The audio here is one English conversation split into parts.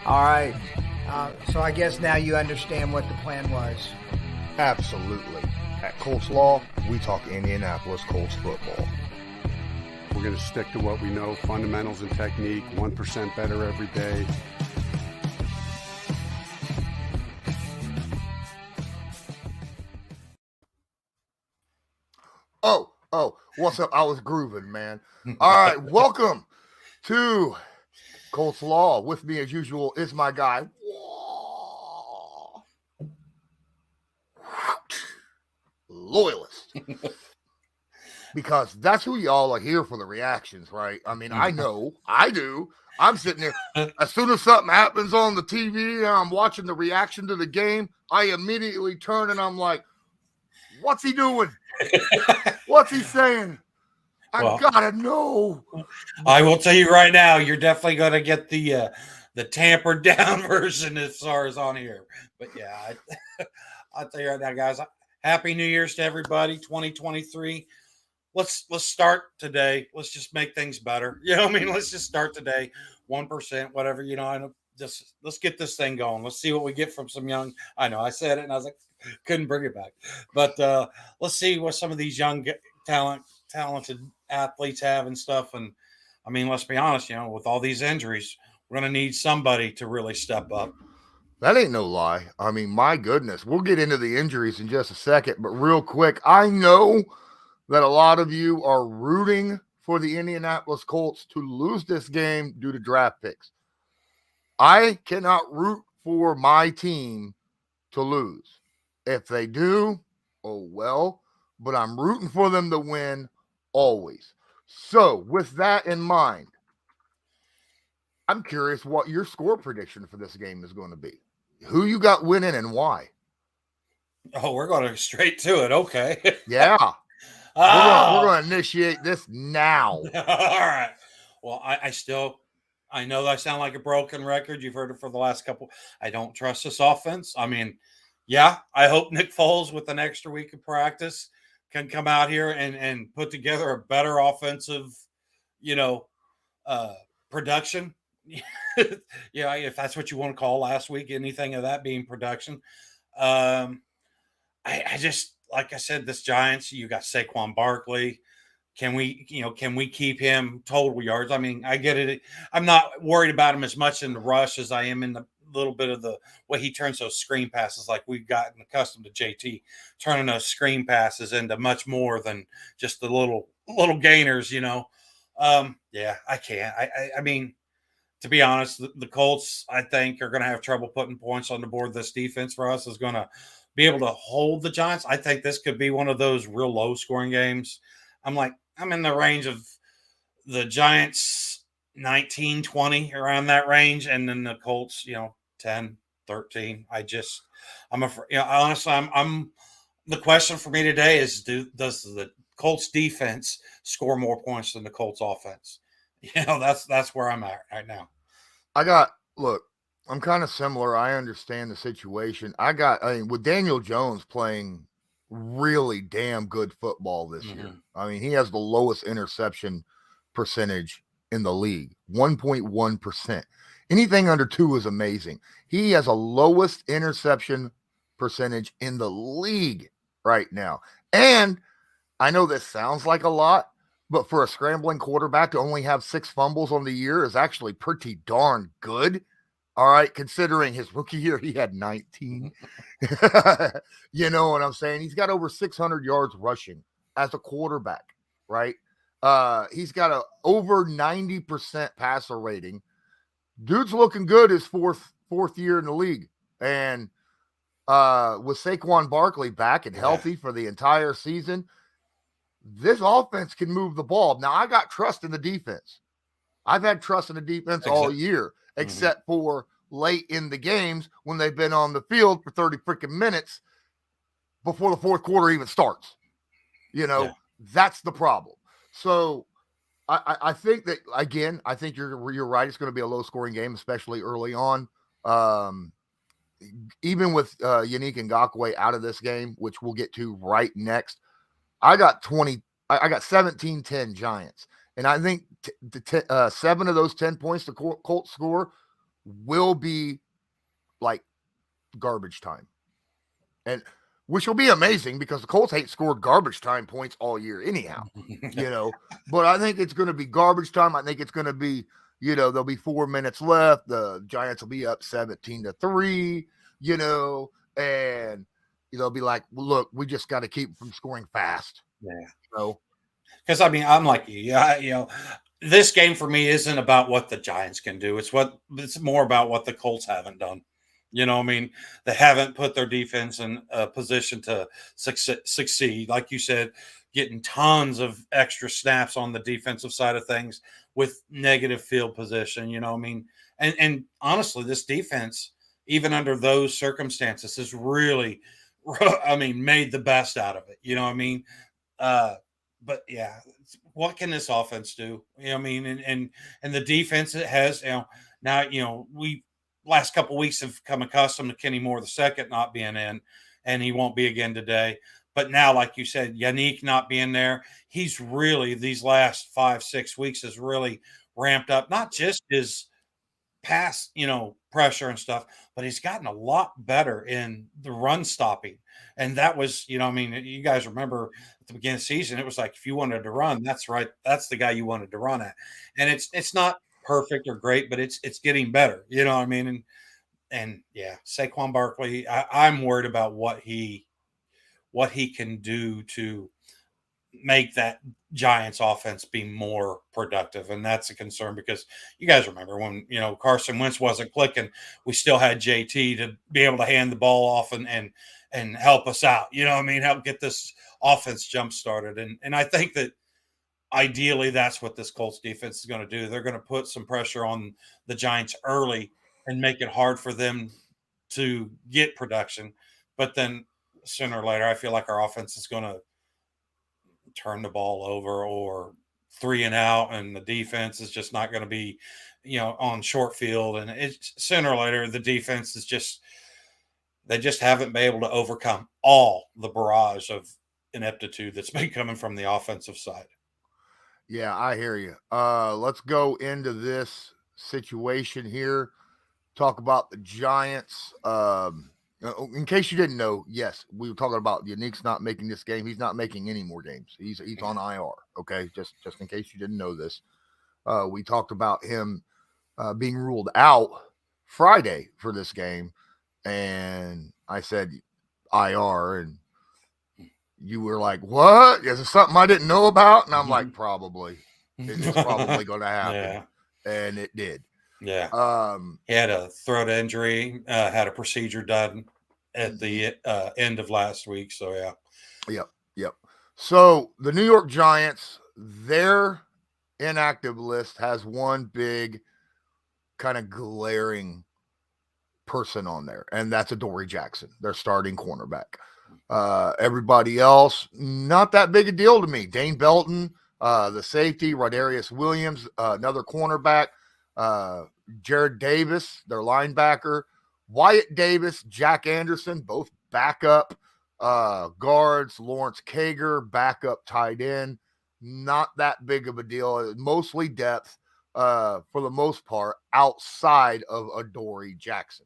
All right. So I guess now you understand what the plan was. Absolutely. At Colts Law, we talk Indianapolis Colts football. We're going to stick to what we know, fundamentals and technique, 1% better every day. Oh, what's up? I was grooving, man. All right, welcome to Colts Law. With me, as usual, is my guy, Loyalist. Because that's who y'all are here for, the reactions, right? I mean, I know, I do. I'm sitting there. As soon as something happens on the TV and I'm watching the reaction to the game, I immediately turn and I'm like, what's he doing? What's he saying? I gotta know. I will tell you right now, you're definitely going to get the tampered down version as far as on here. But yeah, I'll tell you right now, guys. Happy New Year's to everybody. 2023. Let's start today. Let's just make things better. You know what I mean? Let's just start today. 1%, whatever. You know, I just let's get this thing going. Let's see what we get from some young. I know I said it, and I was like, couldn't bring it back. But let's see what some of these young talented athletes have and stuff. And I mean, let's be honest, you know, with all these injuries, we're going to need somebody to really step up. That ain't no lie. I mean, my goodness, we'll get into the injuries in just a second, but real quick, I know that a lot of you are rooting for the Indianapolis Colts to lose this game due to draft picks. I cannot root for my team to lose. If they do, oh well, but I'm rooting for them to win always. So with that in mind, I'm curious what your score prediction for this game is going to be. Who you got winning and why? Oh, we're going straight to it. Okay. Yeah. We're going to initiate this now. All right. Well, I know that I sound like a broken record. You've heard it for the last couple. I don't trust this offense. I mean, yeah, I hope Nick Foles with an extra week of practice can come out here and put together a better offensive, production. Yeah, if that's what you want to call last week, anything of that being production. I just, like I said, this Giants, you got Saquon Barkley. Can we keep him total yards? I mean, I get it. I'm not worried about him as much in the rush as I am in the little bit of the way he turns those screen passes, like we've gotten accustomed to JT turning those screen passes into much more than just the little gainers, Yeah, I can't. I mean, to be honest, the Colts, I think, are going to have trouble putting points on the board. This defense for us is going to be able to hold the Giants. I think this could be one of those real low scoring games. I'm in the range of the Giants 19, 20, around that range. And then the Colts, 10, 13. Honestly, I'm the question for me today is, does the Colts defense score more points than the Colts offense? That's where I'm at right now. I'm kind of similar. I understand the situation. With Daniel Jones playing really damn good football this year. I mean, he has the lowest interception percentage in the league, 1.1%. Anything under 2 is amazing. He has a lowest interception percentage in the league right now. And I know this sounds like a lot, but for a scrambling quarterback to only have 6 fumbles on the year is actually pretty darn good. All right, considering his rookie year, he had 19. You know what I'm saying? He's got over 600 yards rushing as a quarterback, right? He's got a over 90% passer rating. Dude's looking good his fourth year in the league. And with Saquon Barkley back and healthy for the entire season, this offense can move the ball. Now, I got trust in the defense. I've had trust in the defense all year, except for late in the games when they've been on the field for 30 freaking minutes before the fourth quarter even starts. That's the problem. So I think that, again, I think you're right. It's going to be a low scoring game, especially early on. Even with Yannick Ngakoue out of this game, which we'll get to right next, I got 17-10 Giants. And I think 7 of those 10 points the Colts score will be like garbage time. And which will be amazing because the Colts ain't scored garbage time points all year anyhow, but I think it's going to be garbage time. I think it's going to be, there'll be 4 minutes left. The Giants will be up 17-3, and they'll be like, well, look, we just got to keep from scoring fast. Yeah. Because I'm like you, this game for me isn't about what the Giants can do. It's more about what the Colts haven't done. They haven't put their defense in a position to succeed. Like you said, getting tons of extra snaps on the defensive side of things with negative field position, and honestly, this defense, even under those circumstances, has really, made the best out of it. But yeah, what can this offense do? And the defense it has, now, we last couple of weeks have come accustomed to Kenny Moore II not being in, and he won't be again today. But now, like you said, Yannick not being there, he's really these last 5-6 weeks has really ramped up, not just his pass, pressure and stuff, but he's gotten a lot better in the run stopping. And that was, you guys remember at the beginning of the season, it was like, if you wanted to run, that's right. That's the guy you wanted to run at. And it's not perfect or great, but it's getting better. And yeah, Saquon Barkley, I'm worried about what he can do to make that Giants offense be more productive. And that's a concern because you guys remember when, Carson Wentz wasn't clicking, we still had JT to be able to hand the ball off and help us out, help get this offense jump started. And I think that ideally that's what this Colts defense is going to do. They're going to put some pressure on the Giants early and make it hard for them to get production. But then sooner or later, I feel like our offense is going to turn the ball over or 3 and out, and the defense is just not going to be, on short field. And it's sooner or later, the defense is they just haven't been able to overcome all the barrage of ineptitude that's been coming from the offensive side. Yeah, I hear you. Let's go into this situation here. Talk about the Giants. In case you didn't know, yes, we were talking about Yannick's not making this game. He's not making any more games. He's on IR. Okay, just in case you didn't know this. We talked about him being ruled out Friday for this game, and I said IR, and you were like, "What? Is it something I didn't know about?" And I'm like, "Probably. It's probably going to happen," and it did. Yeah. He had a throat injury, had a procedure done at the end of last week. So, yeah. Yep. So, the New York Giants, their inactive list has one big kind of glaring person on there, and that's Adoree Jackson, their starting cornerback. Everybody else, not that big a deal to me. Dane Belton, the safety, Rodarius Williams, another cornerback, Jared Davis, their linebacker, Wyatt Davis, Jack Anderson, both backup guards, Lawrence Kager, backup tight end. Not that big of a deal. Mostly depth for the most part outside of Adoree Jackson.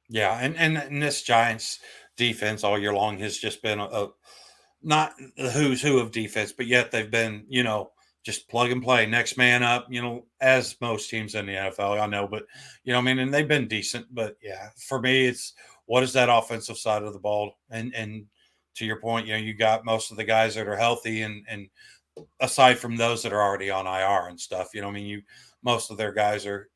Yeah, and this Giants defense all year long has just been a not the who's who of defense, but yet they've been, just plug and play, next man up, as most teams in the NFL, I know, but, and they've been decent. But, yeah, for me, it's what is that offensive side of the ball? And to your point, you got most of the guys that are healthy and aside from those that are already on IR and stuff, most of their guys are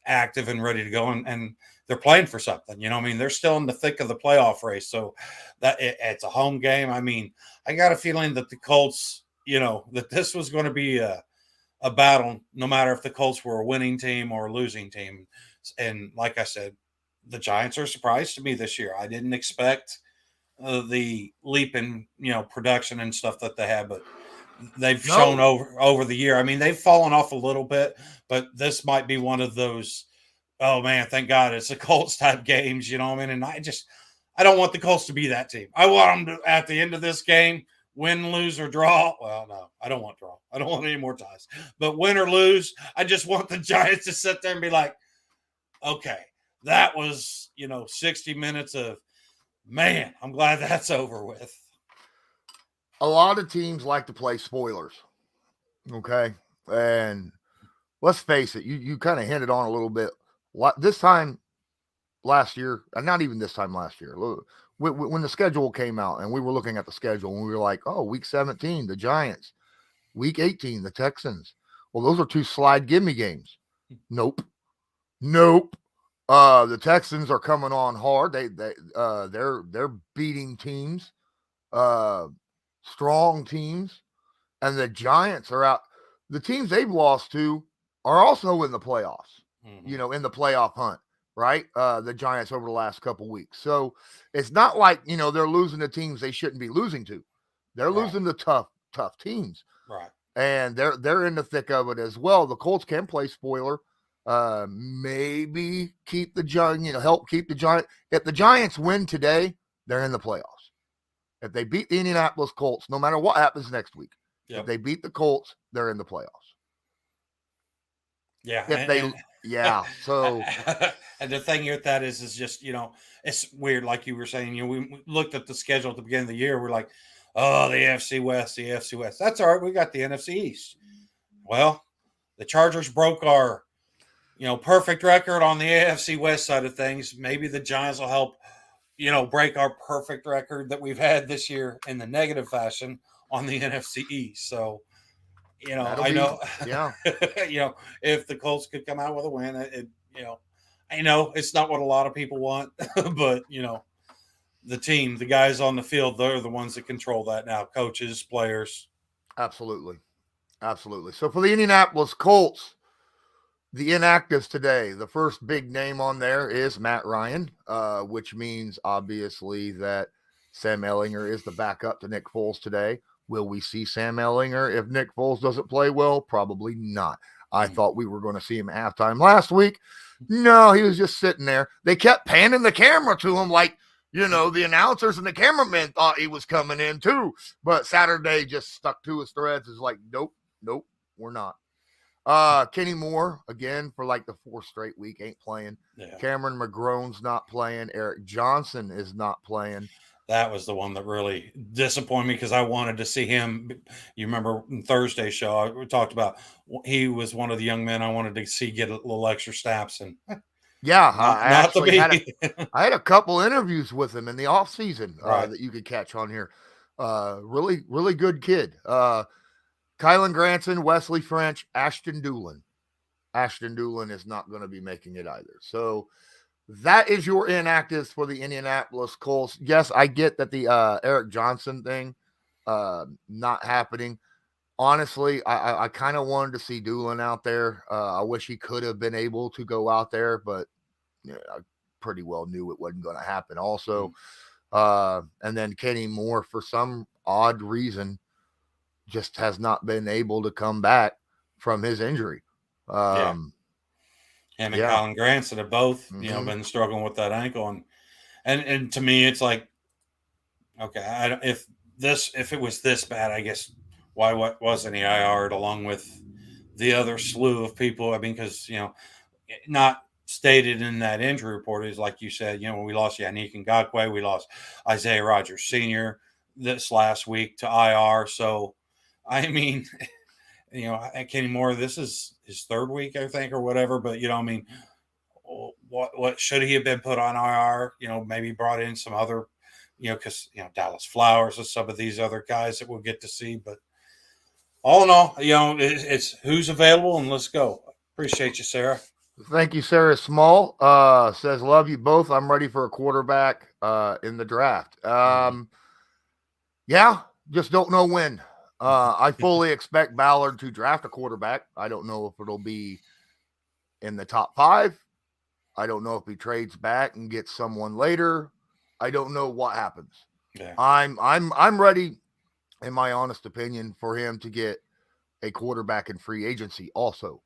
active and ready to go and they're playing for something, they're still in the thick of the playoff race. So that it's a home game. I got a feeling that the Colts, that this was going to be a battle, no matter if the Colts were a winning team or a losing team. And like I said, the Giants are a surprise to me this year. I didn't expect the leap in, production and stuff that they had, but they've shown over the year. They've fallen off a little bit, but this might be one of those, oh man, thank God it's the Colts type games, And I don't want the Colts to be that team. I want them to, at the end of this game, win, lose, or draw. Well, no, I don't want draw. I don't want any more ties. But win or lose, I just want the Giants to sit there and be like, okay, that was, 60 minutes of, man, I'm glad that's over with. A lot of teams like to play spoilers. Okay. And let's face it, you kind of hinted on a little bit. This time last year, and not even this time last year, when the schedule came out and we were looking at the schedule and we were like, oh, week 17, the Giants, week 18, the Texans. Well, those are 2 slide gimme games. Nope. The Texans are coming on hard. They're beating teams, strong teams, and the Giants are out. The teams they've lost to are also in the playoffs, in the playoff hunt, right? The Giants over the last couple weeks. So it's not like, they're losing to teams they shouldn't be losing to. They're losing to tough teams. Right. And they're in the thick of it as well. The Colts can play spoiler. Maybe keep the Giants, help keep the Giants. If the Giants win today, they're in the playoffs. If they beat the Indianapolis Colts, no matter what happens next week, if they beat the Colts, they're in the playoffs. Yeah. So and the thing with that is just, it's weird. Like you were saying, we looked at the schedule at the beginning of the year. We're like, oh, the AFC West. That's all right. We got the NFC East. Well, the Chargers broke our, perfect record on the AFC West side of things. Maybe the Giants will help, break our perfect record that we've had this year in the negative fashion on the NFC East. So, I know, if the Colts could come out with a win, I know it's not what a lot of people want, but, the team, the guys on the field, they're the ones that control that now, coaches, players. Absolutely. So for the Indianapolis Colts, the inactives today, the first big name on there is Matt Ryan, which means obviously that Sam Ehlinger is the backup to Nick Foles today. Will we see Sam Ehlinger if Nick Foles doesn't play well? Probably not. I thought we were going to see him at halftime last week. No, he was just sitting there. They kept panning the camera to him like, the announcers and the cameramen thought he was coming in too. But Saturday just stuck to his threads. Is like, nope, we're not. Kenny Moore, again, for like the 4th straight week, ain't playing. Yeah. Cameron McGrone's not playing. Eric Johnson is not playing. That was the one that really disappointed me because I wanted to see him. You remember in Thursday's show, we talked about he was one of the young men I wanted to see get a little extra snaps. And yeah, I had a couple interviews with him in the off season that you could catch on here. Really, really good kid. Kylan Granson, Wesley French, Ashton Doolin. Ashton Doolin is not going to be making it either. So that is your inactives for the Indianapolis Colts. Yes, I get that the Eric Johnson thing not happening. Honestly, I kind of wanted to see Doolin out there. I wish he could have been able to go out there, but I pretty well knew it wasn't going to happen also. And then Kenny Moore, for some odd reason, just has not been able to come back from his injury. Him and Colin Granson have both, been struggling with that ankle. And to me, it's like, okay, if it was this bad, I guess, why wasn't he IR'd along with the other slew of people? I mean, because, not stated in that injury report is like you said, when we lost Yannick Ngakoue, we lost Isaiah Rodgers Sr. this last week to IR. So, I mean, Kenny Moore, this is his 3rd week, I think, or whatever. But, what should he have been put on IR? Maybe brought in some other, because, Dallas Flowers and some of these other guys that we'll get to see. But all in all, it's who's available, and let's go. Appreciate you, Sarah. Thank you, Sarah Small. Says, love you both. I'm ready for a quarterback in the draft. Yeah, just don't know when. I fully expect Ballard to draft a quarterback. I don't know if it'll be in the top 5. I don't know if he trades back and gets someone later. I don't know what happens. Yeah. I'm ready, in my honest opinion, for him to get a quarterback in free agency also,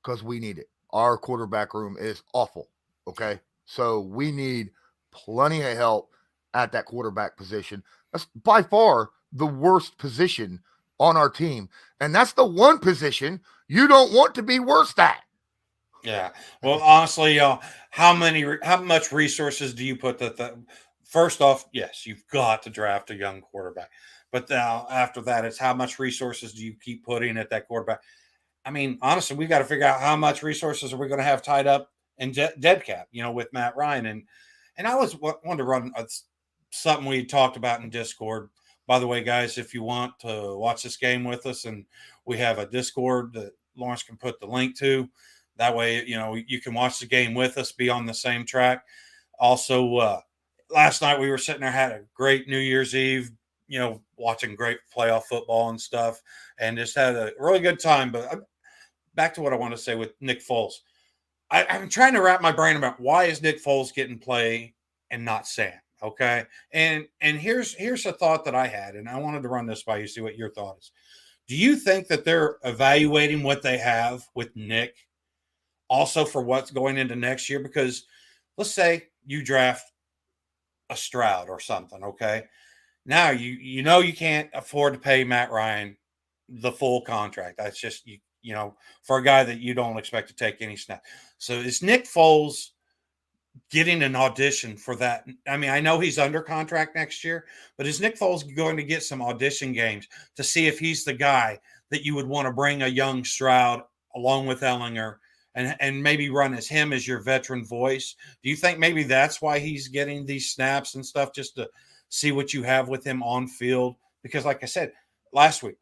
because we need it. Our quarterback room is awful. Okay. So we need plenty of help at that quarterback position. That's by far the worst position on our team. And that's the one position you don't want to be worst at. Yeah. Well, honestly, how much resources do you put that? First off, yes, you've got to draft a young quarterback. But now after that, it's how much resources do you keep putting at that quarterback? I mean, honestly, we got to figure out how much resources are we going to have tied up in dead cap, with Matt Ryan. And I wanted to run something we talked about in Discord. By the way, guys, if you want to watch this game with us, and we have a Discord that Lawrence can put the link to, that way, you can watch the game with us, be on the same track. Also, last night we were sitting there, had a great New Year's Eve, watching great playoff football and stuff, and just had a really good time. But back to what I want to say with Nick Foles. I'm trying to wrap my brain about why is Nick Foles getting play and not Sam. Okay. And here's a thought that I had, and I wanted to run this by you, see what your thought is. Do you think that they're evaluating what they have with Nick also for what's going into next year? Because let's say you draft a Stroud or something. Okay. Now you can't afford to pay Matt Ryan the full contract. That's just for a guy that you don't expect to take any snap. So is Nick Foles getting an audition for that? I mean, I know he's under contract next year, but is Nick Foles going to get some audition games to see if he's the guy that you would want to bring a young Stroud along with Ellinger and maybe run as him as your veteran voice? Do you think maybe that's why he's getting these snaps and stuff, just to see what you have with him on field? Because like I said last week,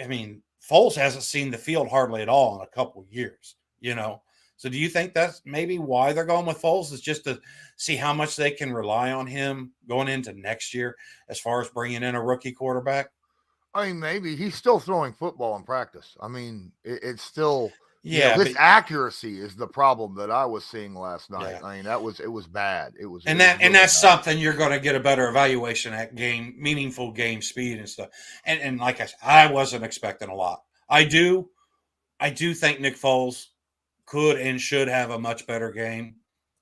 I mean, Foles hasn't seen the field hardly at all in a couple of years, So do you think that's maybe why they're going with Foles, is just to see how much they can rely on him going into next year as far as bringing in a rookie quarterback? I mean, maybe he's still throwing football in practice. I mean, it's still, his but accuracy is the problem that I was seeing last night. Yeah. I mean, it was bad. It was, and it was really that's bad. something you're going to get a better evaluation at meaningful game speed and stuff. And like I said, I wasn't expecting a lot. I do think Nick Foles could and should have a much better game,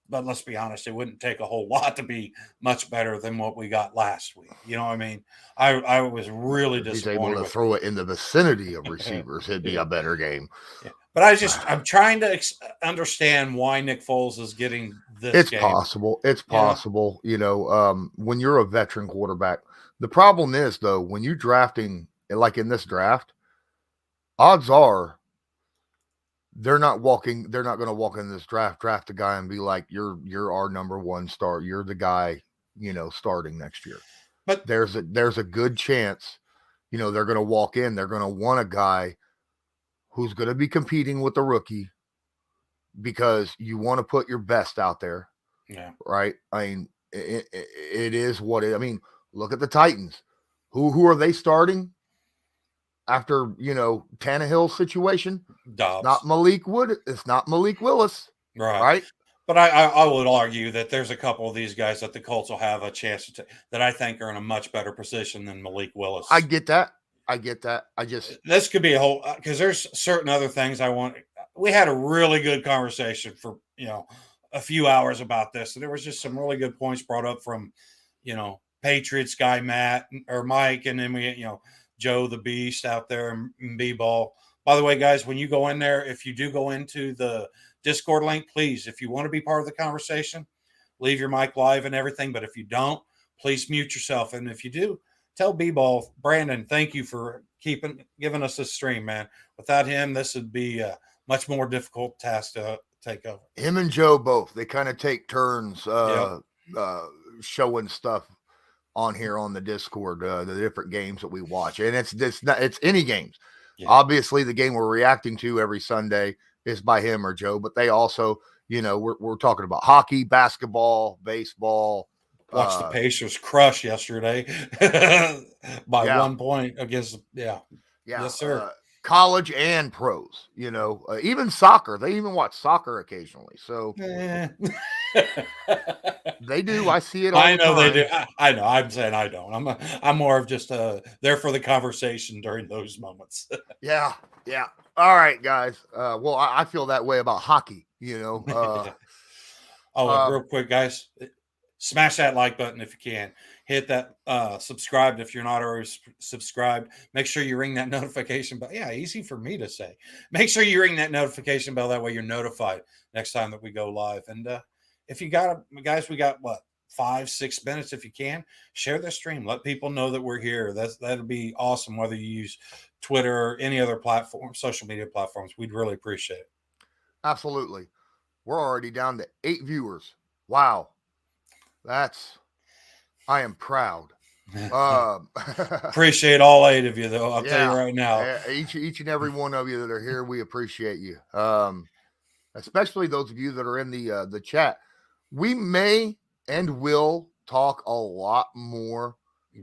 but let's be honest, it wouldn't take a whole lot to be much better than what we got last week. You know what I mean? I was really disappointed. He's able to throw it in the vicinity of receivers. It'd be a better game. Yeah. But I'm trying to understand why Nick Foles is getting this. It's game. possible. It's possible. When you're a veteran quarterback, the problem is though, when you're drafting, like in this draft, odds are they're not going to walk in this draft a guy and be like, you're our number one star. You're the guy, starting next year. But there's a good chance, they're going to walk in, they're going to want a guy who's going to be competing with the rookie because you want to put your best out there. Yeah. Right. I mean, it is what I mean, look at the Titans. Who are they starting after, Tannehill's situation? Dobbs. It's not Malik Wood. It's not Malik Willis. Right. But I would argue that there's a couple of these guys that the Colts will have a chance to that I think are in a much better position than Malik Willis. I get that. This could be a whole, because there's certain other things I want. We had a really good conversation for, a few hours about this. And there was just some really good points brought up from, Patriots guy, Matt or Mike. And then we, Joe, the Beast out there and B-Ball. By the way, guys, when you go in there, if you do go into the Discord link, please, if you want to be part of the conversation, leave your mic live and everything. But if you don't, please mute yourself. And if you do, tell B-Ball, Brandon, thank you for giving us this stream, man. Without him, this would be a much more difficult task to take over. Him and Joe both, they kind of take turns showing stuff on here on the Discord, the different games that we watch. And it's any games. Yeah. Obviously, the game we're reacting to every Sunday is by him or Joe, but they also, we're talking about hockey, basketball, baseball. Watched the Pacers crush yesterday by 1 point against, Yes, sir. College and pros, even soccer. They even watch soccer occasionally. So they do. I see it all I know the time. they do. I know. I'm saying I don't. I'm more of just there for the conversation during those moments. Yeah. All right, guys. Well, I feel that way about hockey, real quick, guys. smash that like button if you can. Hit that subscribe if you're not already subscribed. Make sure you ring that notification bell. Yeah, easy for me to say. Make sure you ring that notification bell. That way you're notified next time that we go live. And if you got, guys, we got what, 5-6 minutes. If you can, share the stream. Let people know that we're here. That'd be awesome. Whether you use Twitter or any other platform, social media platforms, we'd really appreciate it. Absolutely. We're already down to 8 viewers. Wow. I am proud. Appreciate all 8 of you, though. I'll tell you right now. Each and every one of you that are here, we appreciate you. Especially those of you that are in the chat. We may and will talk a lot more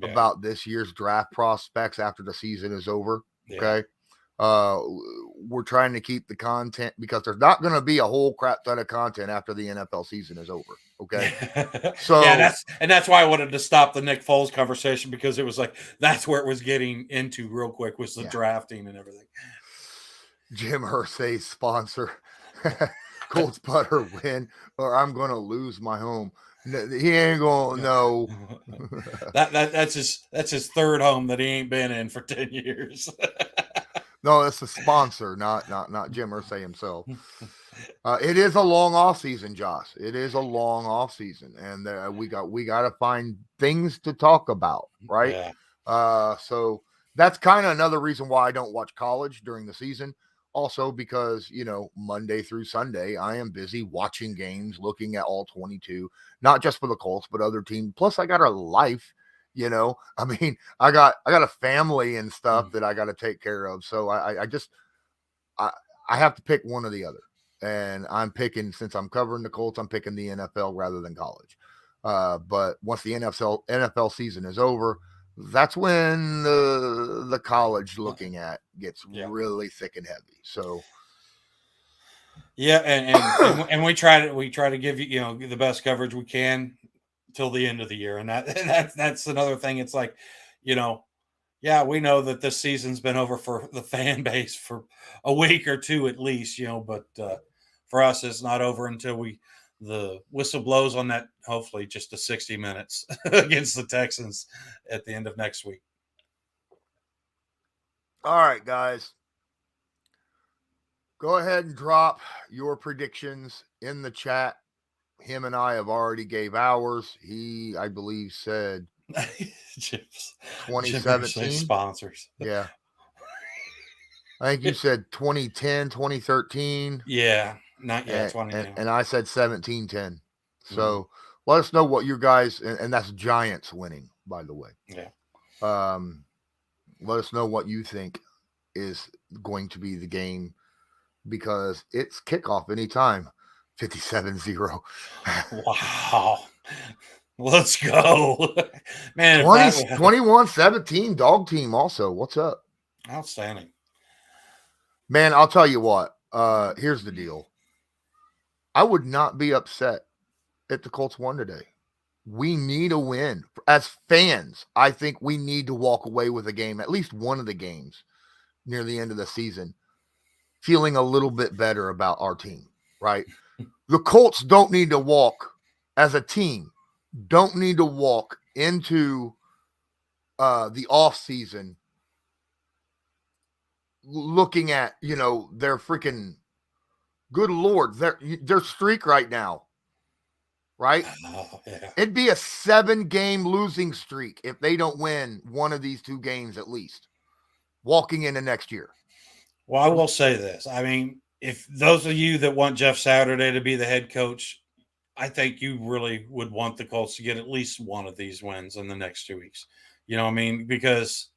about this year's draft prospects after the season is over. Okay. We're trying to keep the content because there's not going to be a whole crap ton of content after the NFL season is over. Okay. So that's why I wanted to stop the Nick Foles conversation, because it was like, that's where it was getting into real quick, was the drafting and everything. Jim Irsay sponsor. Colts butter win, or I'm going to lose my home. He ain't going to know. That's his third home that he ain't been in for 10 years. No, it's the sponsor, not Jim Irsay himself. It is a long off season, Josh. It is a long off season, and we got to find things to talk about, right? Yeah. So that's kind of another reason why I don't watch college during the season. Also, because, Monday through Sunday, I am busy watching games, looking at all 22, not just for the Colts, but other teams. Plus, I got a life, I mean, I got a family and stuff that I got to take care of. So I have to pick one or the other. And I'm picking, since I'm covering the Colts, I'm picking the NFL rather than college. But once the NFL season is over, that's when the college looking at gets really thick and heavy. So and we try to give you the best coverage we can till the end of the year, and that's another thing. It's like, we know that this season's been over for the fan base for a week or two at least, but for us, it's not over until the whistle blows on that, hopefully just the 60 minutes against the Texans at the end of next week. All right, guys. Go ahead and drop your predictions in the chat. Him and I have already gave ours. He, I believe, said 2017 sponsors. Yeah. I think you said 2010, 2013. Yeah. Not yet, 2010. And I said 17-10. So let us know what you guys, and that's Giants winning, by the way. Yeah. Let us know what you think is going to be the game, because it's kickoff anytime. 57-0. Wow. Let's go. Man, 21-17 dog team also. What's up? Outstanding. Man, I'll tell you what. Here's the deal. I would not be upset if the Colts won today. We need a win. As fans, I think we need to walk away with a game, at least one of the games near the end of the season, feeling a little bit better about our team, right? The Colts don't need to walk, as a team, don't need to walk into the offseason looking at, their freaking, good Lord, their streak right now, right? Oh, yeah. It'd be a 7-game losing streak if they don't win one of these 2 games at least, walking into next year. Well, I will say this. I mean, if those of you that want Jeff Saturday to be the head coach, I think you really would want the Colts to get at least one of these wins in the next 2 weeks. You know what I mean? Because,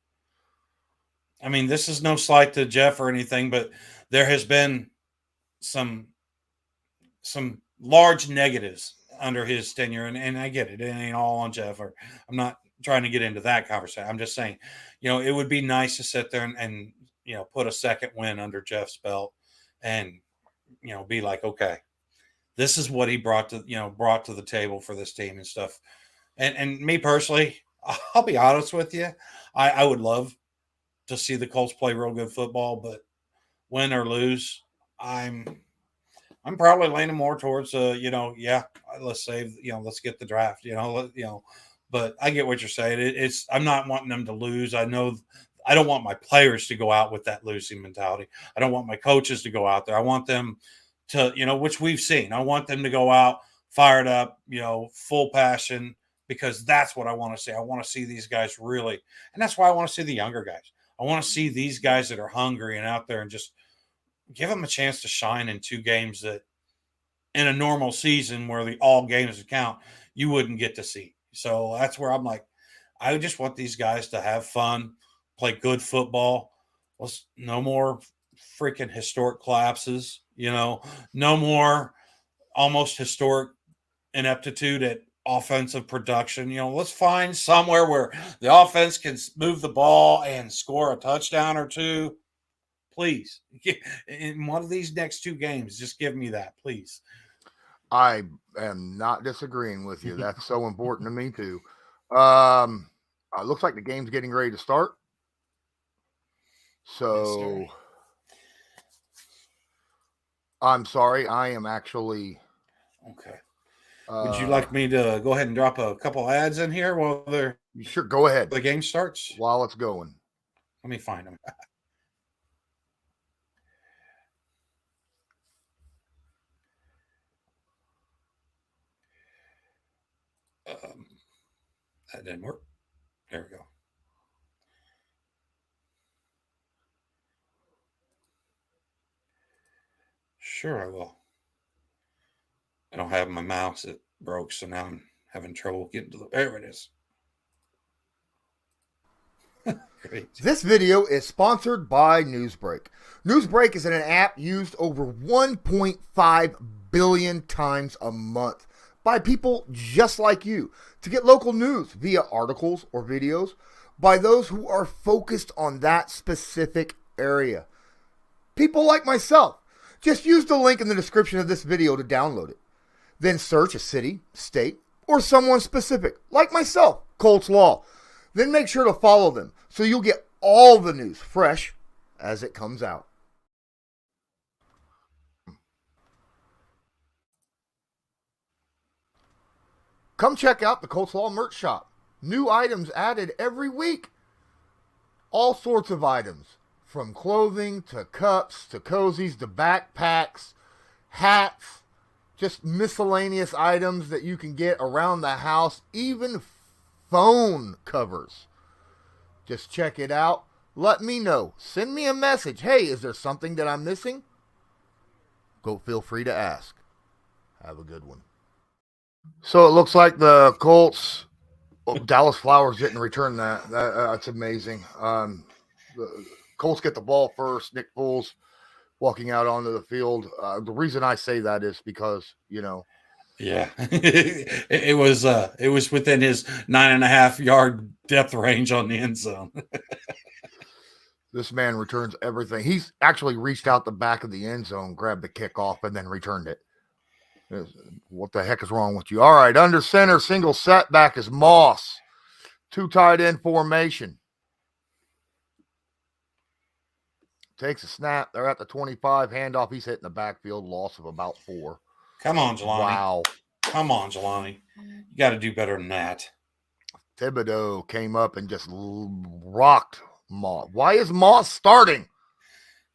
I mean, this is no slight to Jeff or anything, but there has been some large negatives under his tenure, and I get it. It ain't all on Jeff. Or I'm not trying to get into that conversation. I'm just saying, it would be nice to sit there and put a second win under Jeff's belt, and be like, okay, this is what he brought to the table for this team and stuff. And me personally, I'll be honest with you, I would love to see the Colts play real good football, but win or lose, I'm I'm probably leaning more towards, let's save, let's get the draft, but I get what you're saying. I'm not wanting them to lose. I know I don't want my players to go out with that losing mentality. I don't want my coaches to go out there. I want them to, which we've seen. I want them to go out fired up, full passion, because that's what I want to see. I want to see these guys really, and that's why I want to see the younger guys. I want to see these guys that are hungry and out there and just give them a chance to shine in 2 games that in a normal season where all games count, you wouldn't get to see. So that's where I'm like, I just want these guys to have fun, play good football. No more freaking historic collapses, no more almost historic ineptitude at offensive production. Let's find somewhere where the offense can move the ball and score a touchdown or 2. Please, in one of these next 2 games, just give me that, please. I am not disagreeing with you. That's so important to me too. Looks like the game's getting ready to start. So Yes, I'm sorry. I am actually okay. Would you like me to go ahead and drop a couple ads in here while sure, go ahead. The game starts while it's going. Let me find them. That didn't work. There we go. Sure, I will. I don't have my mouse. It broke, so now I'm having trouble getting to there it is. Great. This video is sponsored by Newsbreak. Newsbreak is an app used over 1.5 billion times a month by people just like you to get local news via articles or videos by those who are focused on that specific area. People like myself. Just use the link in the description of this video to download it. Then search a city, state, or someone specific, like myself, Colts Law. Then make sure to follow them so you'll get all the news fresh as it comes out. Come check out the Colts Law merch shop. New items added every week. All sorts of items, from clothing to cups to cozies to backpacks, hats, just miscellaneous items that you can get around the house, even phone covers. Just check it out. Let me know. Send me a message. Hey, is there something that I'm missing? Go feel free to ask. Have a good one. So it looks like the Colts, Dallas Flowers didn't return that. That's amazing. The Colts get the ball first. Nick Foles walking out onto the field. The reason I say that is because, yeah, it was within his 9.5-yard depth range on the end zone. This man returns everything. He's actually reached out the back of the end zone, grabbed the kickoff, and then returned it. What the heck is wrong with you? All right, under center, single setback is Moss. 2 tight end formation. Takes a snap. They're at the 25. Handoff. He's hitting the backfield. Loss of about 4. Come on, Jelani. Wow. Come on, Jelani. You got to do better than that. Thibodeau came up and just rocked Moss. Why is Moss starting?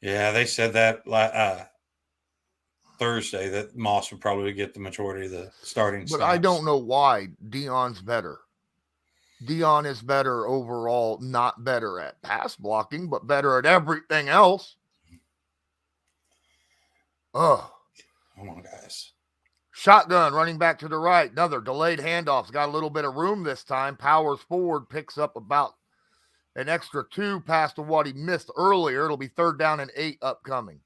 Yeah, they said that Thursday that Moss would probably get the majority of the starting snaps. But I don't know why. Deion's better. Deion is better overall, not better at pass blocking, but better at everything else. Oh. Come on, guys. Shotgun running back to the right. Another delayed handoff's got a little bit of room this time. Powers forward, picks up about an extra 2 past to what he missed earlier. It'll be 3rd down and 8 upcoming.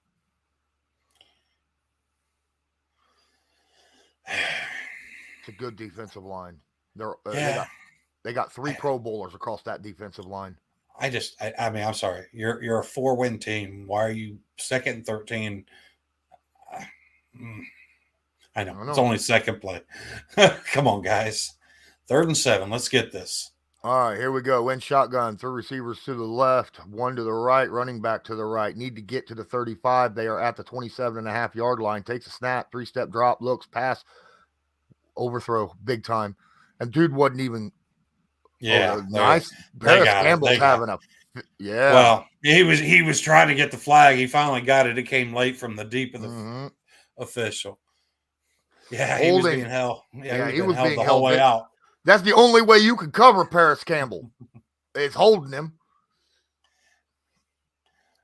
It's a good defensive line. They got 3 Pro Bowlers across that defensive line. I mean, I'm sorry. You're a 4-win team. Why are you 2nd and 13? I know. It's only second play. Come on, guys. 3rd and 7. Let's get this. All right, here we go. In shotgun, 3 receivers to the left, 1 to the right, running back to the right. Need to get to the 35. They are at the 27.5-yard line. Takes a snap, 3-step drop, looks, pass, overthrow, big time. And dude wasn't even. Yeah, nice. They Parris got it. Campbell's They got having a. Yeah. Well, he was trying to get the flag. He finally got it. It came late from the deep of the official. Yeah, he was being held. Yeah, he was being held the whole way out. That's the only way you could cover Parris Campbell is holding him.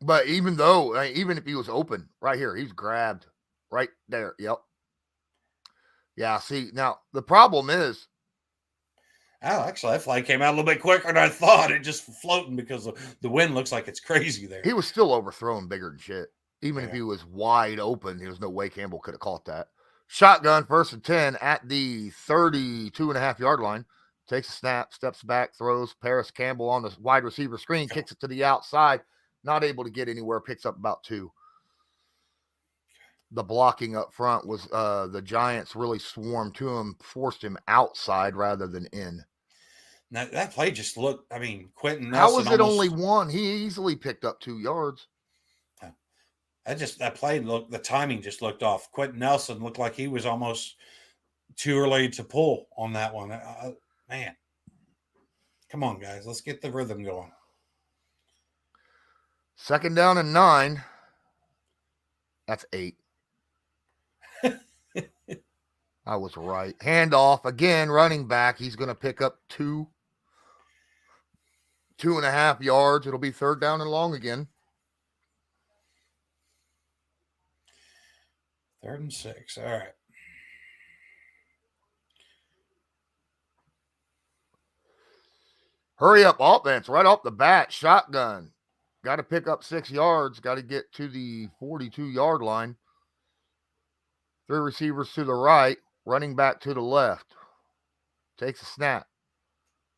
But even if he was open right here, he's grabbed right there. Yep. Yeah, see, now the problem is. Oh, actually, that flag came out a little bit quicker than I thought. It just floating because the wind looks like it's crazy there. He was still overthrown bigger than shit. Even if he was wide open, there was no way Campbell could have caught that. Shotgun, 1st and 10 at the 32.5-yard line. Takes a snap, steps back, throws. Parris Campbell on the wide receiver screen, kicks it to the outside. Not able to get anywhere, picks up about 2. The blocking up front was the Giants really swarmed to him, forced him outside rather than in. Now, that play just looked, Quentin Nelson. How was it only 1? He easily picked up 2 yards. That play looked, the timing just looked off. Quentin Nelson looked like he was almost too early to pull on that one. Man, come on, guys. Let's get the rhythm going. 2nd down and 9. That's 8. I was right. Handoff again, running back. He's going to pick up 2.5 yards. It'll be 3rd down and long again. 3rd and 6. All right. Hurry up offense right off the bat. Shotgun. Got to pick up 6 yards. Got to get to the 42-yard line. 3 receivers to the right. Running back to the left. Takes a snap.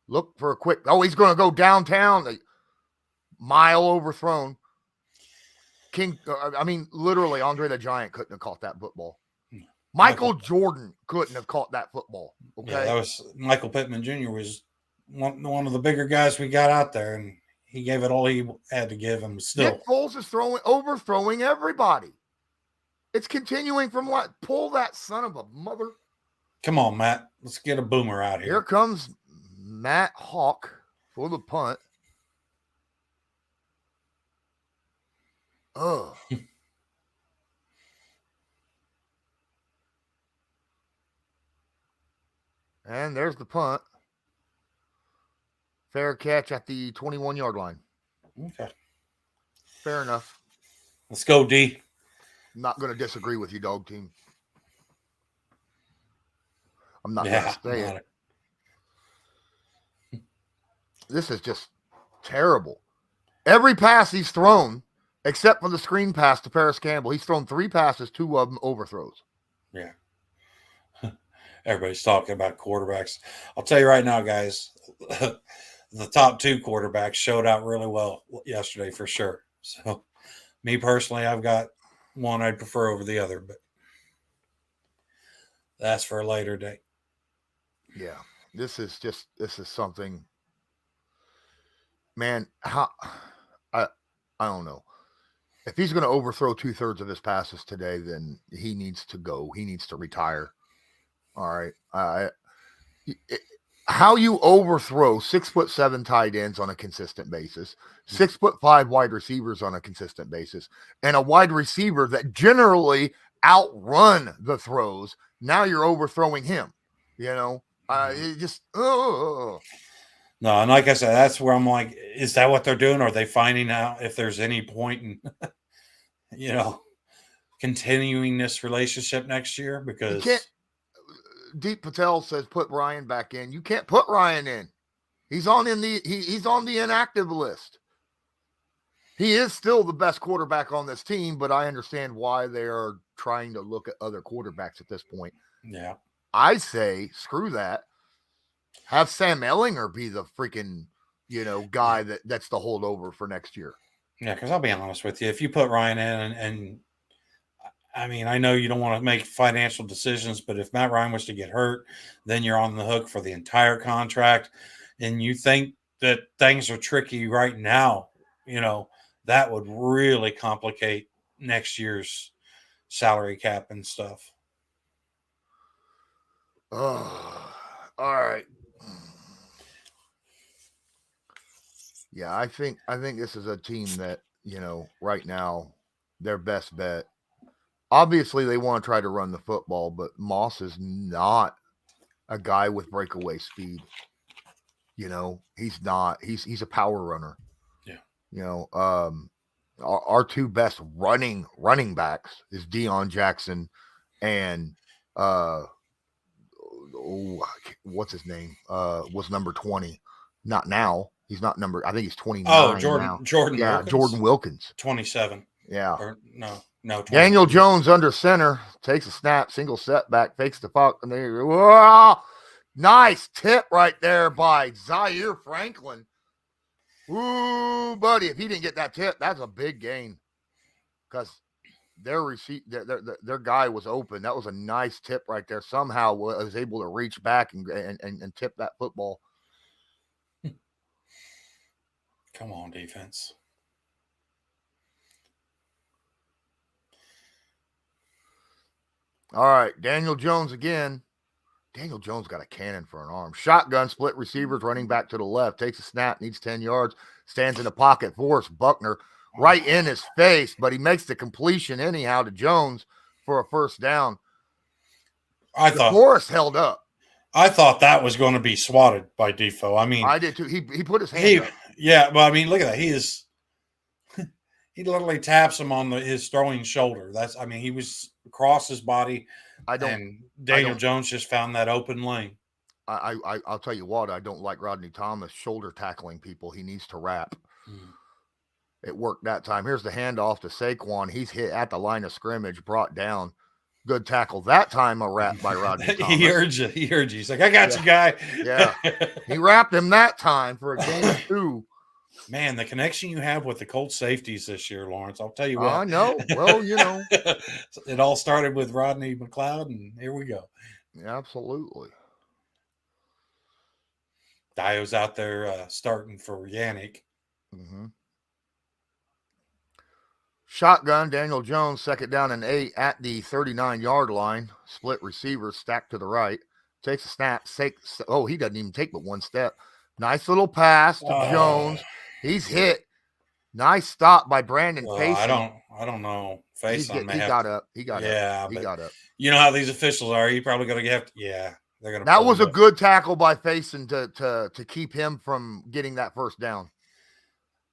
Look for a quick. Oh, he's going to go downtown. A mile overthrown. Literally, Andre the Giant couldn't have caught that football. Michael Jordan couldn't have caught that football. Okay, yeah, that was Michael Pittman Jr. was one of the bigger guys we got out there, and he gave it all he had to give him. Still, Nick Foles is overthrowing everybody. It's continuing from what? Pull that son of a mother. Come on, Matt. Let's get a boomer out here. Here comes Matt Hawk for the punt. Oh. And there's the punt. Fair catch at the 21-yard line. Okay. Fair enough. Let's go, D. I'm not going to disagree with you, dog team. I'm not going to say it. This is just terrible. Every pass he's thrown, except for the screen pass to Parris Campbell, he's thrown 3 passes, 2 of them overthrows. Yeah. Everybody's talking about quarterbacks. I'll tell you right now, guys, the top 2 quarterbacks showed out really well yesterday for sure. So, me personally, I've got one I'd prefer over the other, but that's for a later date. Yeah, this is something, man. I don't know. If he's going to overthrow 2/3 of his passes today, then he needs to go. He needs to retire. All right. How you overthrow 6'7" tight ends on a consistent basis, 6'5" wide receivers on a consistent basis, and a wide receiver that generally outrun the throws. Now you're overthrowing him. It just. No, and like I said, that's where I'm like, is that what they're doing? Are they finding out if there's any point in, continuing this relationship next year? Because Deep Patel says put Ryan back in. You can't put Ryan in. He's on the inactive list. He is still the best quarterback on this team, but I understand why they are trying to look at other quarterbacks at this point. Yeah. I say screw that. Have Sam Ellinger be the freaking, guy that's the holdover for next year. Yeah, because I'll be honest with you. If you put Ryan in and I know you don't want to make financial decisions, but if Matt Ryan was to get hurt, then you're on the hook for the entire contract. and you think that things are tricky right now, that would really complicate next year's salary cap and stuff. Oh, all right. Yeah, I think this is a team that, right now, their best bet. Obviously, they want to try to run the football, but Moss is not a guy with breakaway speed. He's not. He's a power runner. Yeah. Our two best running backs is Deion Jackson and what's his name? Was number 20. Not now. He's not number. I think he's 29. Oh, Jordan. Now. Jordan. Yeah, Wilkins? Jordan Wilkins. 27. Yeah. Or, no. 20. Daniel Jones under center, takes a snap, single setback, fakes the puck, and there. Whoa! Nice tip right there by Zaire Franklin. Ooh, buddy! If he didn't get that tip, that's a big gain, because their guy was open. That was a nice tip right there. Somehow was able to reach back and tip that football. Come on, defense. All right, Daniel Jones again. Daniel Jones got a cannon for an arm. Shotgun, split receivers, running back to the left. Takes a snap, needs 10 yards. Stands in the pocket. DeForest Buckner right in his face, but he makes the completion anyhow to Jones for a first down. DeForest held up. I thought that was going to be swatted by Defoe. I mean, I did too. He put his hand up. Yeah, but I mean, look at that. He literally taps him on his throwing shoulder. He was across his body. And Daniel Jones just found that open lane. I'll tell you what, I don't like Rodney Thomas shoulder tackling people. He needs to wrap. It worked that time. Here's the handoff to Saquon. He's hit at the line of scrimmage, brought down. Good tackle. That time a wrap by Rodney Thomas. He heard you. He's like, I got you, guy. Yeah. He wrapped him that time for a game of 2. Man, the connection you have with the Colts safeties this year, Lawrence, I'll tell you what. I know. Well, It all started with Rodney McLeod, and here we go. Absolutely. Dio's out there starting for Yannick. Mm-hmm. Shotgun, Daniel Jones, 2nd down and 8 at the 39-yard line. Split receivers stacked to the right. Takes a snap. He doesn't even take but one step. Nice little pass to Jones. He's hit. Nice stop by Brandon Faison. I don't know. Faison he got up. He got up. You know how these officials are. He probably going to have to. Yeah, they're going to. That was a good tackle by Faison to keep him from getting that first down.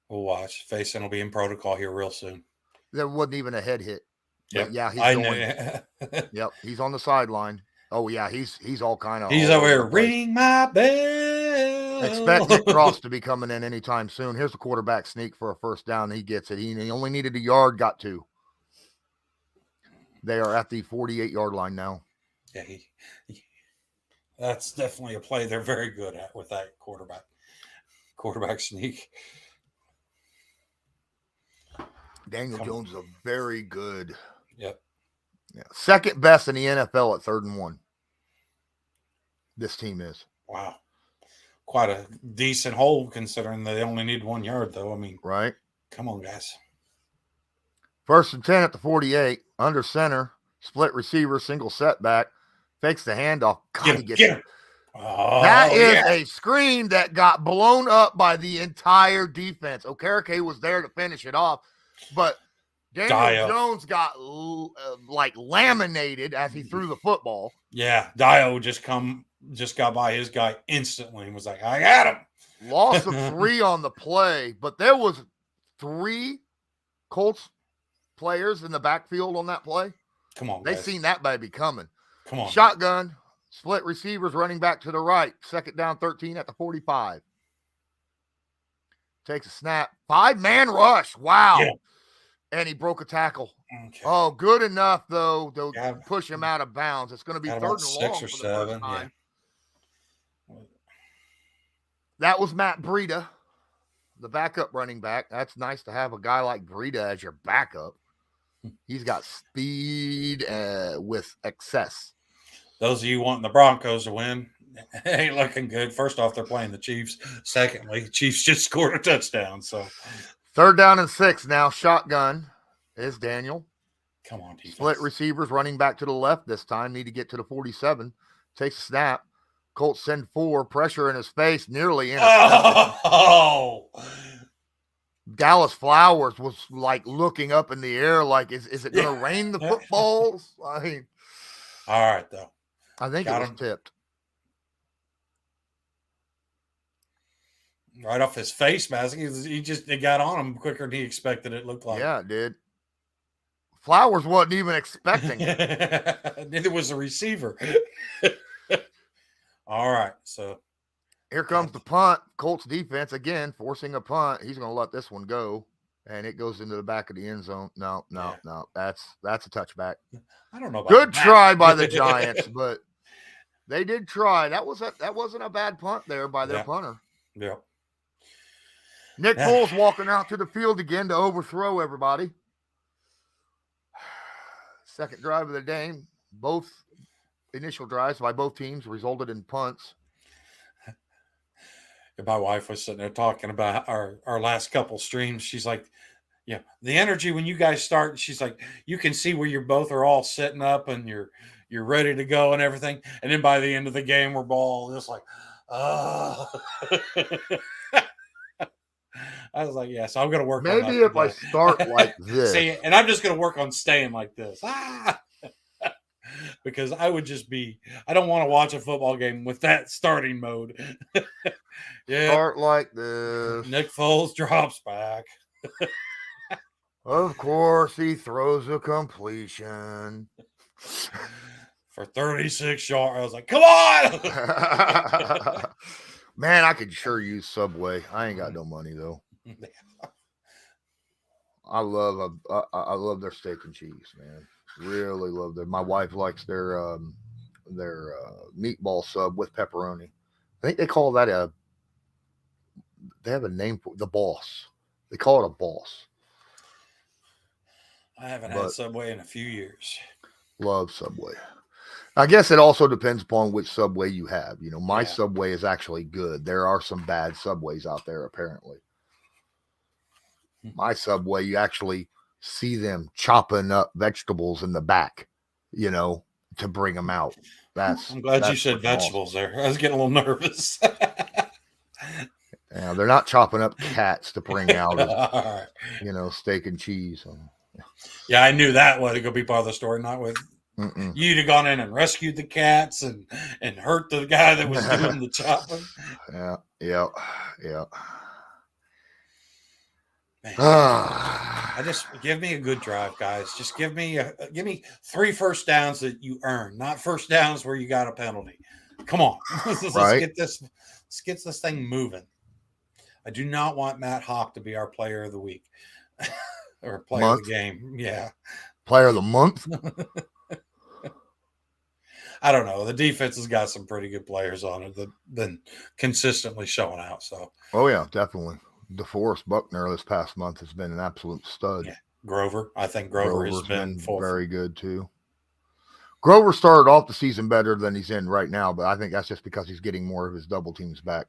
We'll watch. Faison will be in protocol here real soon. There wasn't even a head hit. Yep. Yeah, he's going. Yep, he's on the sideline. Oh yeah, he's all kind of. He's over here ring my bell. Expect Nick Cross to be coming in anytime soon. Here's the quarterback sneak for a first down. He gets it. He only needed a yard, got 2. They are at the 48-yard line now. Yeah, that's definitely a play they're very good at with that quarterback sneak. Daniel Jones is a very good. Yep. Yeah, second best in the NFL at 3rd and 1. This team is. Wow. Quite a decent hole considering they only need 1 yard, though. I mean, right. Come on, guys. 1st and 10 at the 48. Under center. Split receiver. Single setback. Fakes the handoff. God, get him. Oh, that is a screen that got blown up by the entire defense. Okereke was there to finish it off, but Daniel Jones got laminated as he threw the football. Yeah, Dio just got by his guy instantly and was like, I got him. Loss of 3 on the play, but there was 3 Colts players in the backfield on that play. Come on, They guys. seen that baby coming. Come on. Shotgun, split receivers running back to the right. 2nd down, 13 at the 45. Takes a snap. 5-man rush. Wow. Yeah. And he broke a tackle. Okay. Oh, good enough, though, to push him out of bounds. It's going to be 3rd and long 6 or 7. Yeah. That was Matt Breida, the backup running back. That's nice to have a guy like Breida as your backup. He's got speed with excess. Those of you wanting the Broncos to win, ain't looking good. First off, they're playing the Chiefs. Secondly, the Chiefs just scored a touchdown. So 3rd down and 6 now. Shotgun is Daniel. come on, defense. Split receivers running back to the left this time. Need to get to the 47. Takes a snap. Colts send 4. Pressure in his face. Nearly intercepted. Oh! Dallas Flowers was like looking up in the air like, is it going to rain the footballs? I mean, All right, though. I think Got it was him. tipped. Right off his face mask. It got on him quicker than he expected, it looked like. Yeah, it did. Flowers wasn't even expecting it. Neither was the receiver. All right, so Here comes the punt. Colts defense again forcing a punt. He's going to let this one go, and it goes into the back of the end zone. No. That's a touchback. I don't know about Good that. try by the Giants, but they did try. That wasn't a bad punt there by their punter. Yeah. Nick Foles walking out to the field again to overthrow everybody. Second drive of the game. Both initial drives by both teams resulted in punts. My wife was sitting there talking about our last couple streams. She's like, yeah, the energy when you guys start, she's like, you can see where you both are all sitting up and you're ready to go and everything. And then by the end of the game, we're all just like, oh. I was like, yeah, so I'm going to work on that. Maybe if I start like this. See, and I'm just going to work on staying like this. Because I would just I don't want to watch a football game with that starting mode. Yeah. Start like this. Nick Foles drops back. Of course, he throws a completion. For 36 yards. I was like, come on! Man, I could sure use Subway. I ain't got no money, though. I love their steak and cheese, man. Really love them. My wife likes their meatball sub with pepperoni. I think they call that they have a name for the Boss. They call it a Boss. I haven't had Subway in a few years. Love Subway. I guess it also depends upon which Subway you have. You know, my Subway is actually good. There are some bad Subways out there, apparently. My Subway, you actually see them chopping up vegetables in the back, you know, to bring them out. I'm glad you said vegetables there. I was getting a little nervous. Yeah, they're not chopping up cats to bring out, you know, steak and cheese. Yeah, I knew that was going to be part of the story, not with you'd have gone in and rescued the cats and hurt the guy that was doing the chopping. Yeah. I just give me a good drive, guys. Just give me 3 first downs that you earn, not first downs where you got a penalty. Come on, let's get this thing moving. I do not want Matt Hawk to be our player of the week or player of the game. Yeah, player of the month. I don't know. The defense has got some pretty good players on it that been consistently showing out. So, oh yeah, definitely. DeForest Buckner this past month has been an absolute stud. Yeah. Grover. I think Grover has been very good too. Grover started off the season better than he's in right now, but I think that's just because he's getting more of his double teams back.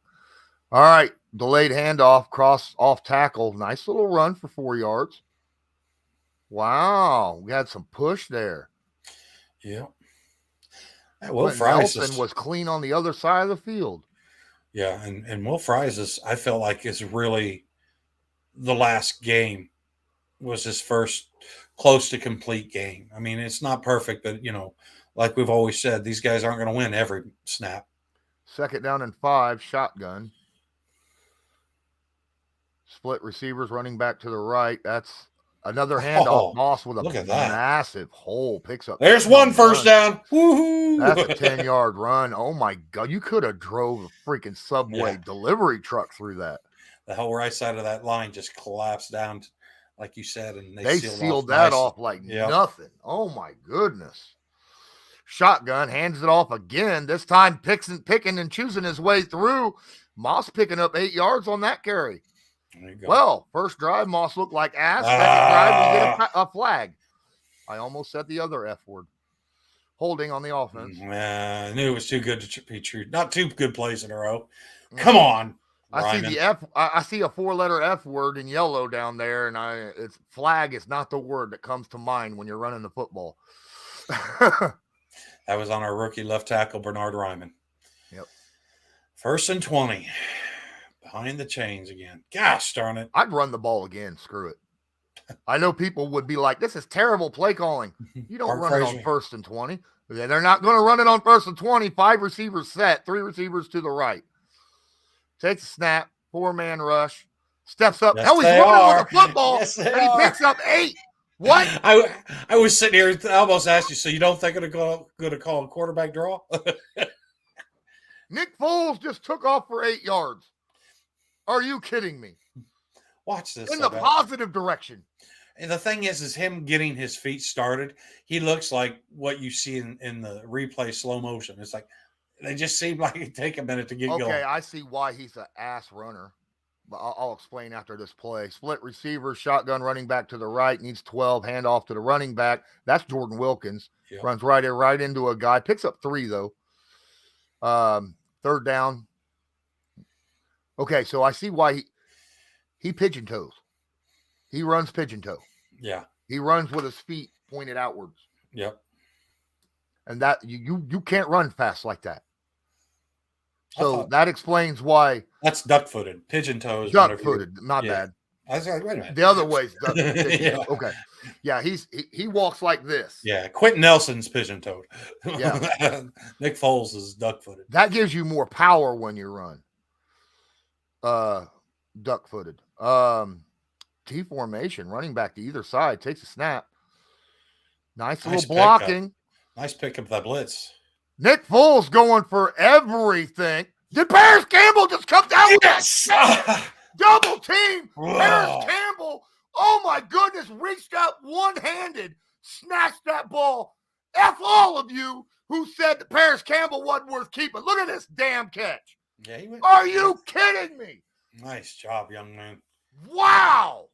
All right. Delayed handoff, cross off tackle. Nice little run for 4 yards. Wow. We had some push there. Yeah. Will Fries was clean on the other side of the field. Yeah, and Will Fries I feel like is really the last game was his first close to complete game. I mean, it's not perfect, but you know, like we've always said, these guys aren't going to win every snap. 2nd down and 5, shotgun. Split receivers running back to the right. That's another handoff. Moss with a massive hole picks up. There's one first down. Woohoo! That's a 10-yard run. Oh my God. You could have drove a freaking Subway delivery truck through that. The whole right side of that line just collapsed down, like you said, and they sealed that off like nothing. Oh my goodness. Shotgun hands it off again. This time picking and choosing his way through. Moss picking up 8 yards on that carry. Well, first drive, Moss looked like ass. Second drive, we get a flag. I almost said the other F word. Holding on the offense. I knew it was too good to be true. Not two good plays in a row. Come on. I see a 4-letter F word in yellow down there, and it's flag is not the word that comes to mind when you're running the football. That was on our rookie left tackle, Bernard Ryman. Yep. 1st and 20. Behind the chains again. Gosh darn it. I'd run the ball again. Screw it. I know people would be like, this is terrible play calling. You don't run it on 1st and 20. They're not going to run it on 1st and 20. 5 receivers set. 3 receivers to the right. Takes a snap. 4-man rush. Steps up. Yes, Hell, he's running with the football. Yes, and he picks up 8. What? I was sitting here. I almost asked you, so you don't think I'm going to call a quarterback draw? Nick Foles just took off for 8 yards. Are you kidding me? Watch this. In the positive direction. And the thing is him getting his feet started, he looks like what you see in the replay slow motion. It's like they just seem like it take a minute to get going. Okay, I see why he's an ass runner. But I'll explain after this play. Split receiver, shotgun running back to the right, needs 12, handoff to the running back. That's Jordan Wilkins. Yep. Runs right into a guy. Picks up 3, though. 3rd down. Okay, so I see why he pigeon toes. He runs pigeon toe. Yeah. He runs with his feet pointed outwards. Yep. And that you can't run fast like that. So that explains why. That's duck-footed. Pigeon toes. Duck-footed. Not bad. I was like, wait a minute. The other way is duck-footed. Yeah. Okay. Yeah, he walks like this. Yeah, Quentin Nelson's pigeon-toed. Yeah. Nick Foles is duck-footed. That gives you more power when you run. Duck-footed. T formation, running back to either side, takes a snap. Nice little blocking. Nice pick up that blitz. Nick Foles going for everything. Did Parris Campbell just come down with that? Double team. Parris Campbell, oh my goodness, reached out one-handed, snatched that ball. F all of you who said that Parris Campbell wasn't worth keeping. Look at this damn catch. Yeah, Are you kidding me? Nice job, young man. Wow.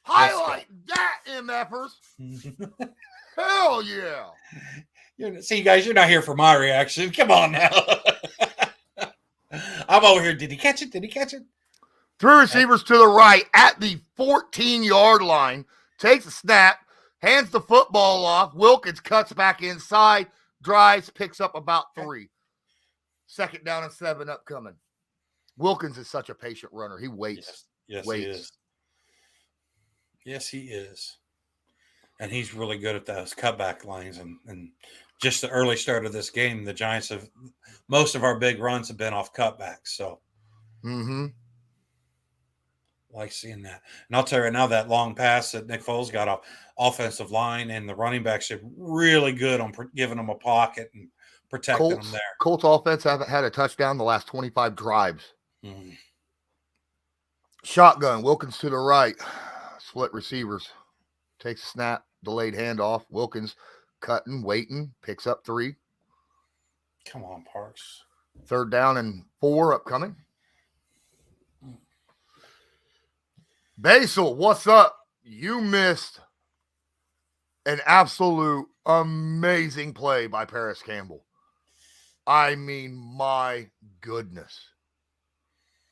Highlight that, MFers. Hell yeah. See, guys, you're not here for my reaction. Come on now. I'm over here. Did he catch it? 3 receivers to the right at the 14-yard line. Takes a snap. Hands the football off. Wilkins cuts back inside. Drives. Picks up about 3. 2nd down and 7 upcoming. Wilkins is such a patient runner. He waits. Yes, waits. He is. Yes, he is. And he's really good at those cutback lanes. And just the early start of this game, the Giants have – most of our big runs have been off cutbacks. So, like seeing that. And I'll tell you right now, that long pass that Nick Foles got off offensive line and the running backs are really good on giving them a pocket and protecting them there. Colts offense haven't had a touchdown the last 25 drives. Mm-hmm. Shotgun, Wilkins to the right. Split receivers. Takes a snap, delayed handoff. Wilkins cutting, waiting, picks up 3. Come on, Parks. 3rd down and 4 upcoming. Basil, what's up? You missed an absolute amazing play by Parris Campbell. I mean, my goodness.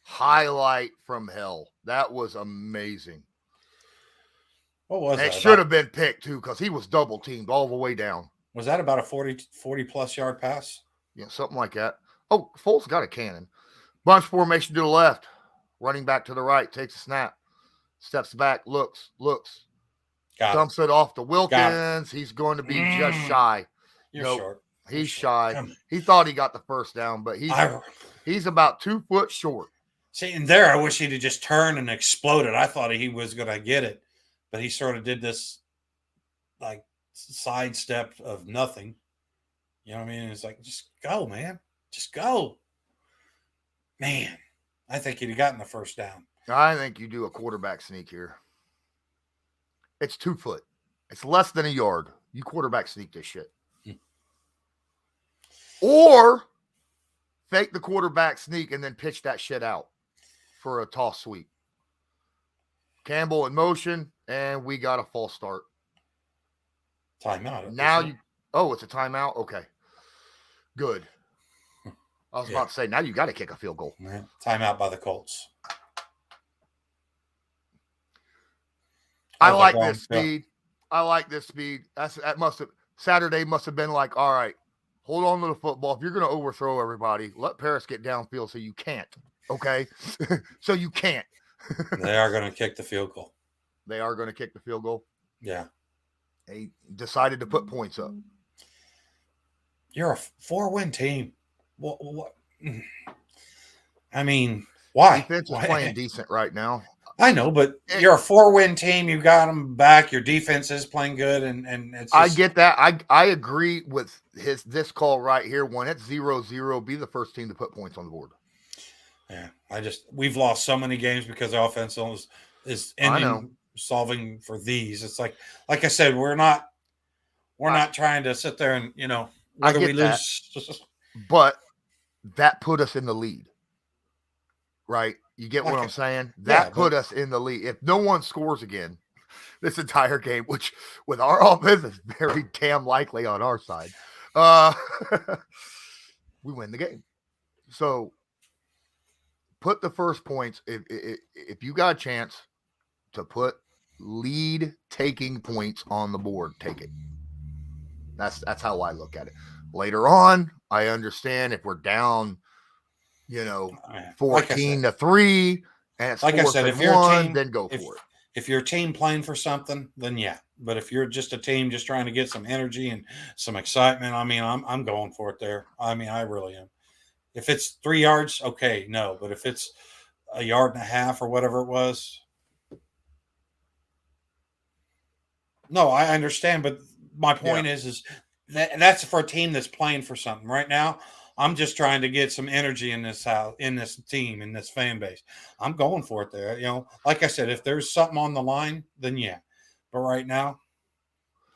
Highlight from hell. That was amazing. What was it? It should have been picked, too, because he was double teamed all the way down. Was that about a 40-plus yard pass? Yeah, something like that. Oh, Foles got a cannon. Bunch formation to the left. Running back to the right. Takes a snap. Steps back. Looks. Dumps it off to Wilkins. He's going to be just shy. You're short. He's shy. He thought he got the 1st down, but he's about 2 foot short. See, and there, I wish he'd have just turned and exploded. I thought he was going to get it, but he sort of did this, like, sidestep of nothing. You know what I mean? It's like, just go, man. Just go. Man, I think he'd have gotten the 1st down. I think you do a quarterback sneak here. It's 2 foot. It's less than a yard. You quarterback sneak this shit. Or fake the quarterback sneak and then pitch that shit out for a toss sweep. Campbell in motion, and we got a false start. Timeout. Now it's a timeout? Okay. Good. I was about to say, now you got to kick a field goal. Yeah. Timeout by the Colts. I like this speed. I like this speed. Saturday must have been like, all right, hold on to the football. If you're going to overthrow everybody, let Parris get downfield so you can't. Okay? So you can't. They are going to kick the field goal. They are going to kick the field goal? Yeah. They decided to put points up. You're a 4-win team. What? I mean, why? Defense is playing decent right now. I know, but you're a 4-win team. You got them back. Your defense is playing good, and it's. I get that. I agree with this call right here. When it's 0-0, be the first team to put points on the board. Yeah, we've lost so many games because the offense is ending solving for these. It's like I said, we're not trying to sit there and whether we lose. But that put us in the lead, right? You get what I'm saying? That put us in the lead. If no one scores again this entire game, which with our offense is very damn likely on our side, we win the game. So put the first points. If you got a chance to put lead taking points on the board, take it. That's how I look at it. Later on, I understand if we're down, 14-3, and it's like I said, if you're a team, then go for it. If you're a team playing for something, then yeah. But if you're just a team just trying to get some energy and some excitement, I mean, I'm going for it there. I mean, I really am. If it's 3 yards, okay, no. But if it's a yard and a half or whatever it was, no, I understand. But my point is that's for a team that's playing for something. Right now, I'm just trying to get some energy in this house, in this team, in this fan base. I'm going for it there. Like I said, if there's something on the line, then yeah. But right now,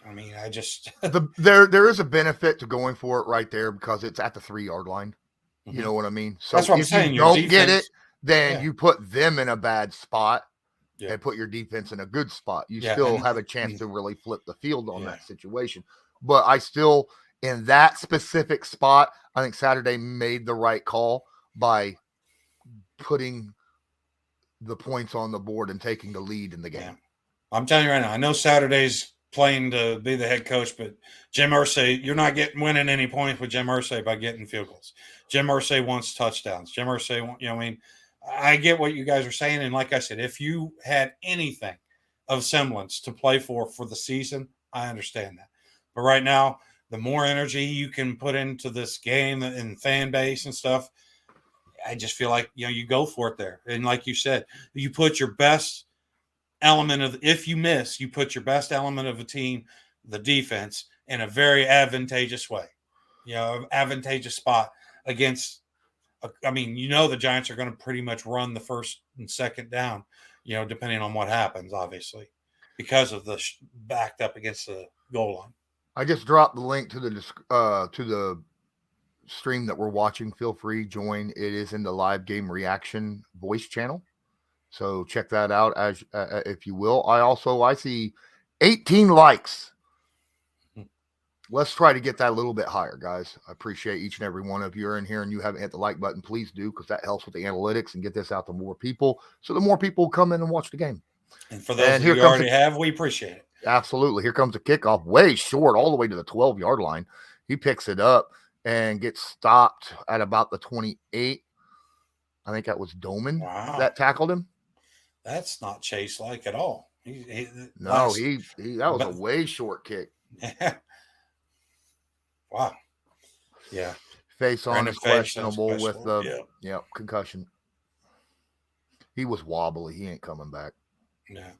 I mean, I just there is a benefit to going for it right there because it's at the 3-yard line. You know what I mean? So that's what I'm saying. You don't get it, then you put them in a bad spot and put your defense in a good spot. You still have a chance to really flip the field on that situation. But I still, in that specific spot, I think Saturday made the right call by putting the points on the board and taking the lead in the game. Yeah. I'm telling you right now, I know Saturday's playing to be the head coach, but Jim Irsay, you're not winning any points with Jim Irsay by getting field goals. Jim Irsay wants touchdowns. Jim Irsay, I get what you guys are saying. And like I said, if you had anything of semblance to play for the season, I understand that. But right now, the more energy you can put into this game and fan base and stuff, I just feel like, you go for it there. And like you said, you put your best element if you miss, you put your best element of a team, the defense, in a very advantageous way, advantageous spot against, the Giants are going to pretty much run the first and second down, depending on what happens, obviously, because of the backed up against the goal line. I just dropped the link to the stream that we're watching. Feel free, join. It is in the live game reaction voice channel. So check that out as if you will. I see 18 likes. Let's try to get that a little bit higher, guys. I appreciate each and every one of you are in here and you haven't hit the like button. Please do, because that helps with the analytics and get this out to more people. So the more people come in and watch the game. And for those who already have, we appreciate it. Absolutely. Here comes the kickoff, way short, all the way to the 12-yard line. He picks it up and gets stopped at about the 28. I think that was Doman that tackled him. That's not Chase-like at all. That was a way short kick. Wow. Yeah. Face on is questionable with the concussion. He was wobbly. He ain't coming back. Yeah.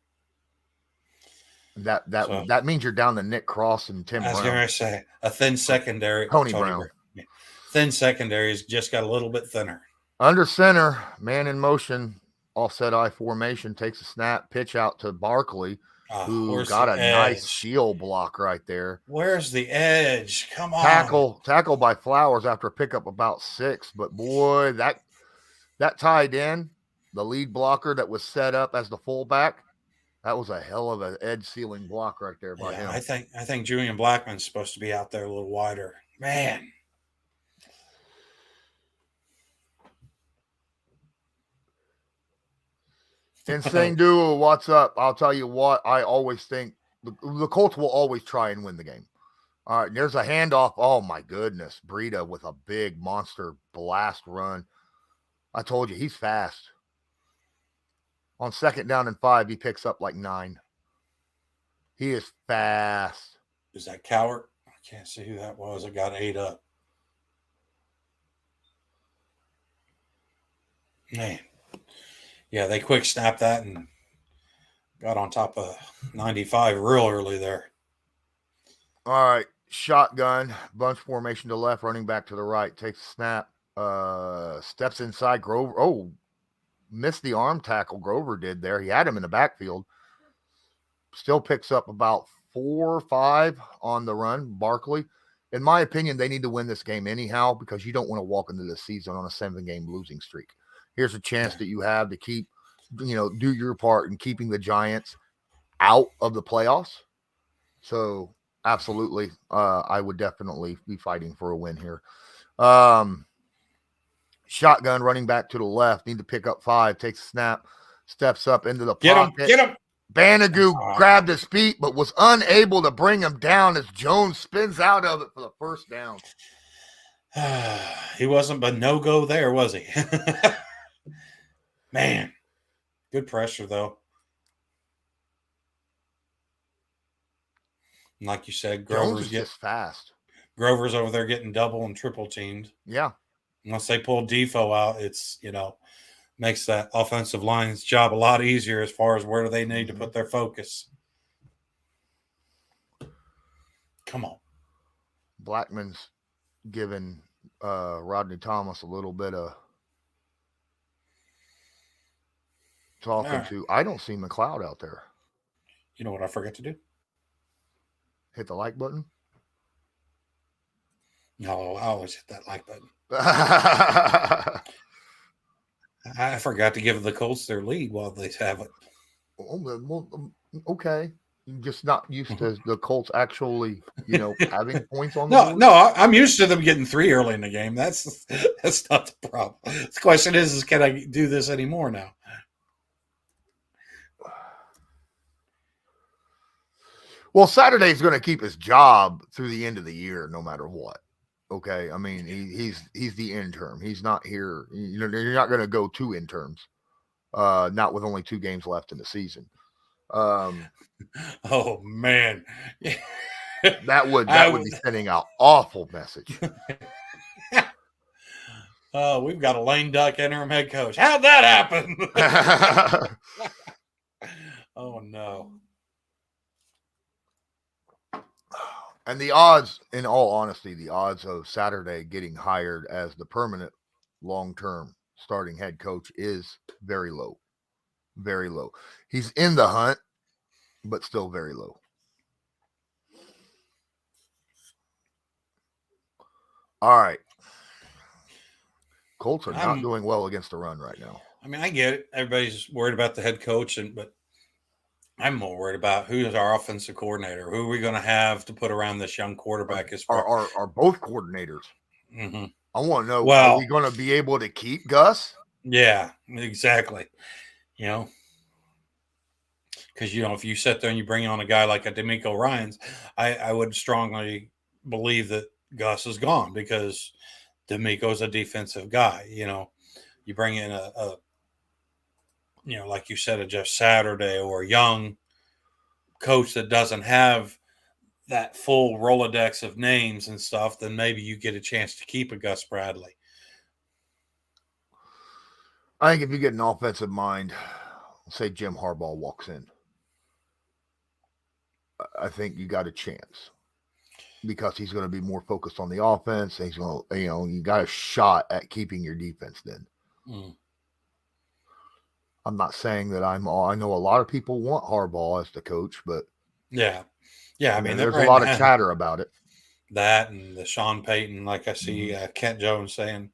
That means you're down to Nick Cross and Tim Brown. I was going to say a thin secondary. Tony Brown. Yeah. Thin secondary has just got a little bit thinner. Under center, man in motion, offset I formation, takes a snap, pitch out to Barkley, who got a nice shield block right there. Where's the edge? Come on. Tackle by Flowers after a pickup about 6. But boy, that tight end, the lead blocker that was set up as the fullback, That was a hell of an edge sealing block right there by him. I think Julian Blackmon's supposed to be out there a little wider. Man. Insane Duo, what's up? I'll tell you what, I always think the Colts will always try and win the game. All right, there's a handoff. Oh, my goodness. Breida with a big monster blast run. I told you, he's fast. On 2nd down and 5, he picks up like 9. He is fast. Is that Cowart? I can't see who that was. It got 8 up. Man. Yeah, they quick snapped that and got on top of 95 real early there. All right. Shotgun. Bunch formation to left. Running back to the right. Takes a snap. Steps inside. Grover. Oh, missed the arm tackle Grover did there. He had him in the backfield. Still picks up about 4 or 5 on the run. Barkley. In my opinion, they need to win this game anyhow because you don't want to walk into the season on a 7-game losing streak. Here's a chance that you have to keep, do your part in keeping the Giants out of the playoffs. So, absolutely, I would definitely be fighting for a win here. Shotgun running back to the left. Need to pick up 5. Takes a snap. Steps up into the pocket. Get him. Banagoo grabbed his feet but was unable to bring him down as Jones spins out of it for the first down. He wasn't but no-go there, was he? Man, good pressure, though. And like you said, Grover's just fast. Grover's over there getting double and triple teamed. Yeah. Once they pull Defoe out, it's, makes that offensive line's job a lot easier as far as where they need to put their focus. Come on. Blackman's giving Rodney Thomas a little bit of talking to. I don't see McLeod out there. You know what I forgot to do? Hit the like button. No, I always hit that like button. I forgot to give the Colts their lead while they have it. Well, okay. You're just not used to the Colts actually, having points on the board? No, I'm used to them getting 3 early in the game. That's not the problem. The question is can I do this anymore now? Well, Saturday's going to keep his job through the end of the year, no matter what. Okay, I mean he's the intern. He's not here. You're not going to go 2 interns, not with only 2 games left in the season. Oh man, that would be sending an awful message. We've got a lame duck interim head coach. How'd that happen? Oh no. And the odds, in all honesty, the odds of Saturday getting hired as the permanent long-term starting head coach is very low. Very low. He's in the hunt, but still very low. All right. Colts are not doing well against the run right now. I mean, I get it. Everybody's worried about the head coach, but I'm more worried about who is our offensive coordinator. Who are we going to have to put around this young quarterback? Are both coordinators? Mm-hmm. I want to know, are we going to be able to keep Gus? Yeah, exactly. Because, if you sit there and you bring on a guy like a D'Amico Ryans, I would strongly believe that Gus is gone because D'Amico's a defensive guy. You bring in a like you said, a Jeff Saturday or a young coach that doesn't have that full Rolodex of names and stuff, then maybe you get a chance to keep a Gus Bradley. I think if you get an offensive mind, say Jim Harbaugh walks in, I think you got a chance because he's going to be more focused on the offense. He's going to, you got a shot at keeping your defense then. Mm. I'm not saying that I know a lot of people want Harbaugh as the coach, but yeah. I mean, there's a lot of chatter about it. That and the Sean Payton, like I see Kent Jones saying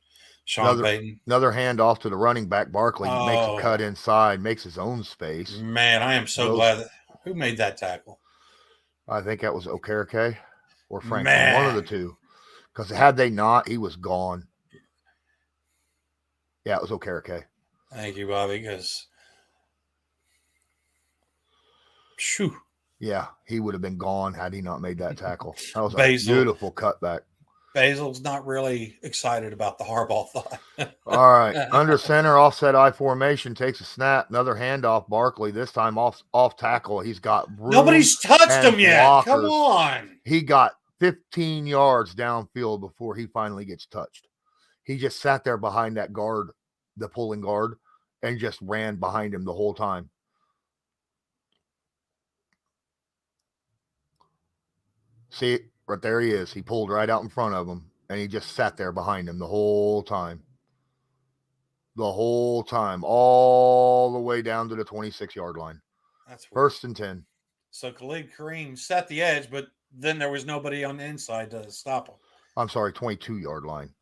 Sean Payton. Another handoff to the running back. Barkley makes a cut inside, makes his own space. Man, I am so glad. Who made that tackle? I think that was Okereke or Franklin, one of the two. Because had they not, he was gone. Yeah, it was Okereke. Thank you, Bobby, because yeah, he would have been gone had he not made that tackle. That was a beautiful cutback. Basil's not really excited about the Harbaugh thought. All right. Under center, offset I formation, takes a snap. Another handoff. Barkley, this time off tackle. He's got room. Nobody's touched him yet. Blockers. Come on. He got 15 yards downfield before he finally gets touched. He just sat there behind that guard, the pulling guard, and just ran behind him the whole time. See, right there he is. He pulled right out in front of him, and he just sat there behind him the whole time. The whole time, all the way down to the 26-yard line. That's weird. 1st and 10. So Khalid Kareem set the edge, but then there was nobody on the inside to stop him. I'm sorry, 22-yard line.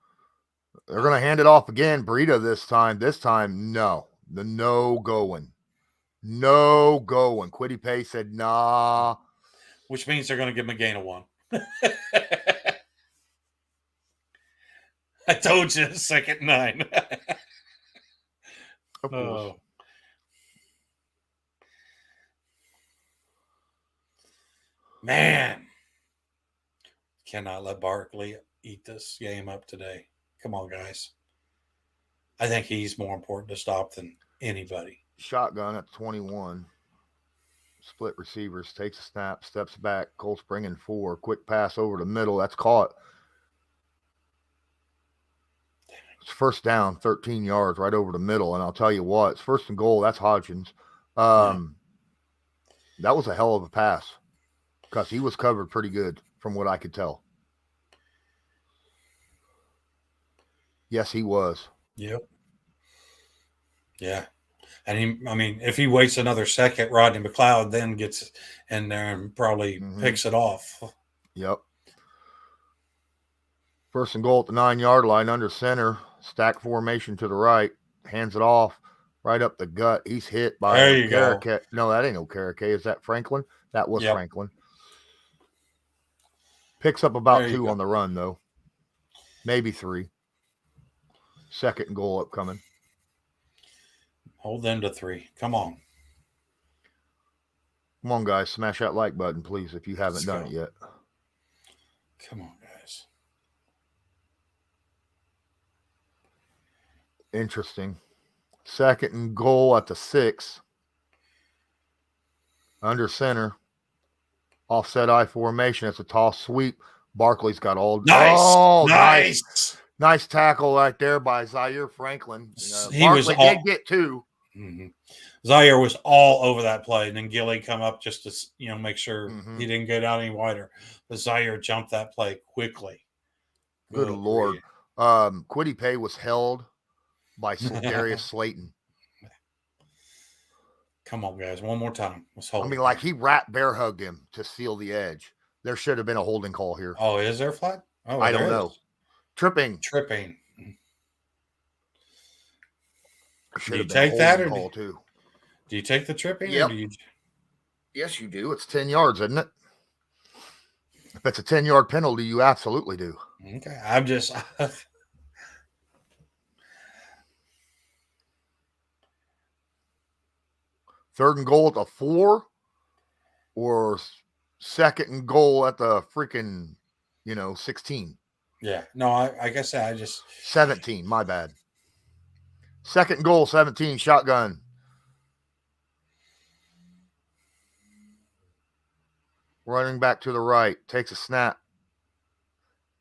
They're going to hand it off again. Breida this time. This time, no. The no going. No going. Quiddy Pay said, nah. Which means they're going to give him a gain of 1. I told you, 2nd and 9. Of course. Man. Cannot let Barkley eat this game up today. Come on, guys. I think he's more important to stop than anybody. Shotgun at 21. Split receivers, takes a snap, steps back. Colts bringing 4. Quick pass over the middle. That's caught. It's 1st down, 13 yards right over the middle. And I'll tell you what, it's 1st and goal. That's Hodgins. That was a hell of a pass because he was covered pretty good from what I could tell. Yes, he was. Yep. Yeah. And if he waits another second, Rodney McLeod then gets in there and probably picks it off. Yep. 1st and goal at the 9-yard line under center. Stack formation to the right. Hands it off right up the gut. He's hit by Okereke. No, that ain't Okereke. Is that Franklin? That was Franklin. Picks up about 2 on the run, though. Maybe 3. 2nd and goal upcoming. Hold them to 3. Come on. Come on, guys. Smash that like button, please, if you haven't done it yet. Come on, guys. Interesting. 2nd and goal at the 6. Under center. Offset I formation. It's a toss sweep. Barkley's got all. Nice. Oh, nice. Nice tackle right there by Zaire Franklin. Barkley did get 2. Mm-hmm. Zaire was all over that play, and then Gilly come up just to make sure he didn't go down any wider. But Zaire jumped that play quickly. Good Lord. Quiddy Pay was held by Darius Slayton. Come on, guys. One more time. Let's hold. He bear hugged him to seal the edge. There should have been a holding call here. Oh, is there a flag? Oh, I don't know. Tripping. Do you take that or do you take the tripping? Yep. Or do you... Yes, you do. It's 10 yards, isn't it? If it's a 10-yard penalty, you absolutely do. Okay. I'm just... 3rd and goal at the 4 or 2nd and goal at the freaking, 16. Yeah. No, I guess I just... 17, my bad. 2nd and goal, 17, shotgun. Running back to the right, takes a snap.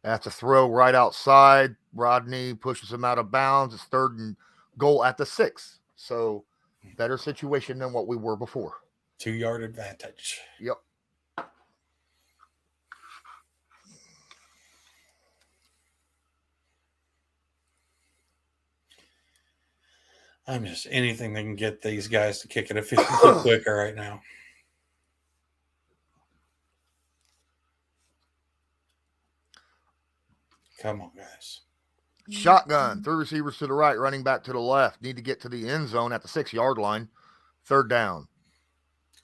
That's a throw right outside. Rodney pushes him out of bounds. It's 3rd and goal at the 6. So better situation than what we were before. 2-yard advantage. Yep. I'm just anything that can get these guys to kick it a few quicker right now. Come on, guys. Shotgun, 3 receivers to the right, running back to the left. Need to get to the end zone at the 6-yard line. 3rd down.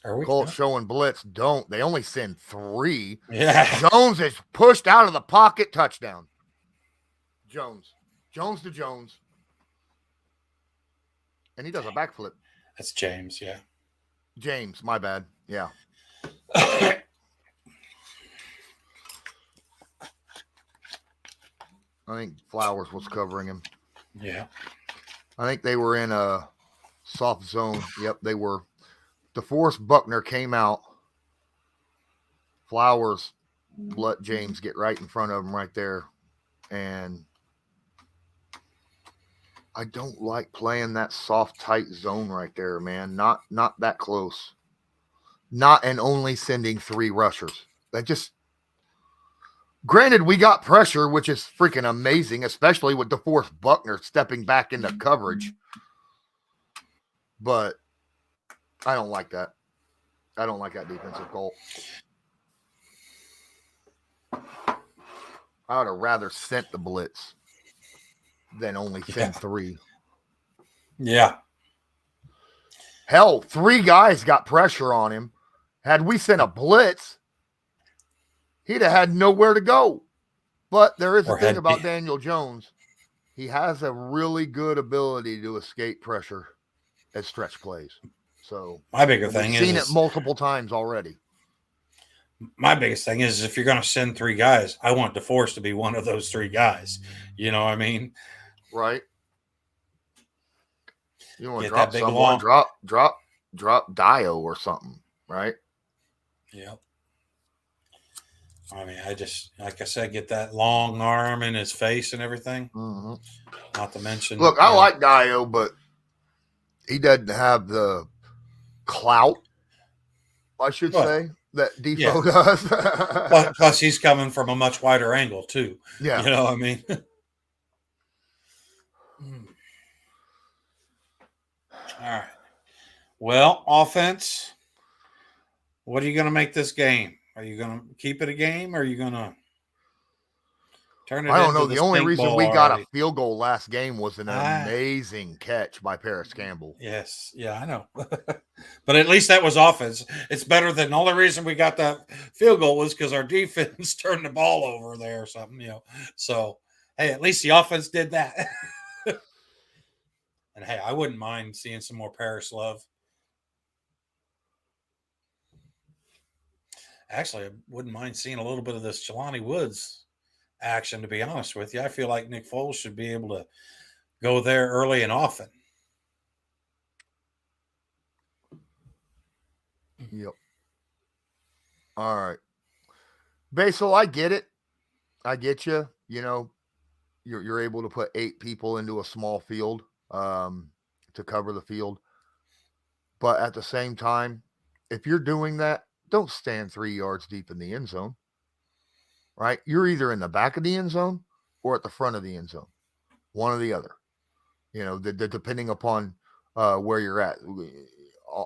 Colts showing blitz. Don't. They only send 3. Yeah. Jones is pushed out of the pocket. Touchdown. Jones to Jones. And he does a backflip. That's James, yeah. James, my bad. Yeah. I think Flowers was covering him. Yeah. I think they were in a soft zone. Yep, they were. DeForest Buckner came out. Flowers let James get right in front of him right there. And I don't like playing that soft, tight zone right there, man. Not that close. Not and only sending 3 rushers. That just... Granted, we got pressure, which is freaking amazing, especially with DeForest Buckner stepping back into coverage. But I don't like that. I don't like that defensive call. I would have rather sent the blitz than only sent 3. Yeah. Hell, 3 guys got pressure on him. Had we sent a blitz, he'd have had nowhere to go. But there is a thing about Daniel Jones. He has a really good ability to escape pressure at stretch plays. So my bigger thing is seen it multiple times already. My biggest thing is if you're going to send 3 guys, I want DeForest to be one of those 3 guys. You know what I mean? Right. You want to Get drop that big someone, long- drop Dio or something, right? Yeah. I mean, I just, like I said, get that long arm in his face and everything. Mm-hmm. Not to mention. Look, I like Dio, but he doesn't have the clout, I should say, that Defoe does. Plus, he's coming from a much wider angle, too. Yeah. You know what I mean? All right. Well, offense, what are you going to make this game? Are you going to keep it a game, or are you going to turn it into I don't know. the The only stink reason ball we got already? a field goal last game was an amazing catch by Parris Campbell. Yes. Yeah, I know. But at least that was offense. It's better than the only reason we got that field goal was because our defense turned the ball over there or something, you know. So, hey, at least the offense did that. And, hey, I wouldn't mind seeing some more Parris love. Actually, I wouldn't mind seeing a little bit of this Jelani Woods action, to be honest with you. I feel like Nick Foles should be able to go there early and often. Yep. All right. Basil, I get it. I get you. You know, you're able to put 8 people into a small field to cover the field. But at the same time, if you're doing that, don't stand 3 yards deep in the end zone, right? You're either in the back of the end zone or at the front of the end zone, one or the other, you know, depending upon where you're at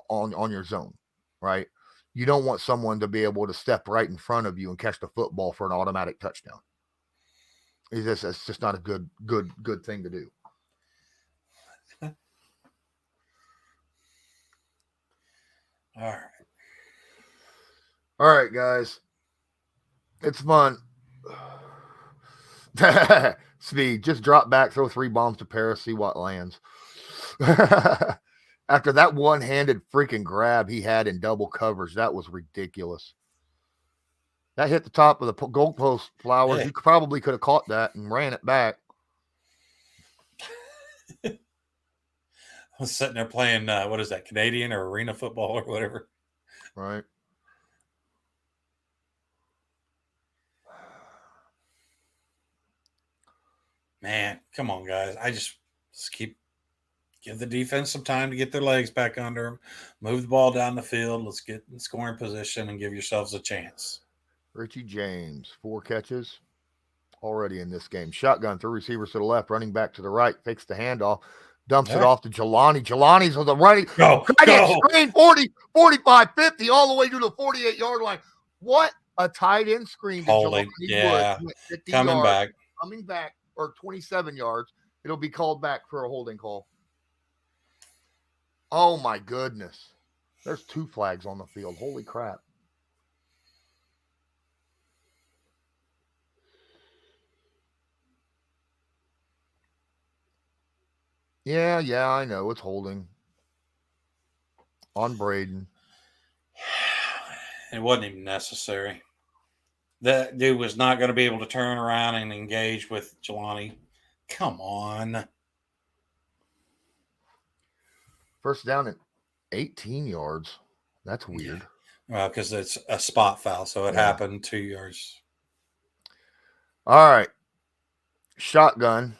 on your zone, right? You don't want someone to be able to step right in front of you and catch the football for an automatic touchdown. It's just not a good thing to do. All right, guys. It's fun. Speed, just drop back, throw 3 bombs to Parris, see what lands. After that one-handed freaking grab he had in double coverage, that was ridiculous. That hit the top of the goalpost, Flowers. Hey. You probably could have caught that and ran it back. I was sitting there playing, what is that, Canadian or arena football or whatever. Right. Man, come on, guys. I just give the defense some time to get their legs back under them, move the ball down the field. Let's get in scoring position and give yourselves a chance. Richie James, 4 catches already in this game. Shotgun, 3 receivers to the left, running back to the right, fakes the handoff, dumps it off to Jelani. Jelani's on the right. Go. Screen 40, 45, 50, all the way to the 48-yard line. What a tight end screen to Holding. Jelani Yeah. Woods. Coming back. Coming back. or 27 yards, it'll be called back for a holding call. Oh my goodness. There's 2 flags on the field. Holy crap. Yeah, I know. It's holding on Braden. It wasn't even necessary. That dude was not going to be able to turn around and engage with Jelani. Come on. First down at 18 yards. That's weird. Well, because it's a spot foul, so it happened 2 yards. All right. Shotgun.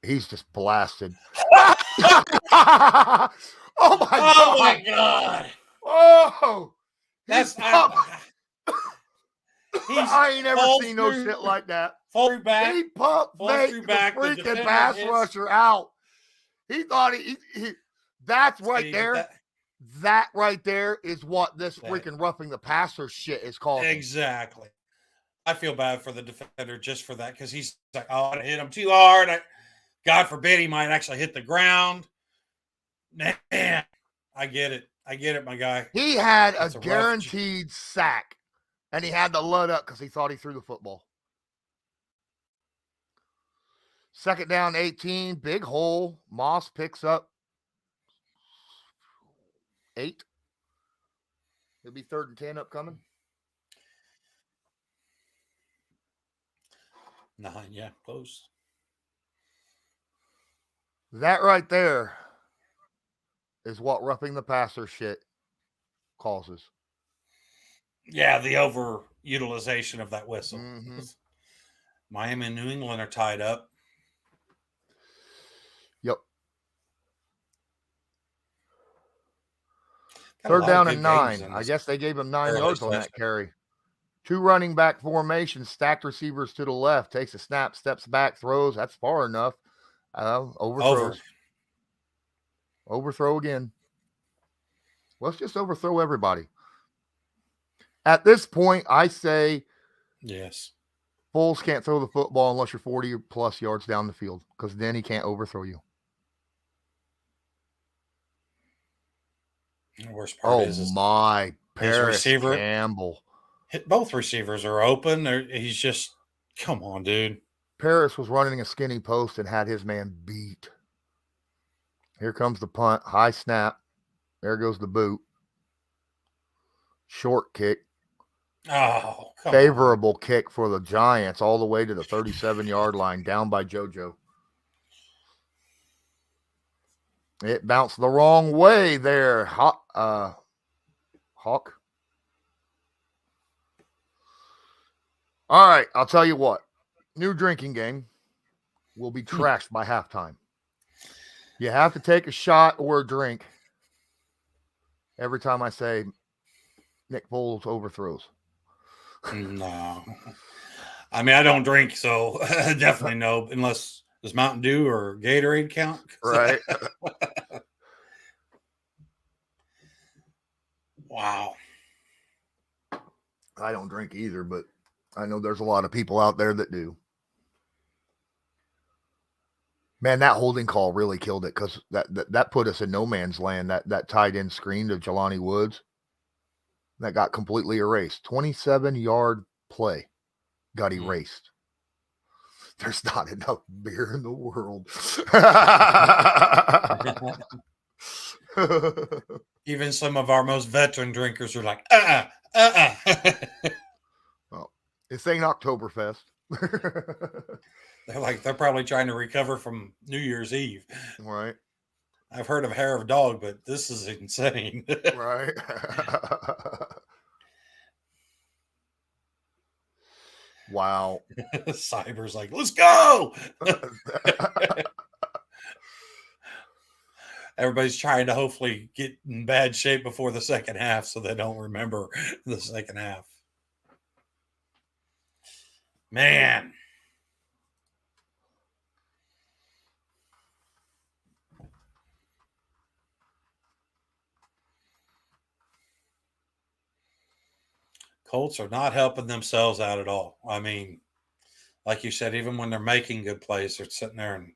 He's just blasted. Oh my God. Oh, that's I ain't never seen no shit like that. Full back. He pumped the freaking pass rusher out. He thought he that's right there. That right there is what this freaking roughing the passer shit is called. Exactly. I feel bad for the defender just for that, because he's like, oh, I hit him too hard. God forbid he might actually hit the ground. Man, I get it. My guy. He had a guaranteed sack, and he had to load up because he thought he threw the football. Second down, 18, big hole. Moss picks up 8. It'll be 3rd and 10 upcoming. 9, yeah, close. That right there is what roughing the passer shit causes. Yeah, the overutilization of that whistle. Mm-hmm. Miami and New England are tied up. Yep. Third down and 9. I guess they gave him 9 yards on that carry. 2 running back formation, stacked receivers to the left. Takes a snap, steps back, throws. That's far enough. Overthrows. Overthrow again. Let's just overthrow everybody. At this point, I say yes. Foles can't throw the football unless you're 40 plus yards down the field, because then he can't overthrow you. The worst part is my Parris Campbell. Both receivers are open. He's just, come on, dude. Parris was running a skinny post and had his man beat. Here comes the punt. High snap. There goes the boot. Short kick. Oh, favorable kick for the Giants all the way to the 37-yard line, down by JoJo. It bounced the wrong way there, Hawk. All right, I'll tell you what. New drinking game will be trashed by halftime. You have to take a shot or a drink every time I say Nick Foles overthrows. No. I mean, I don't drink, so definitely no, unless does Mountain Dew or Gatorade count? Right. Wow. I don't drink either, but I know there's a lot of people out there that do. Man, that holding call really killed it, because that put us in no man's land, that tight end screen to Jelani Woods. That got completely erased. 27-yard play got erased. There's not enough beer in the world. Even some of our most veteran drinkers are like, Well, this ain't Oktoberfest. They're probably trying to recover from New Year's Eve. Right. I've heard of hair of dog, but this is insane. Right. Wow. Cyber's like, let's go. Everybody's trying to hopefully get in bad shape before the second half so they don't remember the second half. Man. Colts are not helping themselves out at all. I mean, like you said, even when they're making good plays, they're sitting there and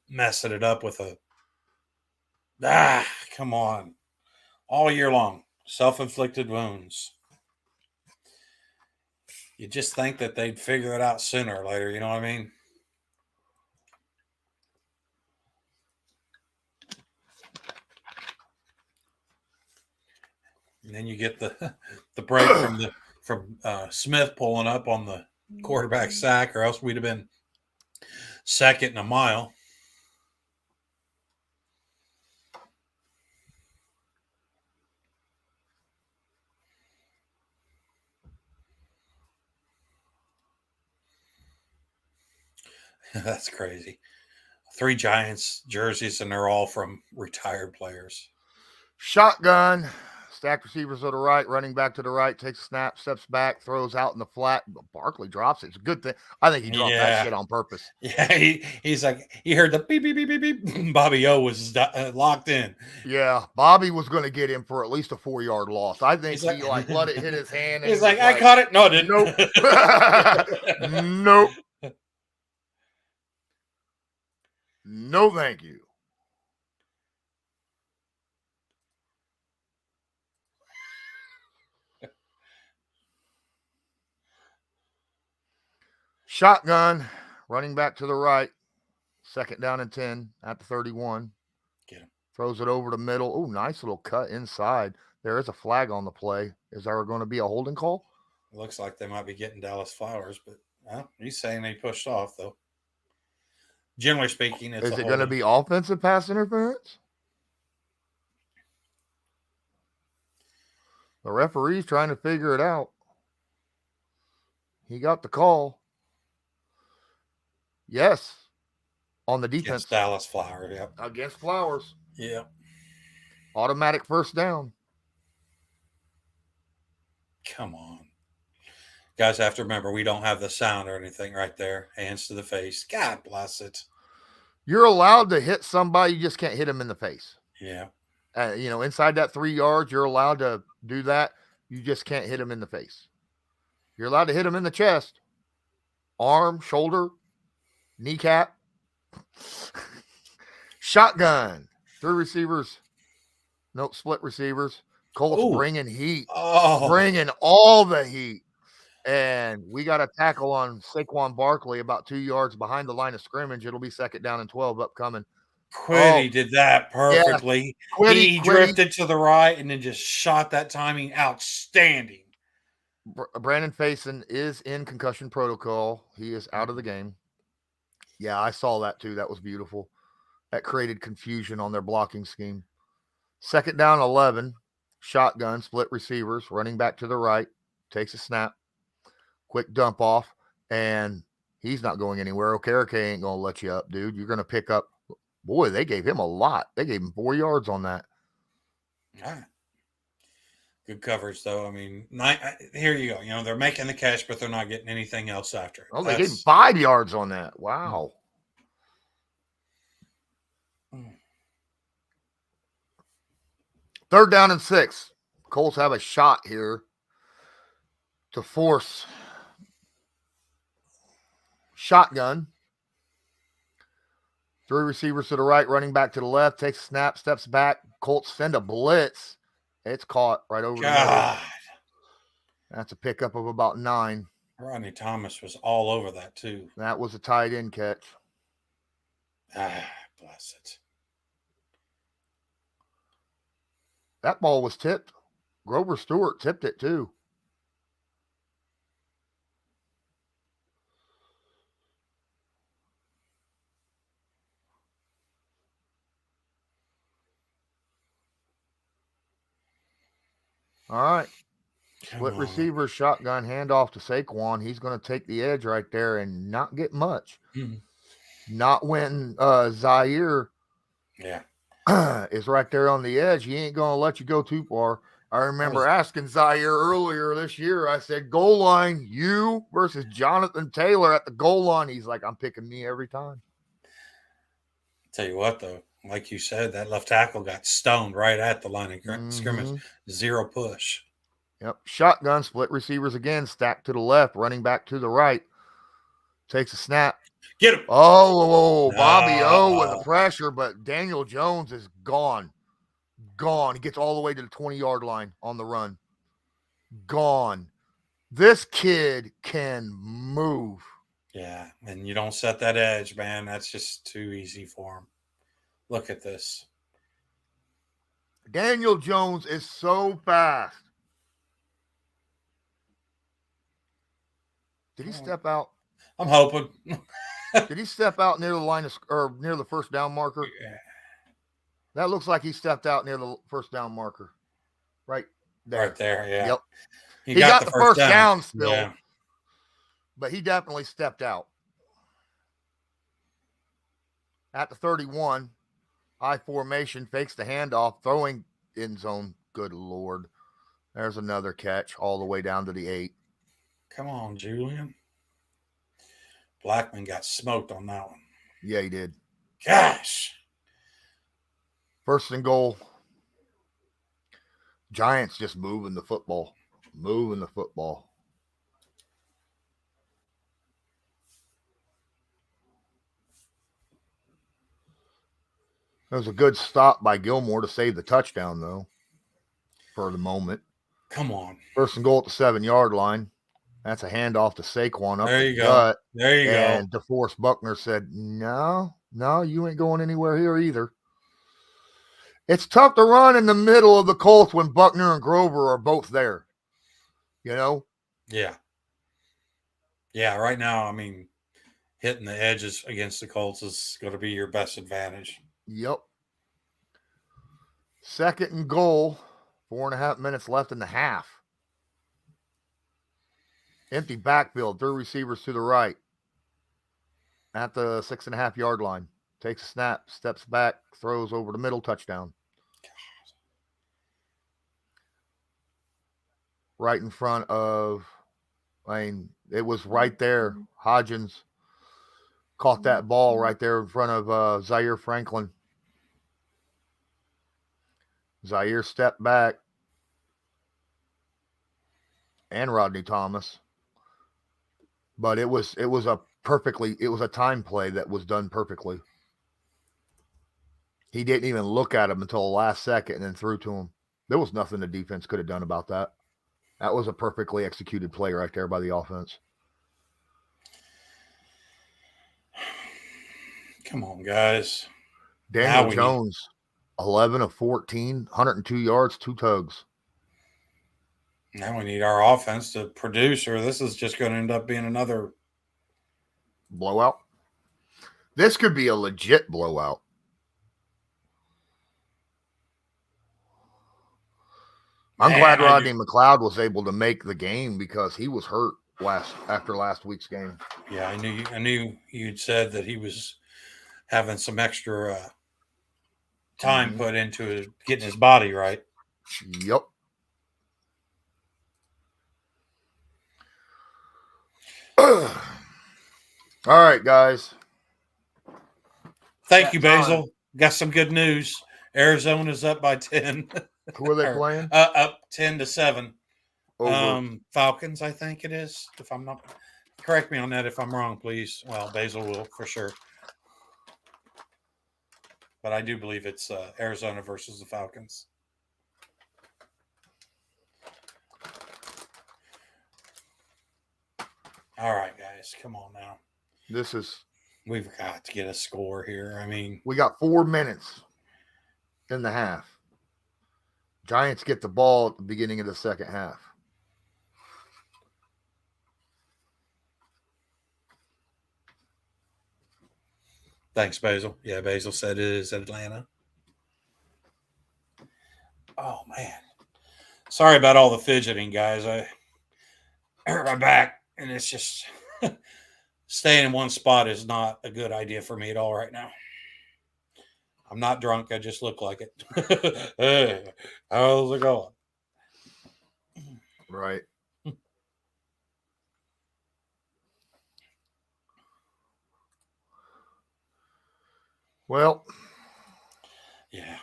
messing it up with come on. All year long. Self-inflicted wounds. You just think that they'd figure it out sooner or later, you know what I mean? And then you get the break from Smith pulling up on the quarterback sack, or else we'd have been second and a mile. That's crazy. 3 Giants jerseys, and they're all from retired players. Shotgun. Stacked receivers to the right, running back to the right, takes a snap, steps back, throws out in the flat. Barkley drops it. It's a good thing. I think he dropped that shit on purpose. Yeah, he's like, he heard the beep, beep, beep, beep, beep. Bobby O was locked in. Yeah, Bobby was going to get him for at least a 4-yard loss. I think he let it hit his hand. And he's like, I caught it. No, I didn't. Nope. Nope. No, thank you. Shotgun, running back to the right, 2nd down and 10 at the 31. Get him. Throws it over the middle. Oh, nice little cut inside. There is a flag on the play. Is there going to be a holding call? It looks like they might be getting Dallas Flowers, but he's saying they pushed off, though. Generally speaking, it's Is it going to be offensive pass interference? The referee's trying to figure it out. He got the call. Yes. On the defense. Against Dallas Flowers, yep. Against Flowers. Yeah. Automatic first down. Come on. Guys have to remember, we don't have the sound or anything right there. Hands to the face. God bless it. You're allowed to hit somebody. You just can't hit them in the face. Yeah. Inside that 3 yards, you're allowed to do that. You just can't hit them in the face. You're allowed to hit them in the chest, arm, shoulder, kneecap. Shotgun. 3 receivers. Nope, split receivers. Colts bringing heat. Bringing all the heat. And we got a tackle on Saquon Barkley about 2 yards behind the line of scrimmage. It'll be 2nd down and 12 upcoming. Quiddy did that perfectly. Yeah. He drifted to the right and then just shot that timing outstanding. Brandon Faison is in concussion protocol. He is out of the game. Yeah, I saw that too. That was beautiful. That created confusion on their blocking scheme. 2nd down, 11. Shotgun, split receivers, running back to the right, takes a snap, quick dump off, and he's not going anywhere. Okereke ain't going to let you up, dude. You're going to pick up. Boy, they gave him a lot. They gave him 4 yards on that. All right. Good coverage, though. I mean, here you go. They're making the catch, but they're not getting anything else after it. Oh, they gave him 5 yards on that. Wow. Mm. 3rd down and 6. Colts have a shot here to force shotgun. 3 receivers to the right, running back to the left, takes a snap, steps back. Colts send a blitz. It's caught right over the middle. That's a pickup of about 9. Rodney Thomas was all over that, too. That was a tight end catch. Bless it. That ball was tipped. Grover Stewart tipped it, too. All right. Split receiver, shotgun, handoff to Saquon. He's going to take the edge right there and not get much. Mm-hmm. Not when Zaire is right there on the edge. He ain't going to let you go too far. I remember asking Zaire earlier this year, I said, goal line, you versus Jonathan Taylor at the goal line. He's like, I'm picking me every time. Tell you what, though, like you said, that left tackle got stoned right at the line of scrimmage. 0 push. Yep. Shotgun, split receivers again, stacked to the left, running back to the right. Takes a snap. Get him. Oh, Bobby O with the pressure, but Daniel Jones is gone. Gone. He gets all the way to the 20-yard line on the run. Gone. This kid can move. Yeah, and you don't set that edge, man. That's just too easy for him. Look at this. Daniel Jones is so fast. Did he step out? I'm hoping. Did he step out near the line or near the first down marker? Yeah. That looks like he stepped out near the first down marker. Right there. Right there, yeah. Yep. He got the first down still, yeah. but he definitely stepped out. At the 31, I formation, fakes the handoff, throwing end zone. Good Lord. There's another catch all the way down to the 8. Come on, Julian. Blackman got smoked on that one. Yeah, he did. Gosh. First and goal. Giants just moving the football. Moving the football. That was a good stop by Gilmore to save the touchdown, though, for the moment. Come on. First and goal at the 7-yard line. That's a handoff to Saquon up There the you go. gut. There you And go. DeForest Buckner said, no, you ain't going anywhere here either. It's tough to run in the middle of the Colts when Buckner and Grover are both there. You know? Yeah. Yeah, right now, I mean, hitting the edges against the Colts is going to be your best advantage. Yep. Second and goal. 4.5 minutes left in the half. Empty backfield. 3 receivers to the right. At the 6.5-yard line. Takes a snap. Steps back. Throws over the middle. Touchdown. Right in front of, it was right there. Hodgins caught that ball right there in front of Zaire Franklin. Zaire stepped back. And Rodney Thomas. But it was a time play that was done perfectly. He didn't even look at him until the last second and then threw to him. There was nothing the defense could have done about that. That was a perfectly executed play right there by the offense. Come on, guys. Daniel Jones, 11 of 14, 102 yards, 2 tugs. Now we need our offense to produce, or this is just going to end up being another blowout. This could be a legit blowout. I'm glad Rodney McLeod was able to make the game because he was hurt after last week's game. Yeah, I knew you'd said that he was having some extra time put into getting his body right. Yep. All right, guys. Thank you, Basil. Got some good news. Arizona's up by 10. Who are they playing? Up 10-7. Over. Falcons, I think it is. If I'm not, correct me on that if I'm wrong, please. Well, Basil will for sure. But I do believe it's Arizona versus the Falcons. All right, guys, come on now. We've got to get a score here. I mean, we got 4 minutes in the half. Giants get the ball at the beginning of the second half. Thanks, Basil. Yeah, Basil said it is Atlanta. Oh, man. Sorry about all the fidgeting, guys. I hurt my back, and it's just staying in one spot is not a good idea for me at all right now. I'm not drunk. I just look like it. Hey, how's it going? Right. Well. Yeah.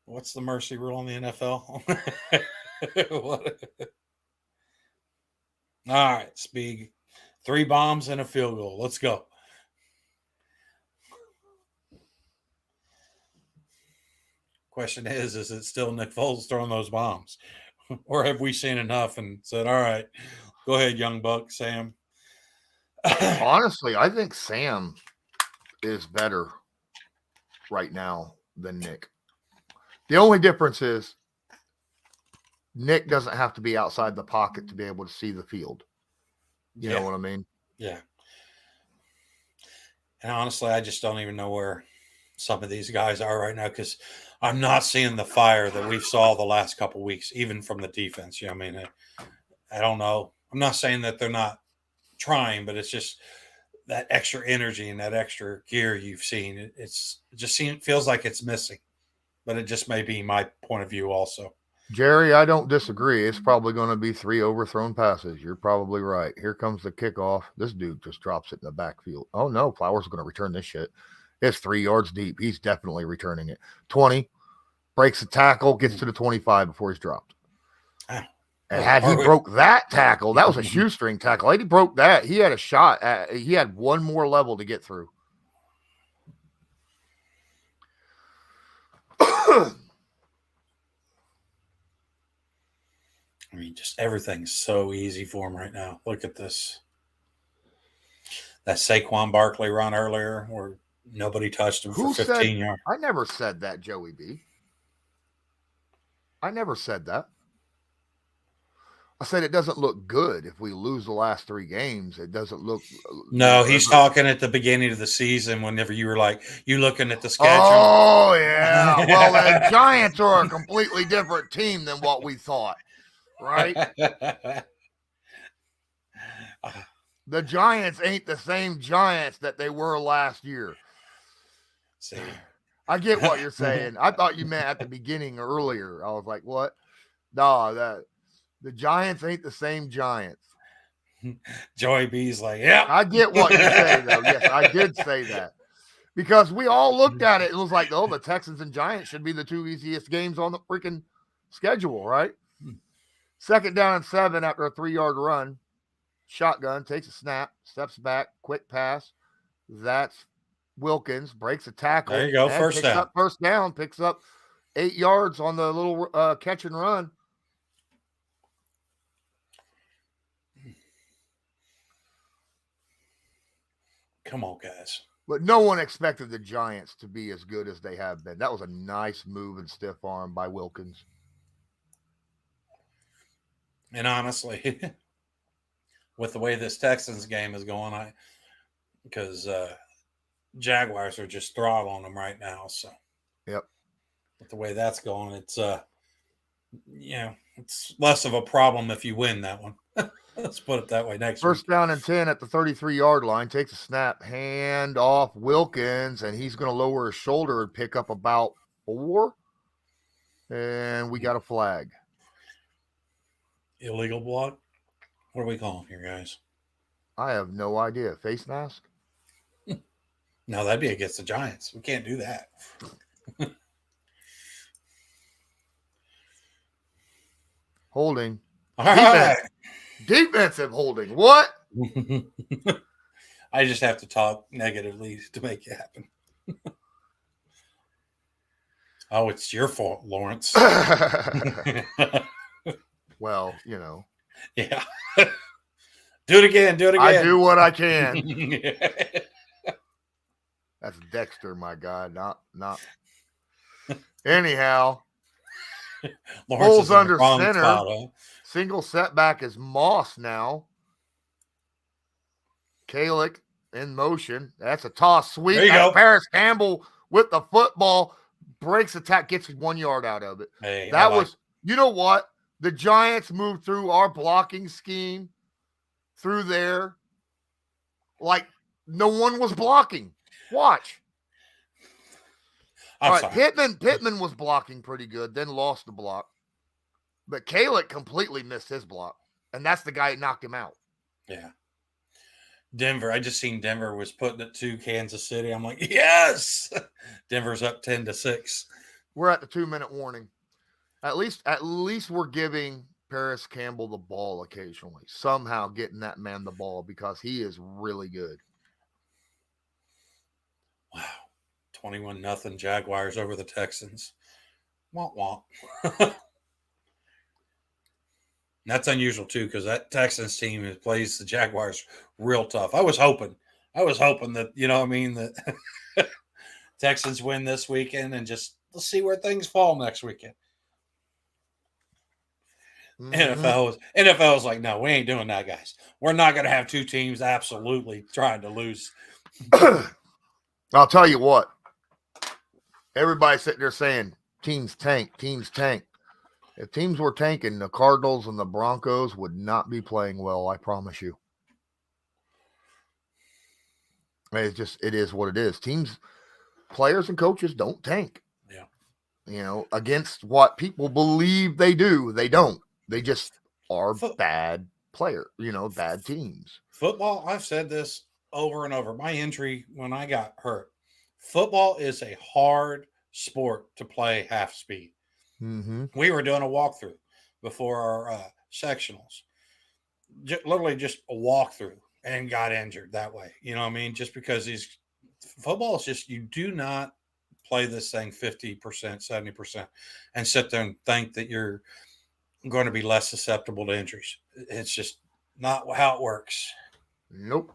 What's the mercy rule in the NFL? All right, Speed. 3 bombs and a field goal. Let's go. Question is it still Nick Foles throwing those bombs? Or have we seen enough and said, all right, go ahead, young buck, Sam? Honestly, I think Sam is better right now than Nick. The only difference is Nick doesn't have to be outside the pocket to be able to see the field. You know what I mean? Yeah. And honestly, I just don't even know where some of these guys are right now because I'm not seeing the fire that we saw the last couple of weeks, even from the defense. I mean, I don't know. I'm not saying that they're not trying, but it's just that extra energy and that extra gear you've seen. It just feels like it's missing, but it just may be my point of view also. Jerry, I don't disagree. It's probably going to be 3 overthrown passes. You're probably right. Here comes the kickoff. This dude just drops it in the backfield. Oh, no. Flowers going to return this shit. It's 3 yards deep. He's definitely returning it. 20, breaks the tackle, gets to the 25 before he's dropped. And had he broke that tackle, that was a shoestring tackle. Had he broke that, he had a shot. He had one more level to get through. I mean, just everything's so easy for him right now. Look at this. That Saquon Barkley run earlier where nobody touched him for 15 yards. I never said that, Joey B. I never said that. I said it doesn't look good if we lose the last 3 games. It doesn't look. No, he's talking at the beginning of the season whenever you were like, you looking at the schedule. Oh, yeah. Well, the Giants are a completely different team than what we thought, right? The Giants ain't the same Giants that they were last year. See, I get what you're saying. I thought you meant at the beginning earlier. I was like, what? No, the Giants ain't the same Giants. Joey B's like, yeah. I get what you're saying, though. Yes, I did say that. Because we all looked at it. It was like, oh, the Texans and Giants should be the 2 easiest games on the freaking schedule, right? 2nd down and 7 after a 3-yard run. Shotgun, takes a snap, steps back, quick pass. That's Wilkins, breaks a tackle. There you go, first down. Picks up 8 yards on the little catch and run. Come on, guys. But no one expected the Giants to be as good as they have been. That was a nice move and stiff arm by Wilkins. And honestly, with the way this Texans game is going, because Jaguars are just throttling them right now. So, yep. With the way that's going, it's it's less of a problem if you win that one. Let's put it that way. Next first down and 10 at the 33-yard line. Takes a snap, hand off Wilkins, and he's going to lower his shoulder and pick up about 4. And we got a flag. Illegal block. What are we calling here, guys? I have no idea. Face mask? No, that'd be against the Giants. We can't do that. Holding. All right. Defensive holding. What? I just have to talk negatively to make it happen. Oh, it's your fault, Lawrence. Well, you know. Yeah. Do it again. I do what I can. That's Dexter, my God. Not. Anyhow. Foles under center. Spot, huh? Single setback is Moss now. Kalick in motion. That's a toss sweep. There you go. Parris Campbell with the football. Breaks attack, gets 1 yard out of it. Hey, you know what? The Giants moved through our blocking scheme through there like no one was blocking. Watch. All right, Pittman was blocking pretty good, then lost the block. But Kalick completely missed his block, and that's the guy that knocked him out. Yeah. Denver, I just seen Denver was putting it to Kansas City. I'm like, yes! Denver's up 10-6. We're at the 2-minute warning. At least we're giving Parris Campbell the ball occasionally. Somehow getting that man the ball because he is really good. Wow. 21-0 Jaguars over the Texans. Womp womp. That's unusual too, because that Texans team plays the Jaguars real tough. I was hoping that, you know what I mean, that Texans win this weekend and just let's see where things fall next weekend. Mm-hmm. NFL was like, no, we ain't doing that, guys. We're not going to have two teams absolutely trying to lose. I'll tell you what. Everybody's sitting there saying, teams tank. If teams were tanking, the Cardinals and the Broncos would not be playing well, I promise you. It is what it is. Teams, players and coaches don't tank. Yeah. You know, against what people believe they do, they don't. They just are bad players, bad teams. Football, I've said this over and over. My injury when I got hurt. Football is a hard sport to play half speed. Mm-hmm. We were doing a walkthrough before our sectionals. Literally just a walkthrough and got injured that way. You know what I mean? Just because football is just, you do not play this thing 50%, 70% and sit there and think that you're going to be less susceptible to injuries. It's just not how it works. Nope.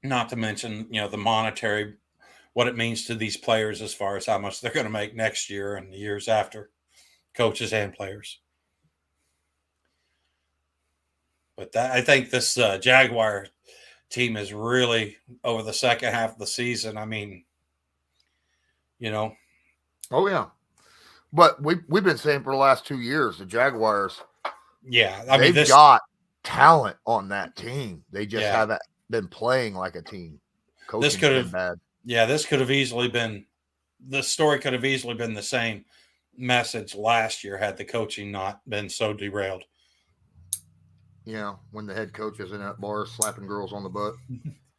Not to mention, the monetary, what it means to these players as far as how much they're going to make next year and the years after, coaches and players. But I think this Jaguar team is really over the second half of the season. I mean, Oh, yeah. But we've been saying for the last 2 years, the Jaguars, they've got talent on that team. They just haven't been playing like a team. Coaching's been bad. Yeah, the story could have easily been the same message last year had the coaching not been so derailed. Yeah, when the head coach is in that bar slapping girls on the butt.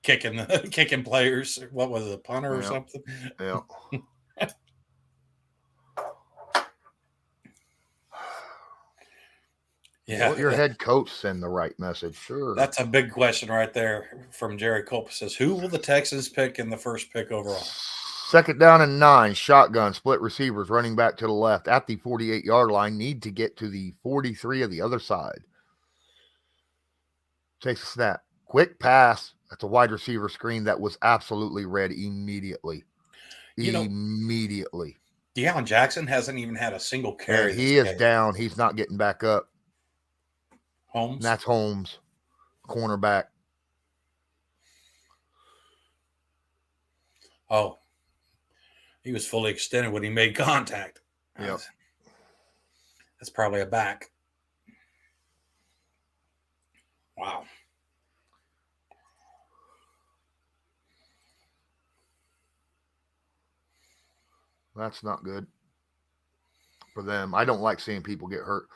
kicking players. What was it, a punter or something? Yeah. Yeah, your head coach send the right message? Sure. That's a big question right there from Jerry Culp. Says, who will the Texans pick in the first pick overall? 2nd down and 9, shotgun, split receivers, running back to the left at the 48-yard line, need to get to the 43 of the other side. Takes a snap. Quick pass. That's a wide receiver screen that was absolutely read immediately. Immediately. Deion Jackson hasn't even had a single carry. He is down. He's not getting back up. Holmes? And that's Holmes, cornerback. Oh. He was fully extended when he made contact. Yep. That's probably a back. Wow. That's not good for them. I don't like seeing people get hurt.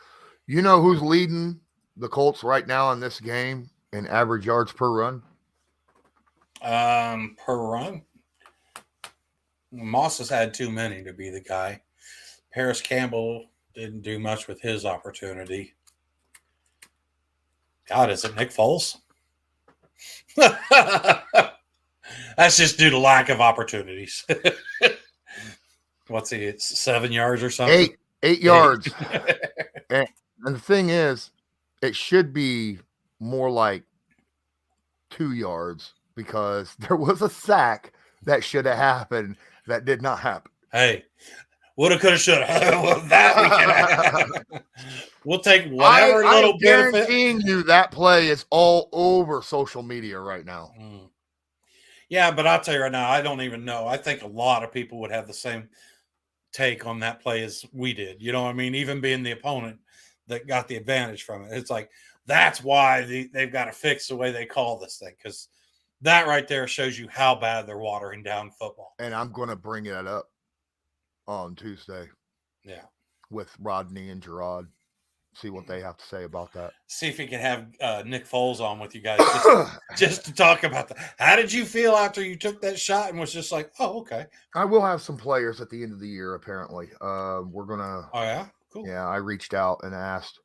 You know who's leading the Colts right now in this game in average yards per run? Per run? Moss has had too many to be the guy. Parris Campbell didn't do much with his opportunity. God, is it Nick Foles? That's just due to lack of opportunities. What's he? It's 7 yards or something? 8 yards. And the thing is, it should be more like 2 yards because there was a sack that should have happened that did not happen. Hey, woulda, coulda, shoulda. Well, that we can have. We'll take whatever little bit of it. I'm guaranteeing you that play is all over social media right now. Yeah, but I'll tell you right now, I don't even know. I think a lot of people would have the same take on that play as we did. You know what I mean? Even being the opponent that got the advantage from it. It's like, that's why they've got to fix the way they call this thing, because that right there shows you how bad they're watering down football. And I'm going to bring that up on Tuesday. Yeah. With Rodney and Gerard. see what they have to say about that. See if he can have Nick Foles on with you guys just to talk about that. How did you feel after you took that shot and was just like, oh, okay. I will have some players at the end of the year, apparently. We're going to. Oh, yeah? Cool. Yeah, I reached out and asked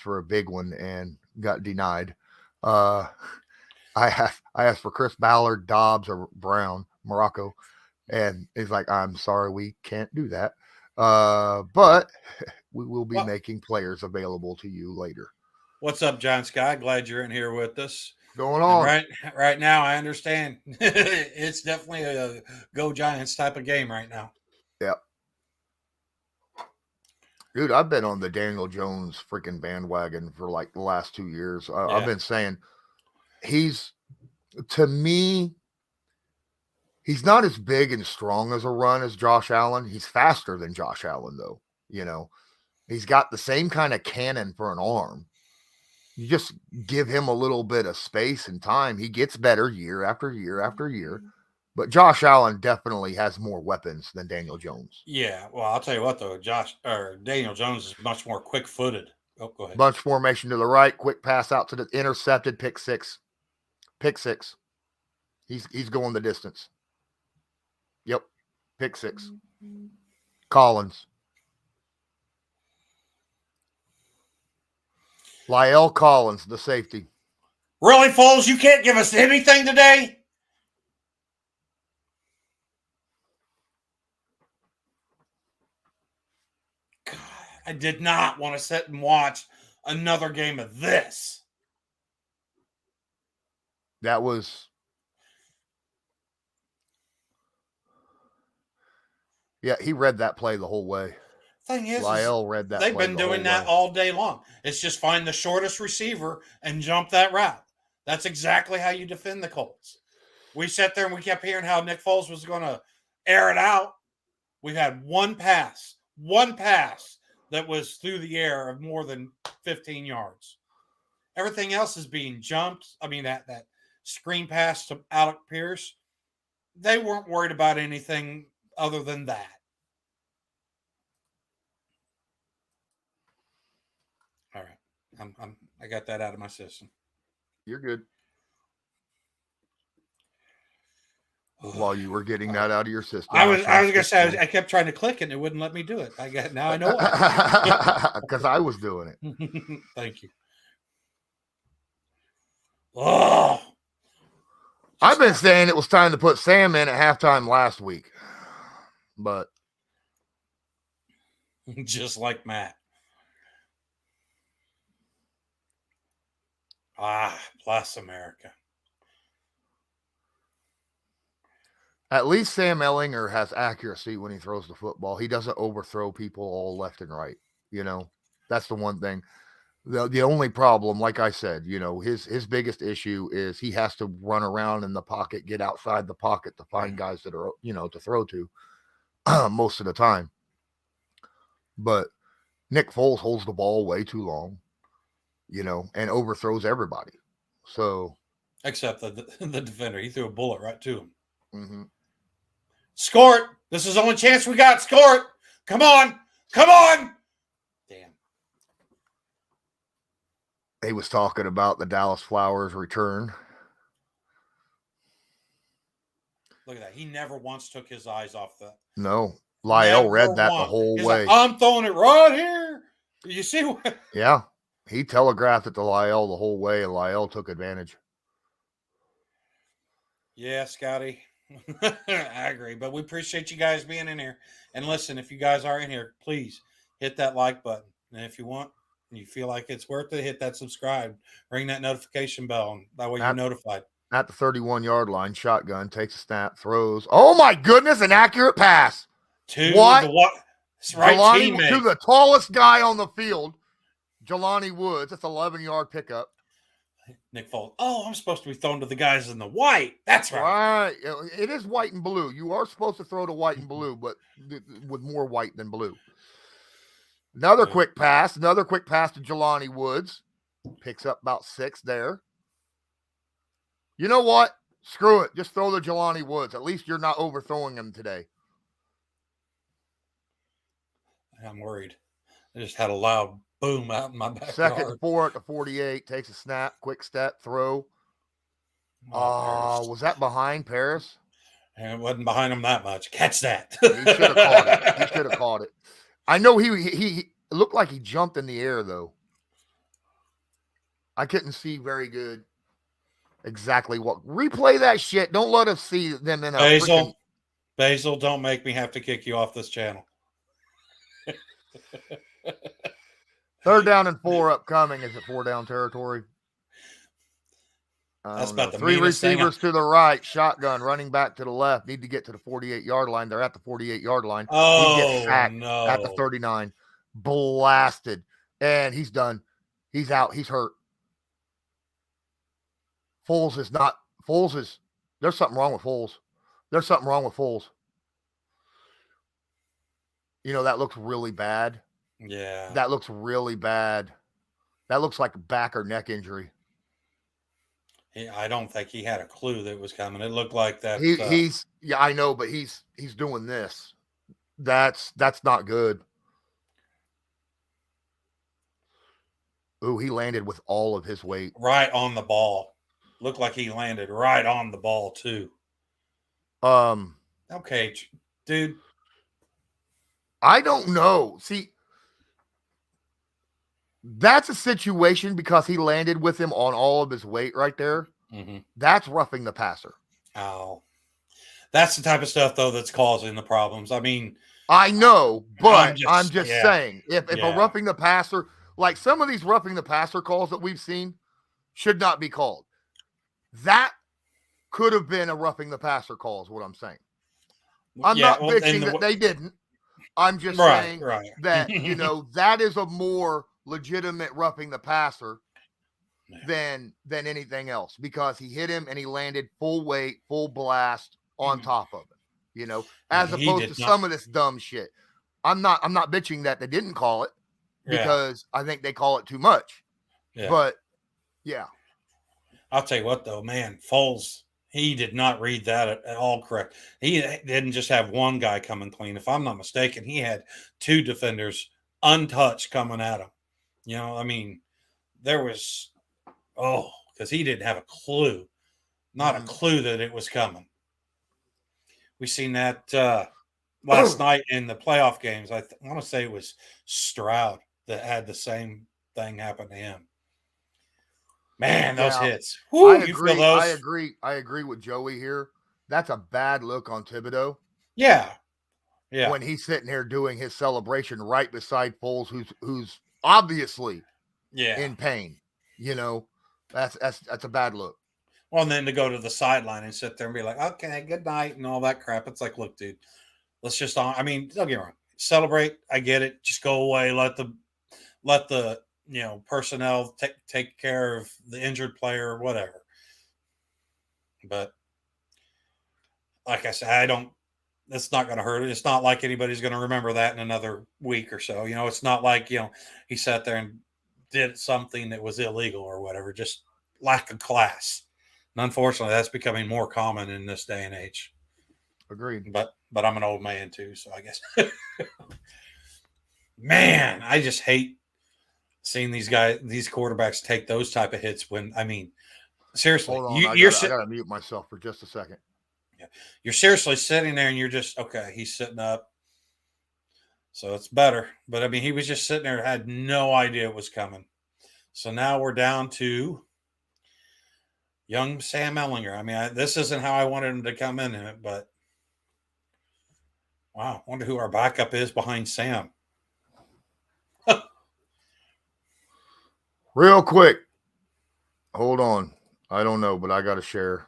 for a big one and got denied. I asked for Chris Ballard, Dobbs, or Brown, Morocco. And he's like, I'm sorry, we can't do that. But we will be making players available to you later. What's up, Giants guy? Glad you're in here with us. Going on. And right now, I understand. It's definitely a go Giants type of game right now. Yep. Dude, I've been on the Daniel Jones freaking bandwagon for like the last 2 years. I've been saying to me, he's not as big and strong as a run as Josh Allen. He's faster than Josh Allen, though. You know, he's got the same kind of cannon for an arm. You just give him a little bit of space and time. He gets better year after year after year. But Josh Allen definitely has more weapons than Daniel Jones. Yeah, well, I'll tell you what, though, Daniel Jones is much more quick-footed. Oh, go ahead. Bunch formation to the right, quick pass out to the intercepted, pick six. Pick six. He's going the distance. Yep, pick six. Collins. La'el Collins, the safety. Really, Foles? You can't give us anything today? God, I did not want to sit and watch another game of this. That was... Yeah, he read that play the whole way. Thing is, La'el read that. They've been doing that all day long. It's just find the shortest receiver and jump that route. That's exactly how you defend the Colts. We sat there and we kept hearing how Nick Foles was going to air it out. We've had one pass that was through the air of more than 15 yards. Everything else is being jumped. I mean, that screen pass to Alec Pierce, they weren't worried about anything other than that. All right. I got that out of my system. You're good. While you were getting that out of your system. I was gonna say I kept trying to click it and it wouldn't let me do it. Now I know why. Because I was doing it. Thank you. Oh, I've been saying it was time to put Sam in at halftime last week. But just like Matt. Bless America. At least Sam Ehlinger has accuracy when he throws the football. He doesn't overthrow people all left and right. You know, that's the one thing. The only problem, like I said, you know, his biggest issue is he has to run around in the pocket, get outside the pocket to find guys that are, you know, to throw to most of the time. But Nick Foles holds the ball way too long, you know, and overthrows everybody. So, except the defender, he threw a bullet right to him. Mm-hmm. Score it! This is the only chance we got. Score it! Come on! Come on! Damn. He was talking about the Dallas Flowers return. Look at that. He never once took his eyes off the. No. La'el read that the whole way. Like, I'm throwing it right here. You see what? Yeah. He telegraphed it to La'el the whole way, and La'el took advantage. Yeah, Scotty. I agree. But we appreciate you guys being in here. And listen, if you guys are in here, please hit that like button. And if you want, and you feel like it's worth it, hit that subscribe. Ring that notification bell. And that way you're notified. At the 31-yard line, shotgun, takes a snap, throws. Oh, my goodness, an accurate pass. To what? The right teammate. To the tallest guy on the field, Jelani Woods. That's an 11-yard pickup. Nick Foles. Oh, I'm supposed to be throwing to the guys in the white. That's right. Right. It is white and blue. You are supposed to throw to white and blue, but with more white than blue. Another quick pass to Jelani Woods. Picks up about 6 there. You know what? Screw it. Just throw the Jelani Woods. At least you're not overthrowing him today. I'm worried. I just had a loud boom out in my backyard. 2nd and 4 at the 48. Takes a snap, quick step, throw. Oh, was that behind Parris? And it wasn't behind him that much. Catch that. He should have caught it. He should have caught it. I know he looked like he jumped in the air, though. I couldn't see very good exactly what. Replay that shit. Don't let us see them in a Basil, don't make me have to kick you off this channel. 3rd down and 4 upcoming. Is it 4-down territory? That's about the 3 receivers to the right, shotgun, running back to the left. Need to get to the 48-yard line. They're at the 48-yard line. Oh, he gets sacked no. at the 39. Blasted. And he's done. He's out. He's hurt. Foles is there's something wrong with Foles. There's something wrong with Foles. You know, that looks really bad. Yeah. That looks really bad. That looks like a back or neck injury. I don't think he had a clue that it was coming. It looked like that. He's I know, but he's doing this. That's not good. Ooh, he landed with all of his weight. Right on the ball. Looked like he landed right on the ball, too. Okay, dude. I don't know. See, that's a situation because he landed with him on all of his weight right there. Mm-hmm. That's roughing the passer. Oh. That's the type of stuff, though, that's causing the problems. I mean, I know, but I'm just yeah. saying, if a roughing the passer, like some of these roughing the passer calls that we've seen, should not be called. That could have been a roughing the passer call, is what I'm saying. I'm not bitching that they didn't. I'm just saying that, you know, that is a more legitimate roughing the passer than anything else, because he hit him and he landed full weight, full blast on top of him, you know, as opposed to some of this dumb shit. I'm not bitching that they didn't call it, because I think they call it too much. Yeah. But yeah. I'll tell you what, though, man, Foles, he did not read that at all correct. He didn't just have one guy coming clean. If I'm not mistaken, he had 2 defenders untouched coming at him. You know, I mean, there was, because he didn't have a clue, not a clue that it was coming. We seen that last night in the playoff games. I want to say it was Stroud that had the same thing happen to him. Man, those hits. Woo, I agree. You feel those? I agree with Joey here. That's a bad look on Thibodeau. Yeah. Yeah. When he's sitting here doing his celebration right beside Foles, who's obviously in pain. You know, that's a bad look. Well, and then to go to the sideline and sit there and be like, okay, good night and all that crap. It's like, look, dude, let's just don't get me wrong. Celebrate. I get it. Just go away. Let the you know, personnel take care of the injured player or whatever. But like I said, it's not going to hurt. It's not like anybody's going to remember that in another week or so. You know, it's not like, you know, he sat there and did something that was illegal or whatever, just lack of class. And unfortunately, that's becoming more common in this day and age. Agreed. But I'm an old man too, so I guess. Man, I just hate seeing these quarterbacks take those type of hits when, I mean, seriously, hold on, I gotta mute myself for just a second. Yeah, you're seriously sitting there and you're just, okay, he's sitting up, so it's better. But I mean, he was just sitting there, had no idea it was coming. So now we're down to young Sam Ehlinger. I mean, this isn't how I wanted him to come in it, but wow, I wonder who our backup is behind Sam. Real quick. Hold on. I don't know, but I got to share.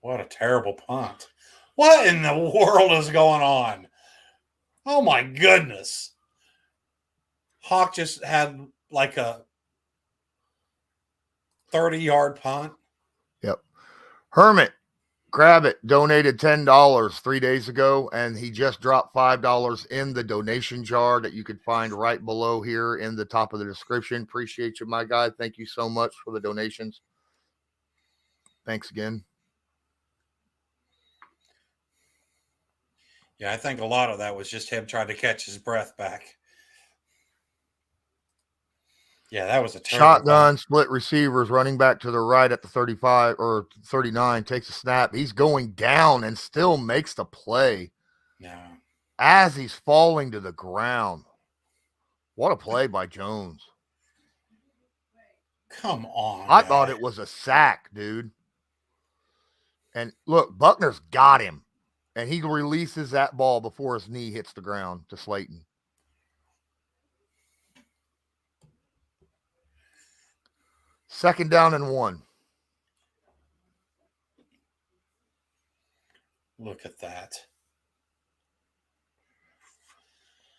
What a terrible punt. What in the world is going on? Oh, my goodness. Hawk just had like a 30-yard punt. Yep. Hermit, grab it, donated $10 3 days ago, and he just dropped $5 in the donation jar that you could find right below here in the top of the description. Appreciate you, my guy. Thank you so much for the donations. Thanks again. Yeah, I think a lot of that was just him trying to catch his breath back. Yeah, that was a terrible Shotgun, split receivers, running back to the right at the 35 or 39, takes a snap. He's going down and still makes the play. Yeah. As he's falling to the ground. What a play by Jones. Come on. I thought it was a sack, dude. And look, Buckner's got him. And he releases that ball before his knee hits the ground to Slayton. Second down and 1. Look at that.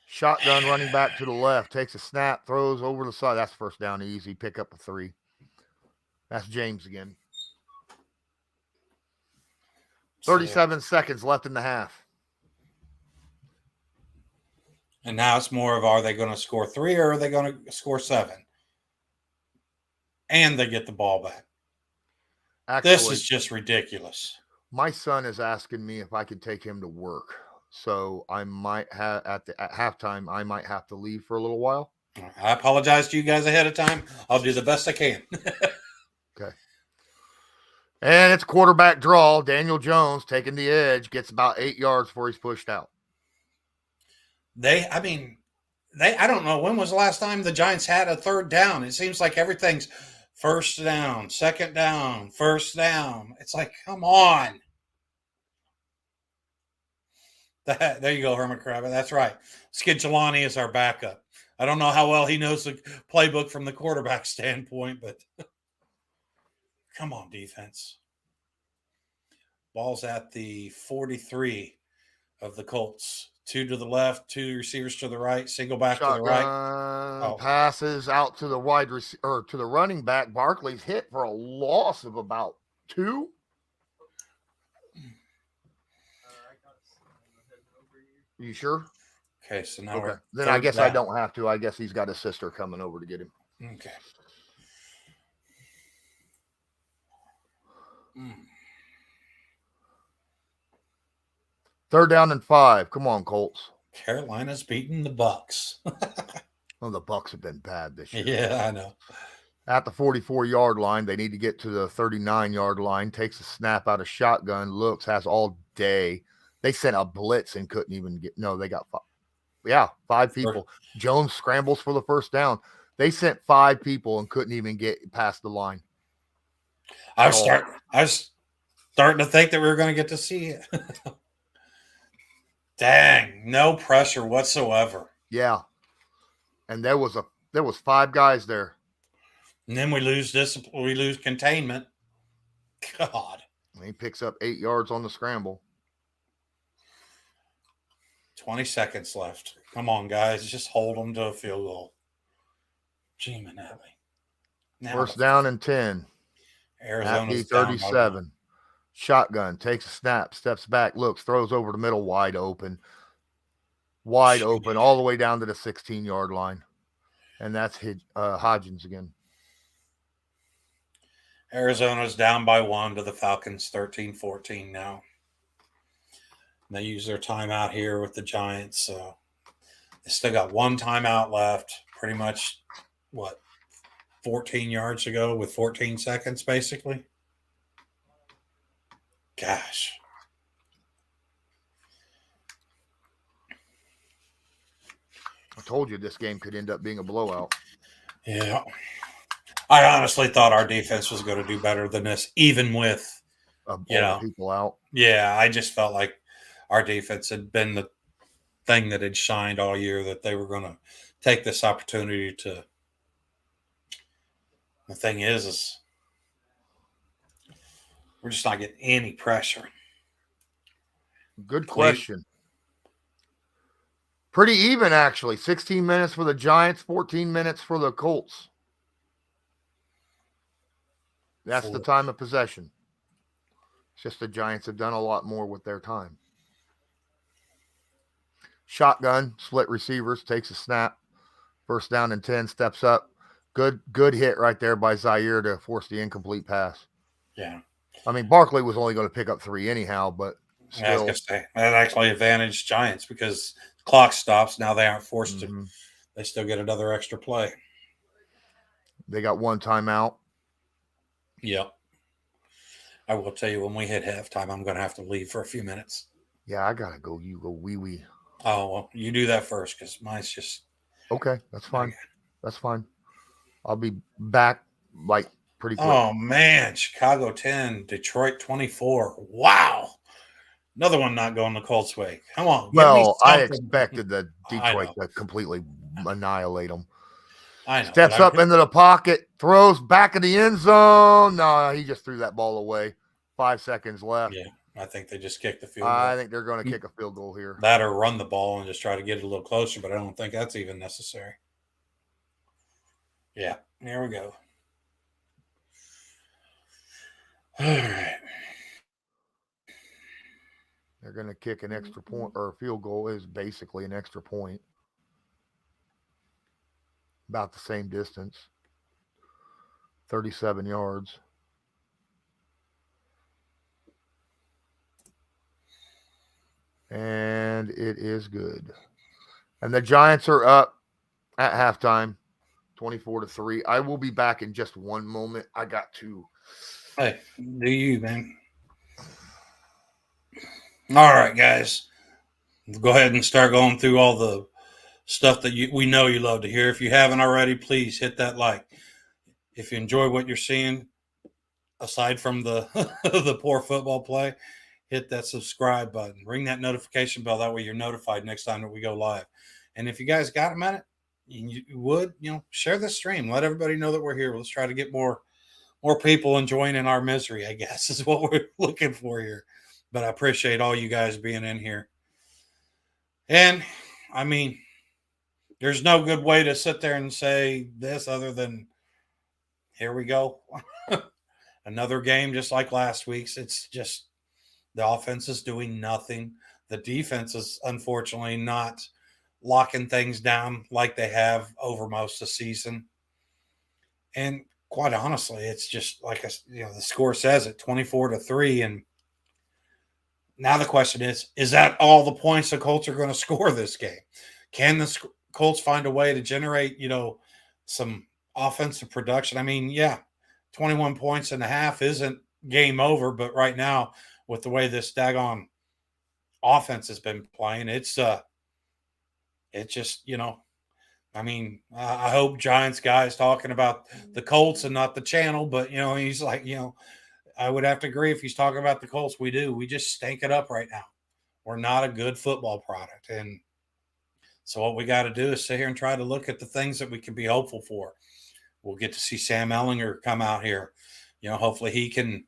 Shotgun running back to the left. Takes a snap, throws over the side. That's first down easy. Pick up a 3. That's James again. 37 seconds left in the half. And now it's more of, are they going to score 3 or are they going to score 7? And they get the ball back. Actually, This is just ridiculous. My son is asking me if I can take him to work. So I might have at halftime, I might have to leave for a little while. I apologize to you guys ahead of time. I'll do the best I can. Okay. And it's quarterback draw. Daniel Jones taking the edge, gets about 8 yards before he's pushed out. I don't know, when was the last time the Giants had a third down? It seems like everything's first down, second down, first down. It's like, come on. There you go, Hermit Crab. That's right. Skid Jelani is our backup. I don't know how well he knows the playbook from the quarterback standpoint, but come on, defense. Ball's at the 43 of the Colts. 2 to the left, 2 receivers to the right, single back to the right. Passes out to the wide receiver, to the running back. Barkley's hit for a loss of about 2. You sure? Okay, so now then I guess I don't have to. I guess he's got his sister coming over to get him. Okay. Third down and 5. Come on, Colts. Carolina's beating the Bucks. Well, the Bucks have been bad this year. Yeah, I know. At the 44-yard line, they need to get to the 39-yard line. Takes a snap out of shotgun. Looks, has all day. They sent a blitz and couldn't even get. No, they got 5. Yeah, 5 people. Jones scrambles for the first down. They sent 5 people and couldn't even get past the line. I was starting to think that we were going to get to see it. Dang, no pressure whatsoever. Yeah. And there was 5 guys there. And then we lose containment. God. And he picks up 8 yards on the scramble. 20 seconds left. Come on, guys. Just hold them to a field goal. Gee, Manelli. First down and 10. Arizona's 37. Shotgun, takes a snap, steps back, looks, throws over the middle, wide open, all the way down to the 16-yard line. And that's Hodgins again. Arizona's down by 1 to the Falcons, 13-14 now. And they use their timeout here with the Giants. So they still got 1 timeout left, pretty much, 14 yards to go with 14 seconds, basically. Gosh. I told you this game could end up being a blowout. Yeah. I honestly thought our defense was going to do better than this, even with, people out. Yeah, I just felt like our defense had been the thing that had shined all year, that they were going to take this opportunity to. The thing is we're just not getting any pressure. Good question. Pretty even, actually. 16 minutes for the Giants, 14 minutes for the Colts. That's the time of possession. It's just the Giants have done a lot more with their time. Shotgun, split receivers, takes a snap. First down and 10, steps up. Good hit right there by Zaire to force the incomplete pass. Yeah. I mean, Barkley was only going to pick up 3 anyhow, but Yeah, I was still. gonna say that actually advantaged Giants because the clock stops. Now they aren't forced to. They still get another extra play. They got one timeout. Yep. I will tell you when we hit halftime, I'm going to have to leave for a few minutes. Yeah, I gotta go. You go wee. Oh, well, you do that first because mine's just Okay, that's fine. That's fine. I'll be back like pretty quick. Oh man, Chicago 10, Detroit 24. Wow. Another one not going the Colts way. Come on. Well, I expected the Detroit to completely annihilate them. I know. Steps up into the pocket, throws back of the end zone. No, he just threw that ball away. 5 seconds left. Yeah, I think they just kicked the field goal. I think they're going to kick a field goal here. That or run the ball and just try to get it a little closer, but I don't think that's even necessary. Yeah, here we go. All right. They're going to kick an extra point, or a field goal is basically an extra point. About the same distance. 37 yards. And it is good. And the Giants are up at halftime, 24-3. I will be back in just one moment. I got to. Hey, do you, man? All right, guys. Go ahead and start going through all the stuff that we know you love to hear. If you haven't already, please hit that like. If you enjoy what you're seeing, aside from the the poor football play, hit that subscribe button. Ring that notification bell. That way you're notified next time that we go live. And if you guys got a minute, you would, share the stream. Let everybody know that we're here. Let's try to get more people enjoying in our misery, I guess, is what we're looking for here. But I appreciate all you guys being in here. And, I mean, there's no good way to sit there and say this other than, here we go. Another game just like last week's. It's just the offense is doing nothing. The defense is unfortunately not locking things down like they have over most of the season. And quite honestly, it's just like the score says it, 24-3. And now the question is that all the points the Colts are going to score this game? Can the Colts find a way to generate, some offensive production? I mean, 21 points and a half isn't game over, but right now, with the way this daggone offense has been playing, it's just, I mean, I hope Giants guys talking about the Colts and not the channel, but, he's like, I would have to agree if he's talking about the Colts. We do. We just stink it up right now. We're not a good football product. And so what we got to do is sit here and try to look at the things that we can be hopeful for. We'll get to see Sam Ehlinger come out here. Hopefully he can,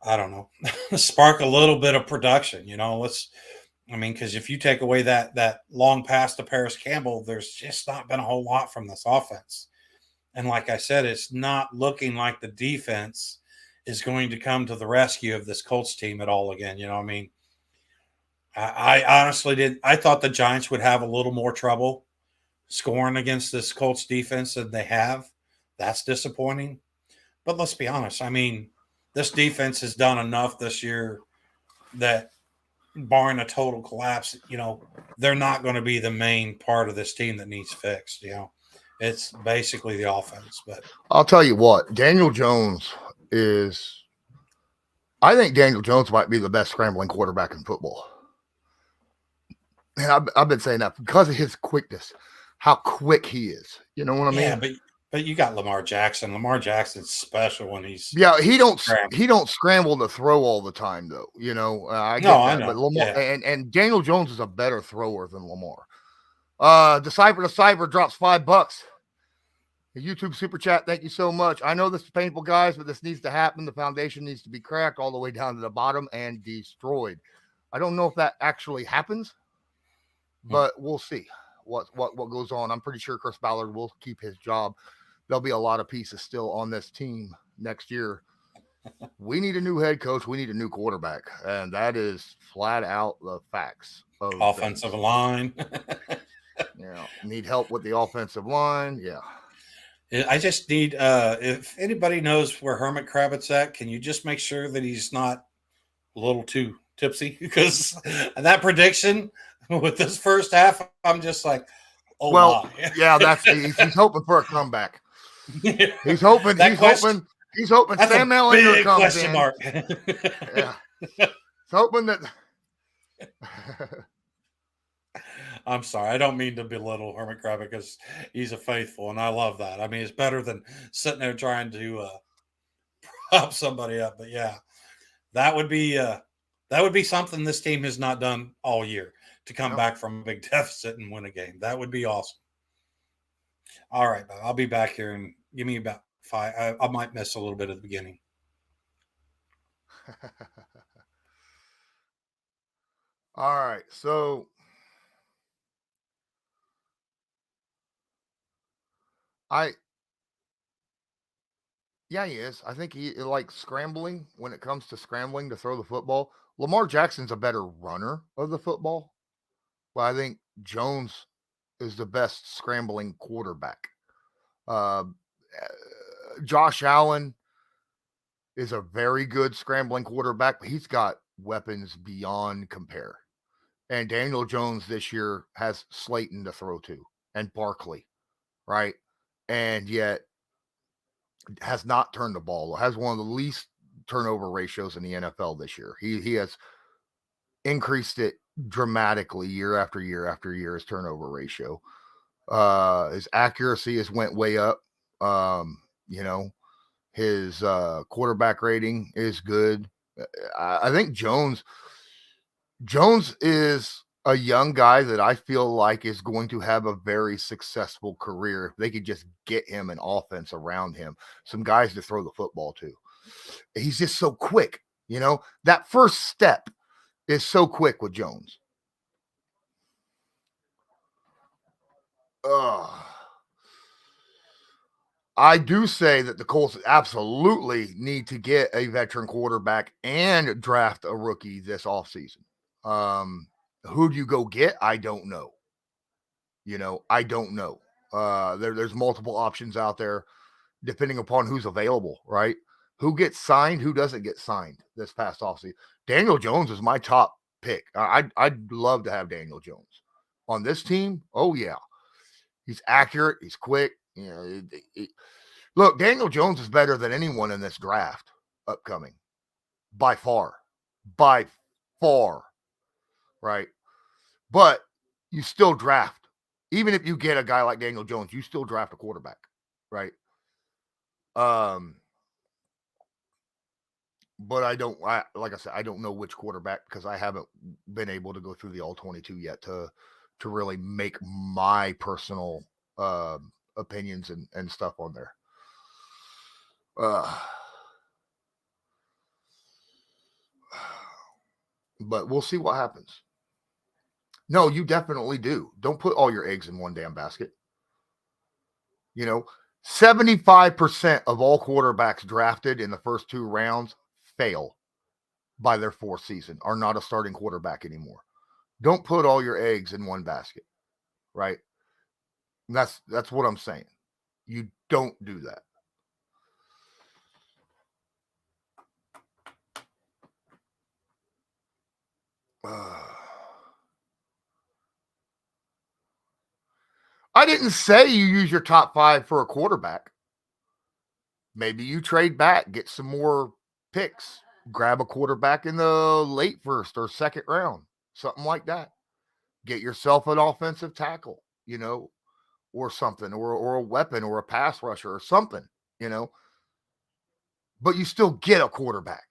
I don't know, spark a little bit of production, because if you take away that long pass to Parris Campbell, there's just not been a whole lot from this offense. And like I said, it's not looking like the defense is going to come to the rescue of this Colts team at all again. I honestly I thought the Giants would have a little more trouble scoring against this Colts defense than they have. That's disappointing. But let's be honest. I mean, this defense has done enough this year that barring a total collapse, they're not going to be the main part of this team that needs fixed. It's basically the offense. But I'll tell you what, Daniel Jones I think Daniel Jones might be the best scrambling quarterback in football. And I've been saying that because of his quickness, how quick he is. You know what I mean? Yeah, but you got Lamar Jackson. Lamar Jackson's special when he's he don't scramble to throw all the time though. I know. But Lamar and Daniel Jones is a better thrower than Lamar. Decipher to Cyber drops $5. The YouTube super chat, thank you so much. I know this is painful, guys, but this needs to happen. The foundation needs to be cracked all the way down to the bottom and destroyed. I don't know if that actually happens, but we'll see what goes on. I'm pretty sure Chris Ballard will keep his job. There'll be a lot of pieces still on this team next year. We need a new head coach. We need a new quarterback, and that is flat out the facts. Of offensive line. Need help with the offensive line. Yeah. I just need, if anybody knows where Hermit Kravitz at, can you just make sure that he's not a little too tipsy because that prediction with this first half, I'm just like, oh, well, my. yeah, he's hoping for a comeback. Yeah. He's hoping. He's hoping That's Sam a Ellinger big comes question in. mark. Yeah, he's hoping that. I'm sorry. I don't mean to belittle Hermit Crab because he's a faithful, and I love that. I mean, it's better than sitting there trying to prop somebody up. But yeah, that would be something this team has not done all year to come back from a big deficit and win a game. That would be awesome. All right, I'll be back here and give me about 5. I might miss a little bit at the beginning. All right, so yeah, he is. I think he likes scrambling when it comes to scrambling to throw the football. Lamar Jackson's a better runner of the football, but I think Jones is the best scrambling quarterback. Josh Allen is a very good scrambling quarterback, but he's got weapons beyond compare. And Daniel Jones this year has Slayton to throw to and Barkley, right? And yet has not turned the ball, has one of the least turnover ratios in the NFL this year. He has increased it dramatically year after year after year, his turnover ratio. His accuracy has went way up. His quarterback rating is good. I think Jones is a young guy that I feel like is going to have a very successful career if they could just get him an offense around him, some guys to throw the football to. He's just so quick, that first step is so quick with Jones. I do say that the Colts absolutely need to get a veteran quarterback and draft a rookie this offseason. Who do you go get? I don't know. I don't know. There's multiple options out there depending upon who's available, right? Who gets signed, who doesn't get signed this past offseason. Daniel Jones is my top pick. I'd love to have Daniel Jones on this team. Oh, yeah. He's accurate. He's quick. Look, Daniel Jones is better than anyone in this draft upcoming. By far. Right? But you still draft. Even if you get a guy like Daniel Jones, you still draft a quarterback, right? But like I said, I don't know which quarterback because I haven't been able to go through the all 22 yet to really make my personal opinions and stuff on there. But we'll see what happens. No, you definitely do. Don't put all your eggs in one damn basket. 75% of all quarterbacks drafted in the first 2 rounds fail by their 4th season, are not a starting quarterback anymore. Don't put all your eggs in one basket, right? And that's what I'm saying. You don't do that. I didn't say you use your top 5 for a quarterback. Maybe you trade back, get some more picks, grab a quarterback in the late 1st or 2nd round, something like that. Get yourself an offensive tackle, or something, or a weapon or a pass rusher or something, But you still get a quarterback,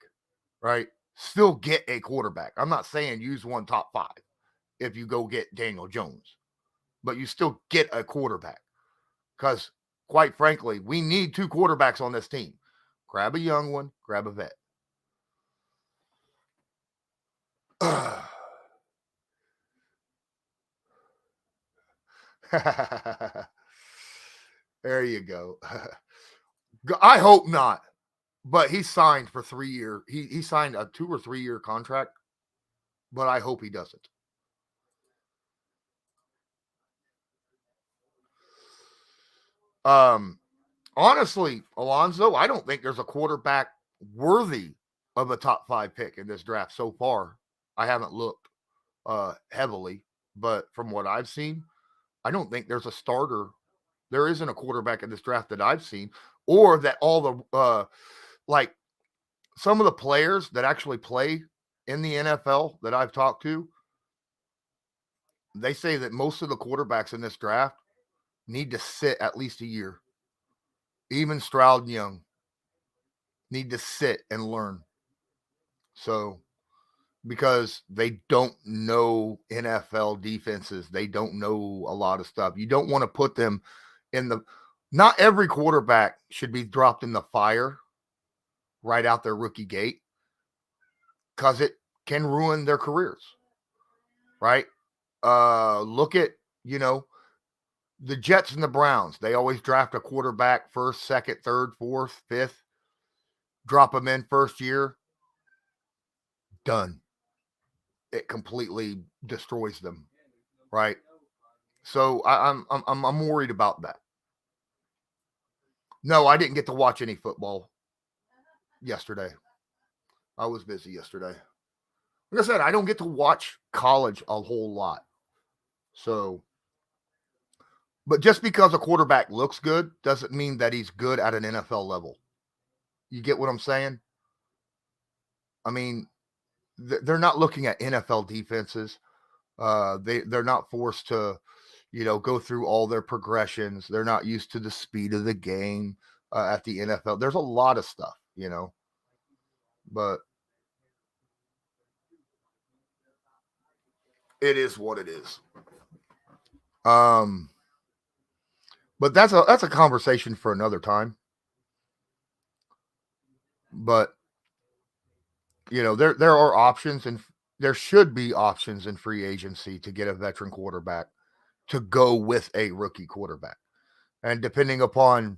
right? Still get a quarterback. I'm not saying use one top 5 if you go get Daniel Jones, but you still get a quarterback because, quite frankly, we need 2 quarterbacks on this team. Grab a young one, grab a vet. There you go. I hope not, but he signed for 3 years. He signed a 2 or 3 year contract, but I hope he doesn't. Honestly, Alonzo, I don't think there's a quarterback worthy of a top 5 pick in this draft so far I haven't looked heavily, but from what I've seen, I don't think there's a starter. There isn't a quarterback in this draft that I've seen, or that all the like some of the players that actually play in the NFL that I've talked to, they say that most of the quarterbacks in this draft need to sit at least a year. Even Stroud and Young need to sit and learn. So, because they don't know NFL defenses, they don't know a lot of stuff. You don't want to put them in the. Not every quarterback should be dropped in the fire right out their rookie gate, because it can ruin their careers. Right? Look at, the Jets and the Browns. They always draft a quarterback first, second, third, fourth, fifth, drop them in first year. Done. It completely destroys them. Right? So I'm worried about that. No, I didn't get to watch any football yesterday. I was busy yesterday. Like I said, I don't get to watch college a whole lot. So, but just because a quarterback looks good doesn't mean that he's good at an NFL level. You get what I'm saying? I mean, they're not looking at NFL defenses. They're not forced to, go through all their progressions. They're not used to the speed of the game at the NFL. There's a lot of stuff, but it is what it is. But that's a conversation for another time. But there are options, and there should be options in free agency to get a veteran quarterback to go with a rookie quarterback. And depending upon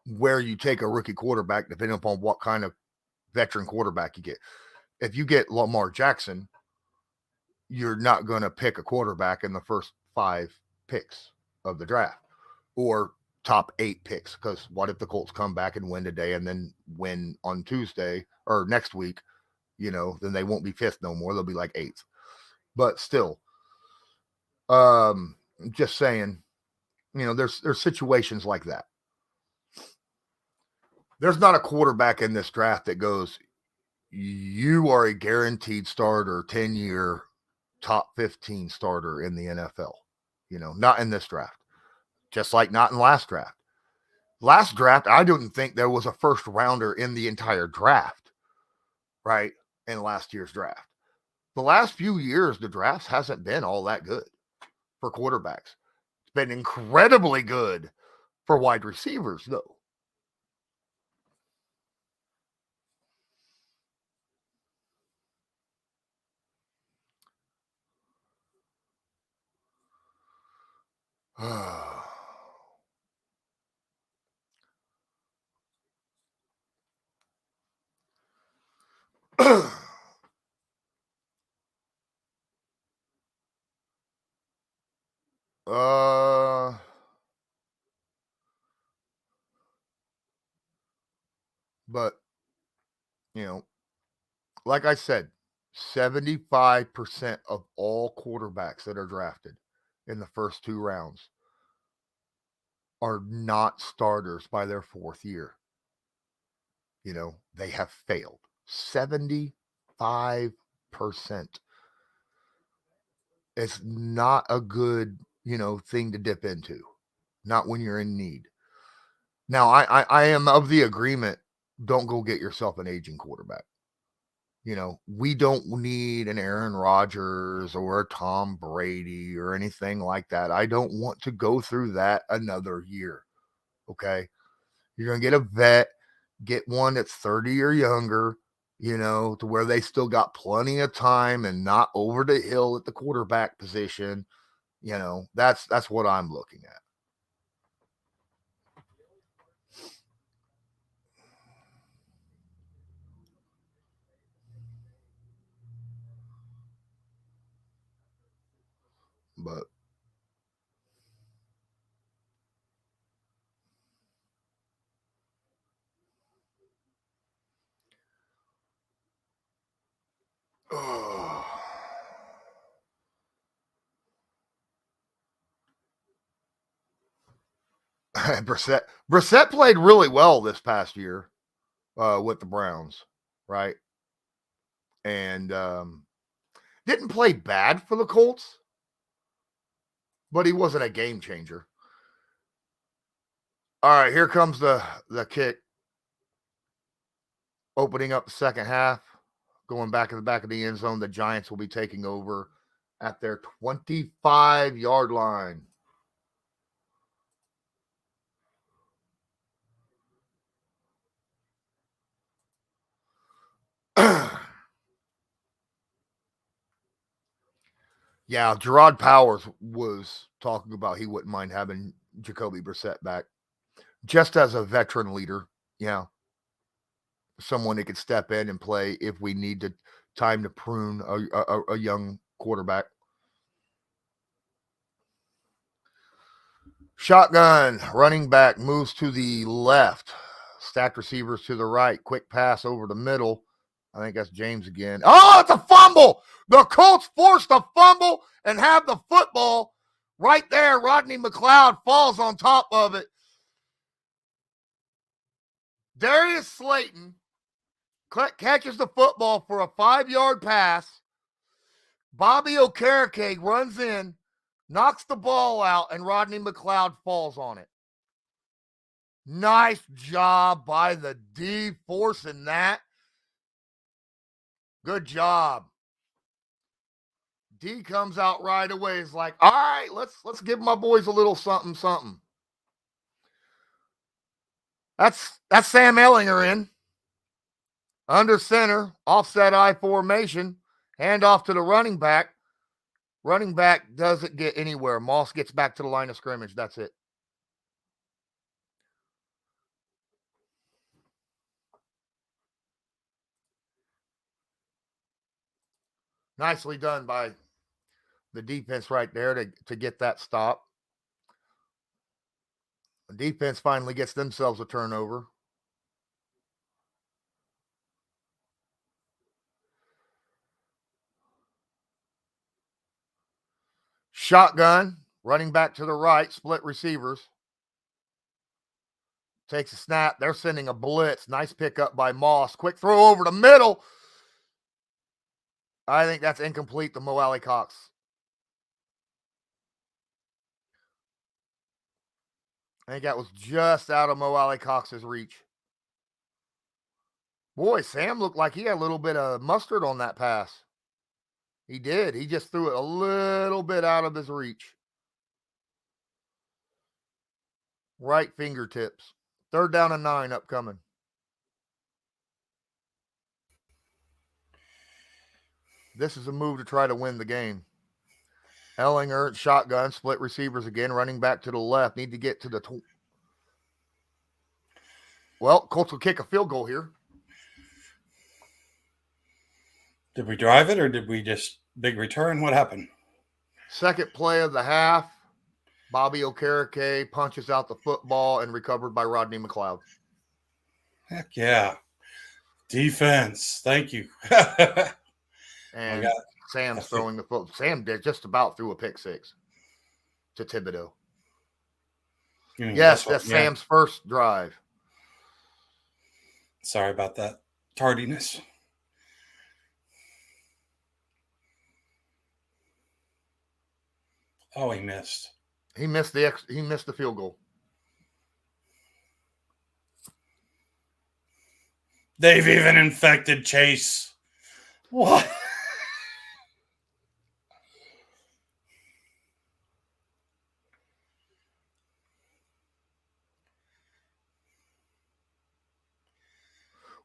where you take a rookie quarterback, depending upon what kind of veteran quarterback you get. If you get Lamar Jackson, you're not going to pick a quarterback in the first 5 picks of the draft or top 8 picks. Because what if the Colts come back and win today and then win on Tuesday or next week? Then they won't be 5th no more. They'll be like 8th. But still, just saying, there's situations like that. There's not a quarterback in this draft that goes, you are a guaranteed starter, 10-year, top 15 starter in the NFL. Not in this draft. Just like not in last draft. Last draft, I didn't think there was a first rounder in the entire draft, right, in last year's draft. The last few years, the draft hasn't been all that good for quarterbacks. It's been incredibly good for wide receivers, though. But, like I said, 75% of all quarterbacks that are drafted in the first 2 rounds are not starters by their 4th year. They have failed. 75%. It's not a good, thing to dip into. Not when you're in need. Now, I am of the agreement, don't go get yourself an aging quarterback. We don't need an Aaron Rodgers or a Tom Brady or anything like that. I don't want to go through that another year. Okay. You're going to get a vet, get one that's 30 or younger, to where they still got plenty of time and not over the hill at the quarterback position. That's what I'm looking at. But Brissett played really well this past year with the Browns, right? And didn't play bad for the Colts, but he wasn't a game changer. All right, here comes the kick. Opening up the second half, going back in the back of the end zone. The Giants will be taking over at their 25-yard line. Yeah, Gerard Powers was talking about he wouldn't mind having Jacoby Brissett back just as a veteran leader. Yeah. Someone that could step in and play if we need to time to prune a young quarterback. Shotgun, running back moves to the left. Stacked receivers to the right. Quick pass over the middle. I think that's James again. Oh, it's a fumble. The Colts forced a fumble and have the football right there. Rodney McLeod falls on top of it. Darius Slayton catches the football for a 5-yard pass. Bobby Okereke runs in, knocks the ball out, and Rodney McLeod falls on it. Nice job by the D forcing that. Good job. D comes out right away. Is like, all right, let's give my boys a little something, something. That's Sam Ehlinger in. Under center, offset I formation, hand off to the running back. Running back doesn't get anywhere. Moss gets back to the line of scrimmage. That's it. Nicely done by the defense right there to get that stop. The defense finally gets themselves a turnover. Shotgun, running back to the right, split receivers. Takes a snap. They're sending a blitz. Nice pickup by Moss. Quick throw over the middle. I think that's incomplete to Mo Alley Cox. I think that was just out of Mo Alley Cox's reach. Boy, Sam looked like he had a little bit of mustard on that pass. He did. He just threw it a little bit out of his reach. Right fingertips. 3rd down and 9 upcoming. This is a move to try to win the game. Ehlinger, shotgun, split receivers again, running back to the left. Need to get to the... Well, Colts will kick a field goal here. Did we drive it or did we just big return? What happened? Second play of the half. Bobby Okereke punches out the football and recovered by Rodney McLeod. Heck yeah. Defense. Thank you. And Sam's throwing the football. Sam did just about threw a pick six to Thibodeau. Yes, that's Sam's first drive. Sorry about that tardiness. Oh, he missed. He missed the field goal. They've even infected Chase. What?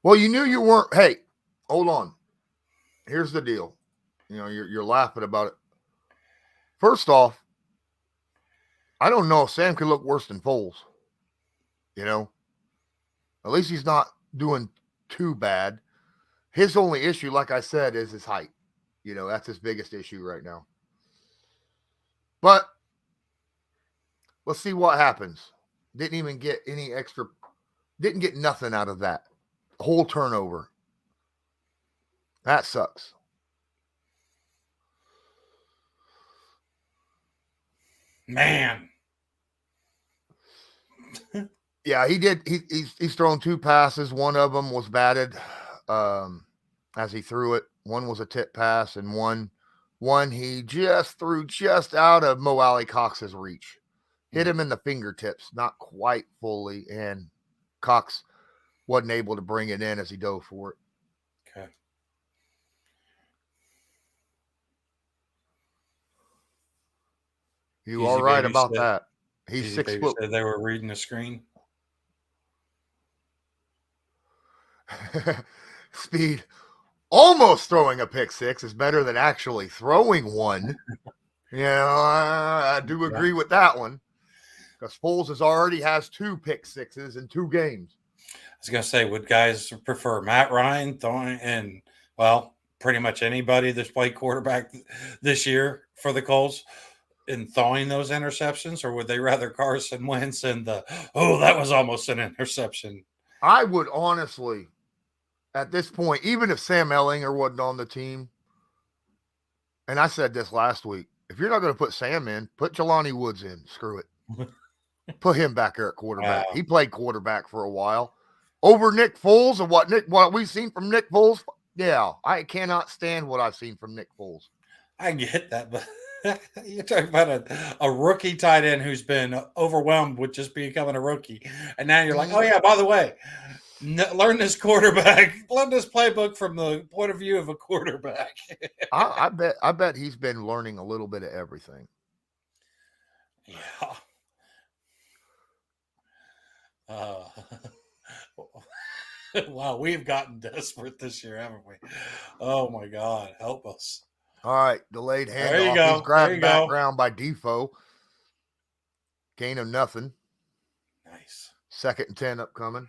Well, you knew you weren't. Hey, hold on. Here's the deal. You know, you're laughing about it. First off, I don't know if Sam could look worse than Foles. You know, at least he's not doing too bad. His only issue, like I said, is his height. You know, that's his biggest issue right now. But let's see what happens. Didn't even get any extra, didn't get nothing out of that. Whole turnover. That sucks. Man. Yeah, he did. He's thrown 2 passes. One of them was batted as he threw it. One was a tip pass, and one he just threw just out of Mo Alley Cox's reach. Hit him in the fingertips, not quite fully, and Cox wasn't able to bring it in as he dove for it. Okay. You are right about that. He's Easy 6 Baby foot. said they were reading the screen. Speed. Almost throwing a pick six is better than actually throwing one. I do agree with that one. Because Foles already has 2 pick sixes in 2 games. I was going to say, would guys prefer Matt Ryan throwing and, well, pretty much anybody that's played quarterback this year for the Colts in throwing those interceptions, or would they rather Carson Wentz and that was almost an interception? I would honestly, at this point, even if Sam Ehlinger wasn't on the team, and I said this last week, if you're not going to put Sam in, put Jelani Woods in. Screw it. Put him back there at quarterback. Wow. He played quarterback for a while. Over Nick Foles and what we've seen from Nick Foles, yeah, I cannot stand what I've seen from Nick Foles. I get that, but you're talking about a rookie tight end who's been overwhelmed with just becoming a rookie. And now you're like, oh, yeah, by the way, learn this playbook from the point of view of a quarterback. I bet he's been learning a little bit of everything. Yeah. Wow, we've gotten desperate this year, haven't we? Oh my God, help us! All right, delayed handoff. There you go. He's grabbed background by Defoe. Gain of nothing. Nice. 2nd and 10 upcoming.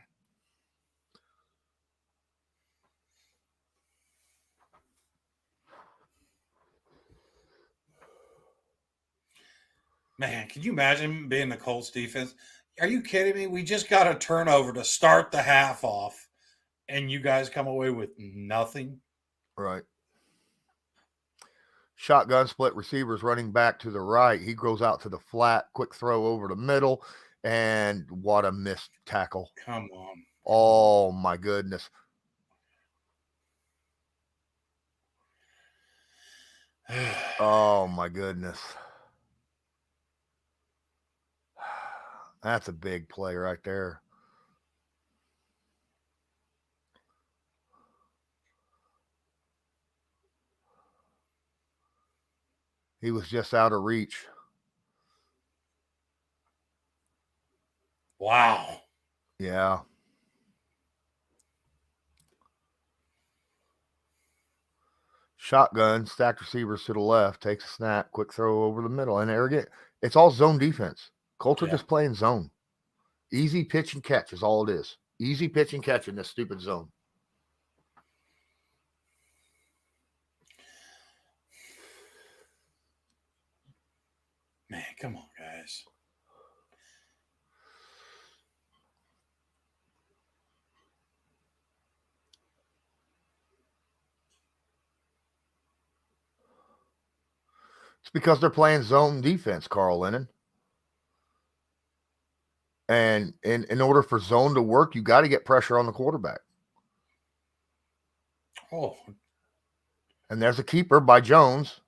Man, can you imagine being the Colts defense? Are you kidding me? We just got a turnover to start the half off, and you guys come away with nothing? Right. Shotgun split receivers running back to the right. He goes out to the flat, quick throw over the middle, and what a missed tackle. Come on. Oh, my goodness. Oh, my goodness. That's a big play right there. He was just out of reach. Wow. Yeah. Shotgun, stacked receivers to the left, takes a snap, quick throw over the middle, and arrogant. It's all zone defense. Colts are just playing zone. Easy pitch and catch is all it is. Easy pitch and catch in this stupid zone. Man, come on, guys. It's because they're playing zone defense, Carl Lennon. And in order for zone to work, you got to get pressure on the quarterback. Oh. And there's a keeper by Jones.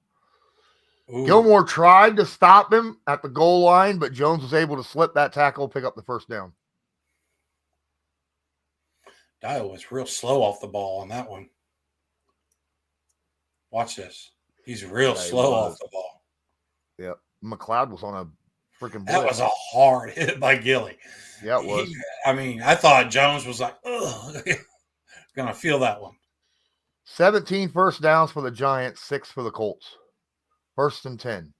Ooh. Gilmore tried to stop him at the goal line, but Jones was able to slip that tackle, pick up the first down. Dial was real slow off the ball on that one. Watch this. He's real slow off the ball. Yep. McLeod was on a freaking blitz. That was a hard hit by Gilly. Yeah, it was. I thought Jones was like, ugh, going to feel that one. 17 first downs for the Giants, 6 for the Colts. 1st and 10.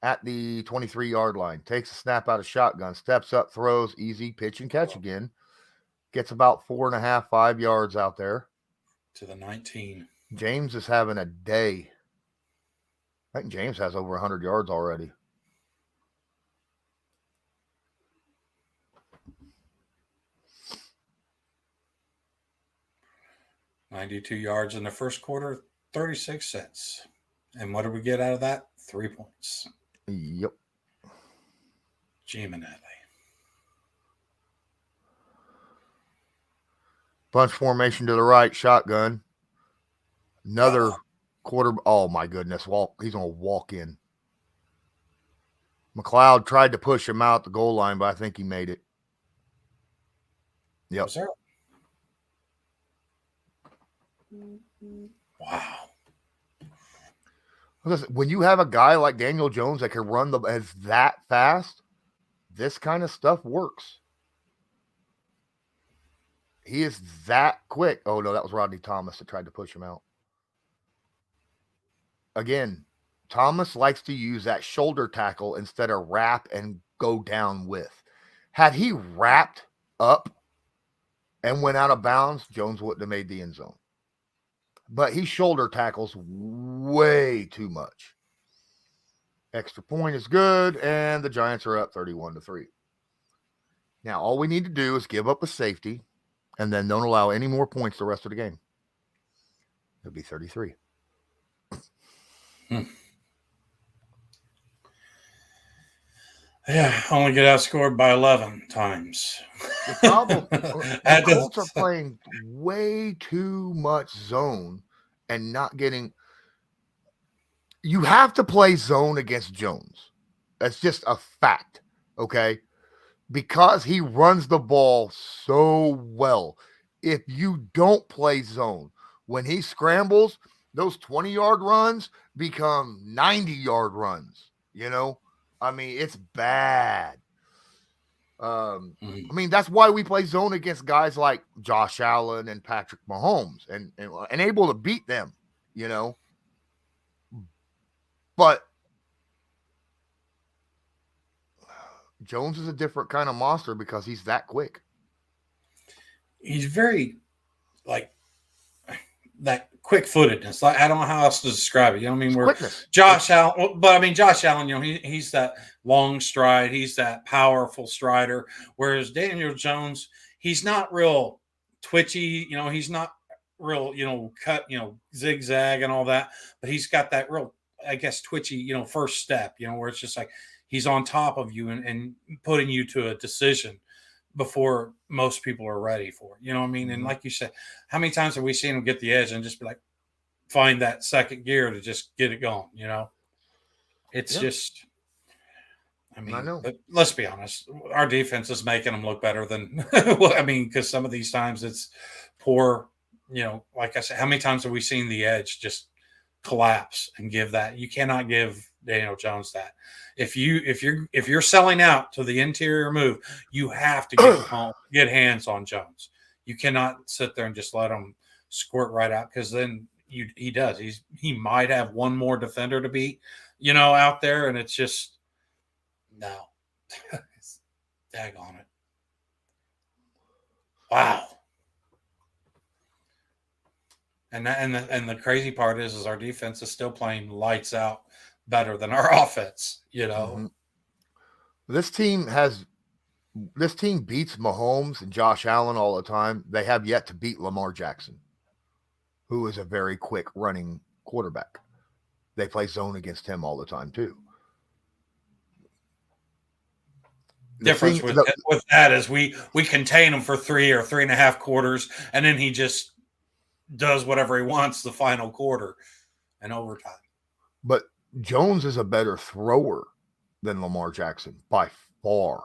At the 23-yard line. Takes a snap out of shotgun. Steps up, throws, easy pitch and catch again. Gets about 4.5, 5 yards out there. To the 19. James is having a day. I think James has over 100 yards already. $92 yards in the first quarter, 36 cents. And what did we get out of that? 3 points. Yep. Gimenelli. Bunch formation to the right, shotgun. Another quarter. Oh, my goodness. He's going to walk in. McLeod tried to push him out the goal line, but I think he made it. Yep. Wow. Listen, when you have a guy like Daniel Jones that can run as that fast, this kind of stuff works. He is that quick. Oh, no, that was Rodney Thomas that tried to push him out. Again, Thomas likes to use that shoulder tackle instead of wrap and go down with. Had he wrapped up and went out of bounds, Jones wouldn't have made the end zone. But he shoulder tackles way too much. Extra point is good, and the Giants are up 31-3. Now, all we need to do is give up a safety, and then don't allow any more points the rest of the game. It'll be 33. Yeah, only get outscored by 11 times. The problem, the Colts are playing way too much zone and not getting. You have to play zone against Jones. That's just a fact, okay? Because he runs the ball so well. If you don't play zone, when he scrambles, those 20-yard runs become 90-yard runs, you know? I mean, it's bad. I mean, that's why we play zone against guys like Josh Allen and Patrick Mahomes and able to beat them, you know. But Jones is a different kind of monster because he's that quick. He's very, like, that quick-footedness. Like, I don't know how else to describe it. You know what I mean? Where Quickness. Josh Allen, but I mean, Josh Allen, you know, he's that long stride. He's that powerful strider. Whereas Daniel Jones, he's not real twitchy. You know, he's not real, you know, cut, you know, zigzag and all that. But he's got that real, I guess, twitchy, you know, first step, you know, where it's just like he's on top of you and putting you to a decision before most people are ready for it. You know what I mean? And like you said, how many times have we seen him get the edge and just be like, find that second gear to just get it going, you know? It's just, I mean, but let's be honest. Our defense is making them look better than, I mean, because some of these times it's poor, you know, like I said, how many times have we seen the edge just collapse and give that? You cannot give Daniel Jones that. If you're selling out to the interior move, you have to get hands on Jones. You cannot sit there and just let him squirt right out, because then he does. He might have one more defender to beat, you know, out there, and it's just no. Dag on it. Wow. And the crazy part is our defense is still playing lights out better than our offense, you know. This team beats Mahomes and Josh Allen all the time. They have yet to beat Lamar Jackson, who is a very quick running quarterback. They play zone against him all the time too. Difference with that is we contain him for 3 or 3.5 quarters, and then he just does whatever he wants the final quarter and overtime. But Jones is a better thrower than Lamar Jackson by far.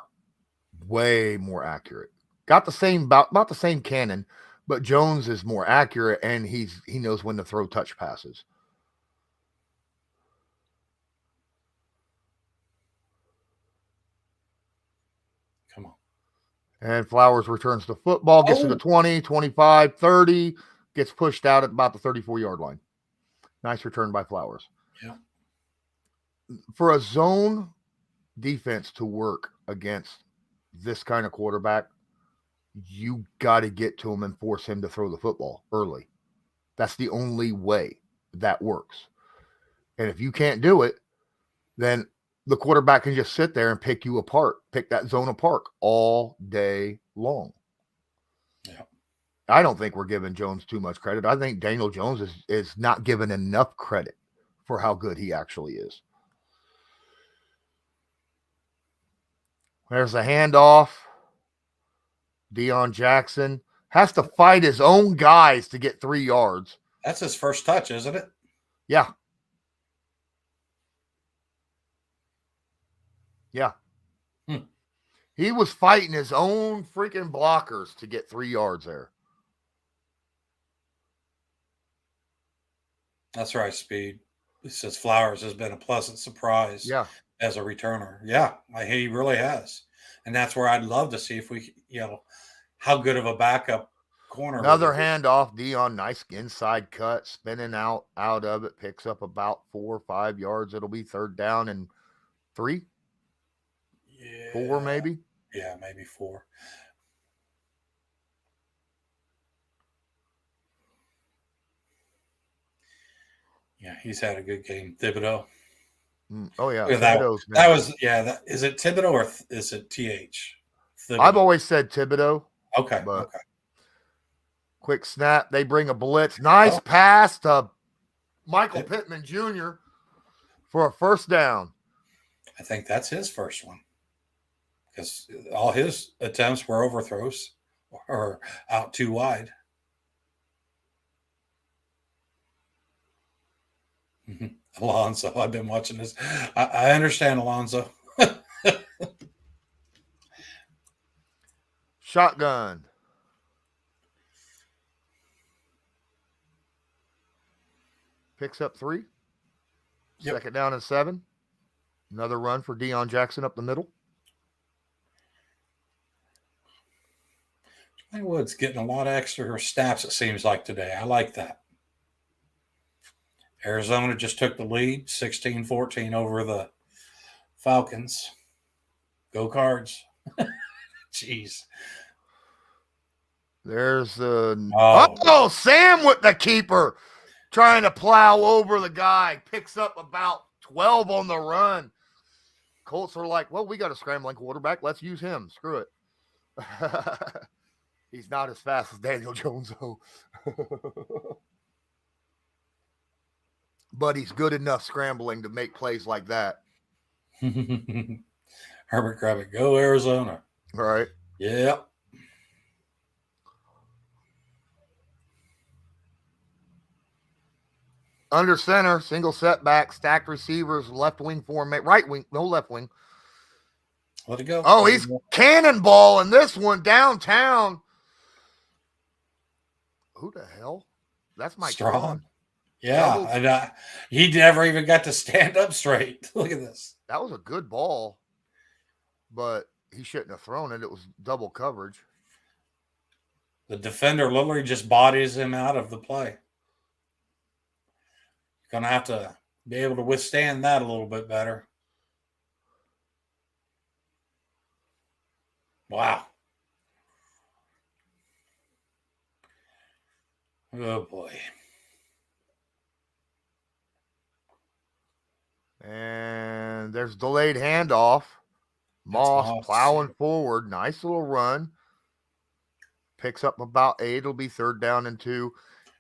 Way more accurate. Got the same about the same cannon, but Jones is more accurate, and he knows when to throw touch passes. Come on. And Flowers returns the football, gets to the 20, 25, 30, gets pushed out at about the 34-yard line. Nice return by Flowers. Yeah. For a zone defense to work against this kind of quarterback, you got to get to him and force him to throw the football early. That's the only way that works. And if you can't do it, then the quarterback can just sit there and pick that zone apart all day long. Yeah. I don't think we're giving Jones too much credit. I think Daniel Jones is not given enough credit for how good he actually is. There's a handoff. Deion Jackson has to fight his own guys to get 3 yards. That's his first touch, isn't it? Yeah. Yeah. He was fighting his own freaking blockers to get 3 yards there. That's right, Speed. It says Flowers has been a pleasant surprise as a returner. Yeah, he really has. And that's where I'd love to see if we, how good of a backup corner. Another handoff, Dion, nice inside cut, spinning out of it, picks up about 4 or 5 yards. It'll be 3rd down and 3. 4 maybe. Yeah, maybe 4. Yeah, he's had a good game. Thibodeau. Oh yeah, is it Thibodeau or is it TH? Thibodeau. I've always said Thibodeau. Okay. Quick snap. They bring a blitz. Nice pass to Michael Pittman Jr. for a 1st down. I think that's his first one because all his attempts were overthrows or out too wide. Alonzo, I've been watching this. I understand Alonzo. Shotgun. Picks up 3. Yep. 2nd down and 7. Another run for Deion Jackson up the middle. Johnny Wood's getting a lot of extra snaps, it seems like, today. I like that. Arizona just took the lead, 16-14 over the Falcons. Go Cards. Jeez. There's the Oh, Sam with the keeper trying to plow over the guy. Picks up about 12 on the run. Colts are like, well, we got a scrambling quarterback. Let's use him. Screw it. He's not as fast as Daniel Jones, though. But he's good enough scrambling to make plays like that. Herbert Krabbit, go Arizona. All right. Yep. Under center, single setback, stacked receivers, left wing formation, right wing, no left wing. Let it go. Oh, he's cannonballing this one downtown. Who the hell? That's Mike Strong. Yeah, and he never even got to stand up straight. Look at this. That was a good ball, but he shouldn't have thrown it. It was double coverage. The defender literally just bodies him out of the play. Going to have to be able to withstand that a little bit better. Wow. Oh, boy. And there's delayed handoff. Moss plowing forward. Nice little run. Picks up about 8. It'll be 3rd down and 2.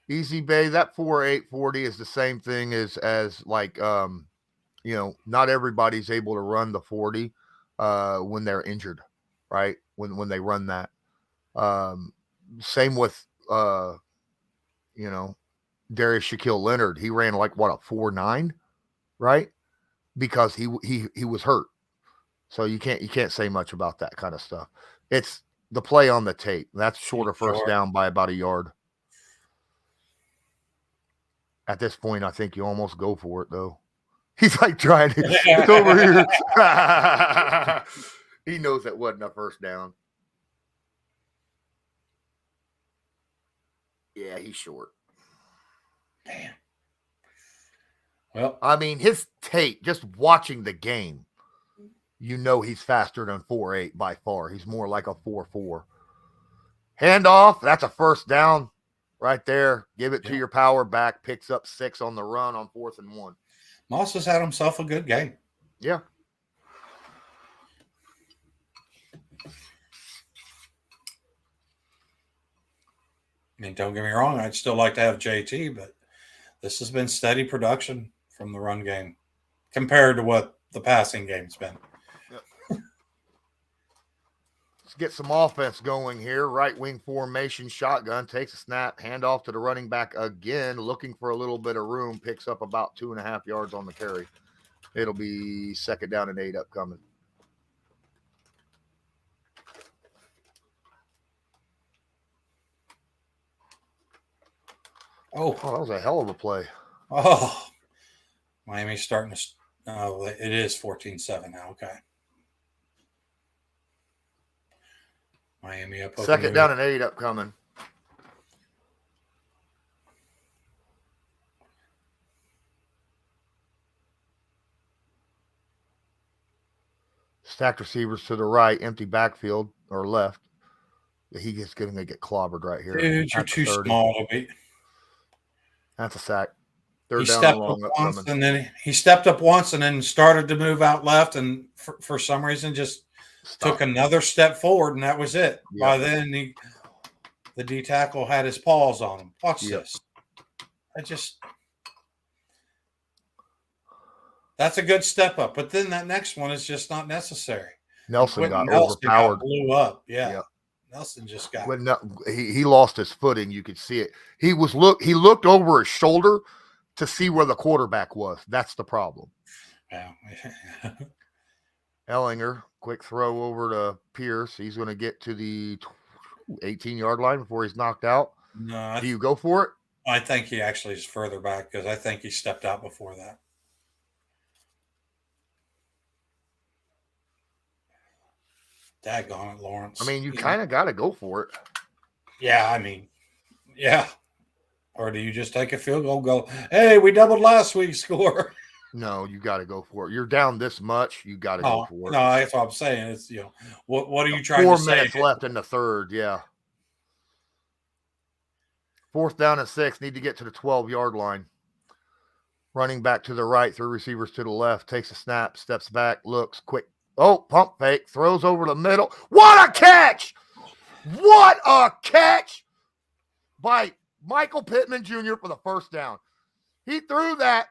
Easy Bay, that 4.8 40 is the same thing as like, not everybody's able to run the 40 when they're injured, right? When they run that. Same with, Darius Shaquille Leonard. He ran like, what, a 4.9, right? Because he was hurt. So you can't say much about that kind of stuff. It's the play on the tape. That's shorter first down by about a yard. At this point, I think you almost go for it, though. He's like trying to get over here. He knows that wasn't a first down. Yeah, he's short. Damn. Well, I mean, his tape, just watching the game, he's faster than 4.8 by far. He's more like a 4.4. Handoff, that's a first down right there. Give it to your power back. Picks up 6 on the run on 4th and 1. Moss has had himself a good game. Yeah. I mean, don't get me wrong. I'd still like to have JT, but this has been steady production from the run game compared to what the passing game's been. Let's get some offense going here. Right wing formation, shotgun, takes a snap, handoff to the running back again, looking for a little bit of room, picks up about 2.5 yards on the carry. It'll be 2nd down and 8 upcoming. Oh, that was a hell of a play. Oh, Miami's starting to. Oh, it is 14-7 now. Okay. Miami up. 2nd down and 8 upcoming. Stacked receivers to the right, empty backfield or left. He gets going to get clobbered right here. Dude, you're too small to be. That's a sack. He stepped up once, and then he stepped up once, and then started to move out left, and for some reason just took another step forward, and that was it. Yep. By then, the D tackle had his paws on him. Watch this. That's a good step up, but then that next one is just not necessary. Nelson got overpowered. Blew up. Yeah. Yep. Nelson just got. He lost his footing. You could see it. He looked over his shoulder to see where the quarterback was. That's the problem. Yeah. Ellinger, quick throw over to Pierce. He's going to get to the 18-yard line before he's knocked out. No. Do you go for it? I think he actually is further back because I think he stepped out before that. Daggone it, Lawrence. I mean, you kind of got to go for it. Yeah, I mean, yeah. Or do you just take a field goal, go, hey, we doubled last week's score? No, you got to go for it. You're down this much, you got to go for it. No, that's what I'm saying. It's, what are you trying to say? 4 minutes left in the third, yeah. 4th down and 6, need to get to the 12-yard line. Running back to the right, 3 receivers to the left, takes a snap, steps back, looks, quick. Oh, pump fake, throws over the middle. What a catch! What a catch by Michael Pittman Jr. for the 1st down. He threw that.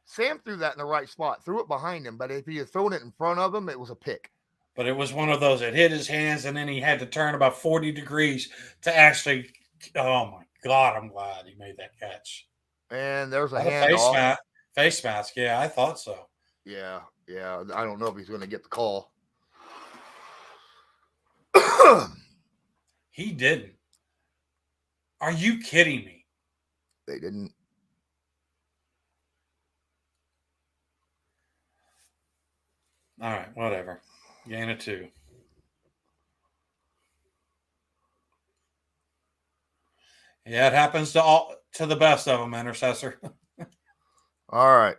Sam threw that in the right spot, threw it behind him, but if he had thrown it in front of him, it was a pick. But it was one of those that hit his hands, and then he had to turn about 40 degrees to actually – oh, my God, I'm glad he made that catch. And there's a handoff. Face mask, yeah, I thought so. Yeah. I don't know if he's going to get the call. He didn't. Are you kidding me? They didn't. All right, whatever. Gain of 2. Yeah, it happens to the best of them, intercessor. All right.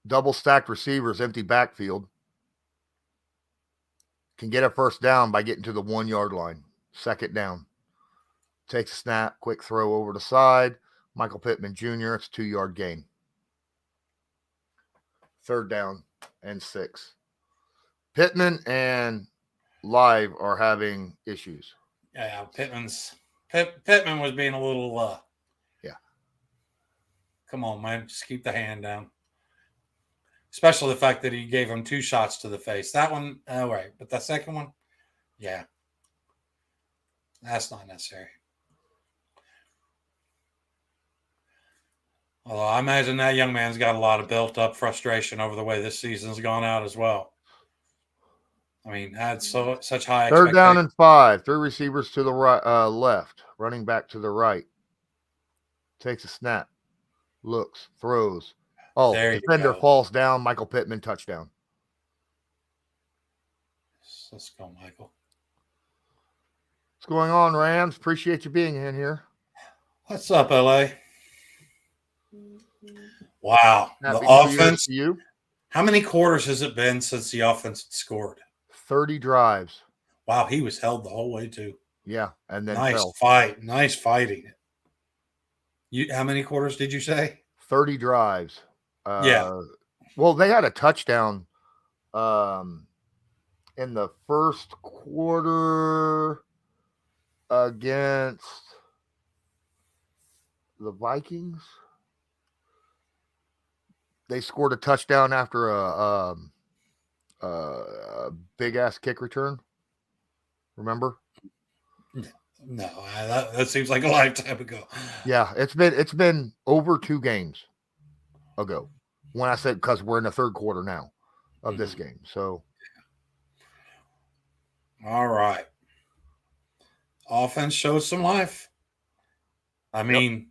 Double stacked receivers, empty backfield. Can get a 1st down by getting to the 1-yard line. 2nd down. Takes a snap, quick throw over the side. Michael Pittman Jr., it's a 2-yard gain. 3rd down and 6. Pittman and Live are having issues. Yeah, Pittman was being a little yeah. Come on, man. Just keep the hand down. Especially the fact that he gave him 2 shots to the face. That one, all right. But that second one, yeah. That's not necessary. Although I imagine that young man's got a lot of built-up frustration over the way this season's gone out as well. I mean, had such high 3rd down and 5. 3 receivers to the right, left. Running back to the right. Takes a snap. Looks. Throws. Oh, defender falls down. Michael Pittman, touchdown. Let's go, Michael. What's going on, Rams? Appreciate you being in here. What's up, LA? Wow. Happy the offense. You. How many quarters has it been since the offense had scored? 30 drives. Wow, he was held the whole way, too. Yeah, and then nice fell. Fight. Nice fighting. How many quarters did you say? 30 drives. Yeah. Well, they had a touchdown in the 1st quarter against the Vikings. They scored a touchdown after a big ass kick return. Remember? No, that seems like a lifetime ago. Yeah, it's been over 2 games ago. When I said, because we're in the third quarter now of this game. So, all right. Offense showed some life. I mean,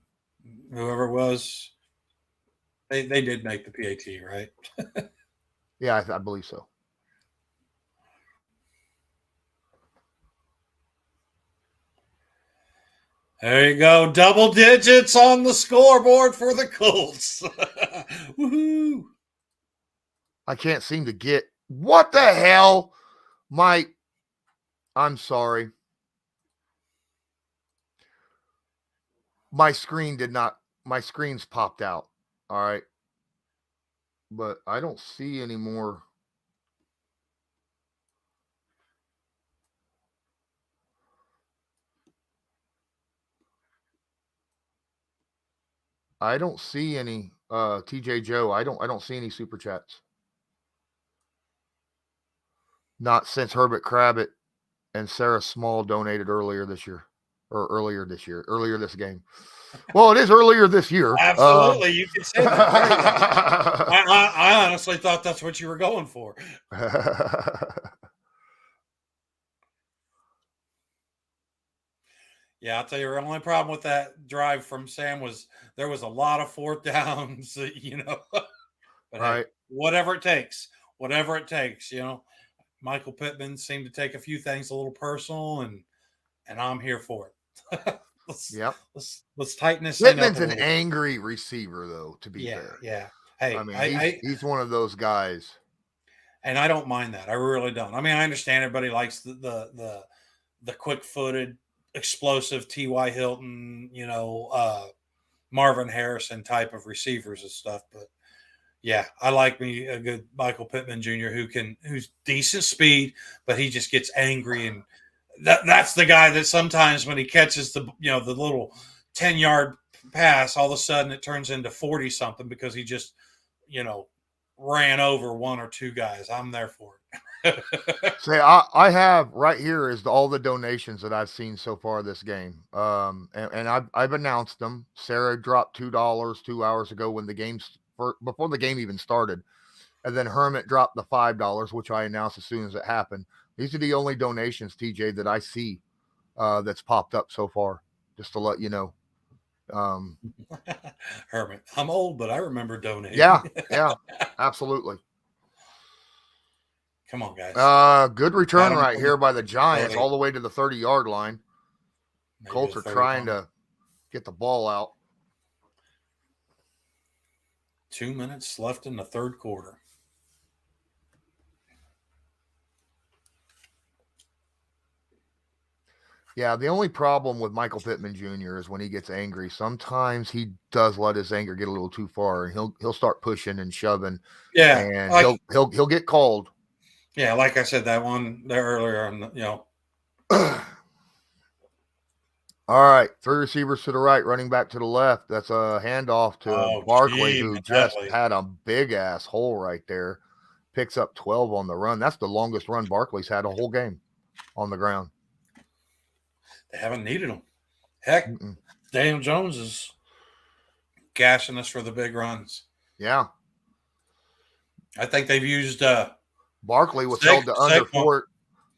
whoever it was, they did make the PAT, right? yeah, I believe so. There you go. Double digits on the scoreboard for the Colts. Woohoo. I can't seem to get what the hell? I'm sorry. My screen's popped out. All right. But I don't see any more. I don't see any TJ Joe. I don't see any super chats. Not since Herbert Crabbit and Sarah Small donated earlier this game. Well, it is earlier this year. Absolutely. You can say that. I honestly thought that's what you were going for. Yeah, I'll tell you, the only problem with that drive from Sam was there was a lot of fourth downs, But right. Hey, whatever it takes, Michael Pittman seemed to take a few things a little personal, and I'm here for it. Let's tighten this thing up. Pittman's an angry receiver, though, to be fair. Yeah. Hey, I mean, he's one of those guys. And I don't mind that. I really don't. I mean, I understand everybody likes the quick-footed, explosive T.Y. Hilton, Marvin Harrison type of receivers and stuff. But yeah, I like me a good Michael Pittman Jr. who's decent speed, but he just gets angry, and that's the guy that sometimes when he catches the little 10-yard pass, all of a sudden it turns into 40 something because he just ran over one or two guys. I'm there for it. Say, I have right here is all the donations that I've seen so far this game. And I've announced them. Sarah dropped $2 2 hours ago when before the game even started. And then Hermit dropped the $5, which I announced as soon as it happened. These are the only donations, TJ, that I see that's popped up so far, just to let you know. Hermit, I'm old, but I remember donating. Yeah, absolutely. Come on, guys. Good return right here by the Giants all the way to the 30-yard line. Maybe Colts are trying to get the ball out. 2 minutes left in the third quarter. Yeah, the only problem with Michael Pittman Jr. is when he gets angry. Sometimes he does let his anger get a little too far, and he'll start pushing and shoving. Yeah, and he'll get called. Yeah, like I said, that one there earlier, All right, 3 receivers to the right, running back to the left. That's a handoff to Barkley, who just had a big-ass hole right there. Picks up 12 on the run. That's the longest run Barkley's had a whole game on the ground. They haven't needed him. Heck, Daniel Jones is gashing us for the big runs. Yeah. I think they've used Barkley was held to under 4.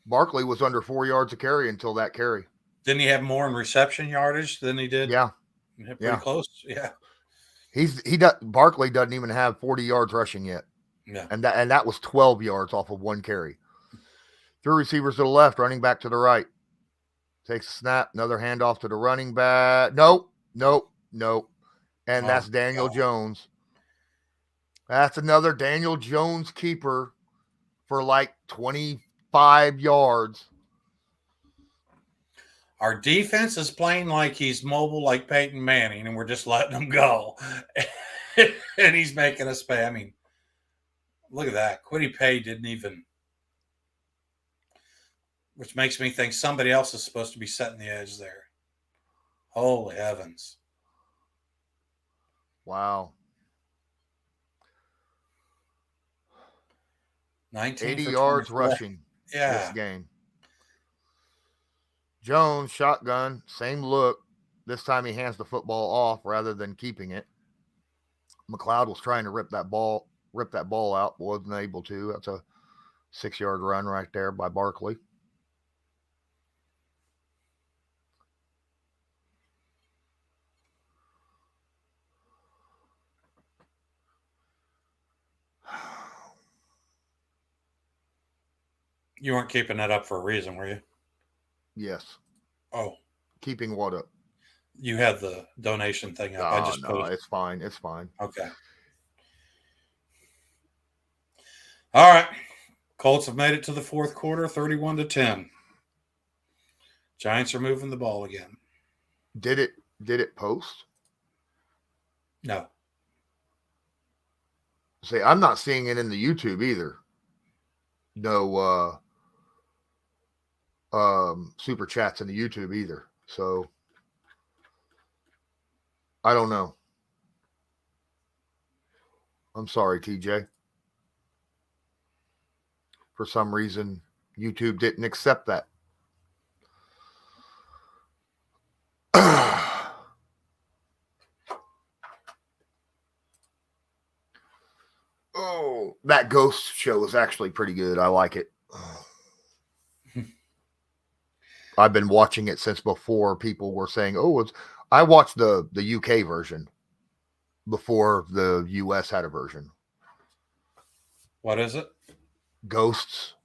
Barkley was under 4 yards a carry until that carry. Didn't he have more in reception yardage than he did? Yeah. Pretty close. Yeah. Barkley doesn't even have 40 yards rushing yet. Yeah. And that was 12 yards off of one carry. 3 receivers to the left, running back to the right. Takes a snap, another handoff to the running back. Nope. And that's Daniel Jones. That's another Daniel Jones keeper for like 25 yards. Our defense is playing like he's mobile like Peyton Manning, and we're just letting him go. And he's making us pay. I mean, look at that. Kwity Paye didn't even, which makes me think somebody else is supposed to be setting the edge there. Holy heavens. Wow. 80 yards rushing this game. Jones, shotgun, same look. This time he hands the football off rather than keeping it. McLeod was trying to rip that ball out, but wasn't able to. That's a 6-yard run right there by Barkley. You weren't keeping that up for a reason, were you? Yes. Oh. Keeping what up? You had the donation thing up. Oh, I just no, it's fine. It's fine. Okay. All right. Colts have made it to the fourth quarter, 31-10. Giants are moving the ball again. Did it post? No. See, I'm not seeing it in the YouTube either. No super chats in the YouTube either. So I don't know. I'm sorry, TJ. For some reason, YouTube didn't accept that. Oh, that ghost show is actually pretty good. I like it. I've been watching it since before people were saying, "Oh, I watched the UK version before the US had a version." What is it? Ghosts.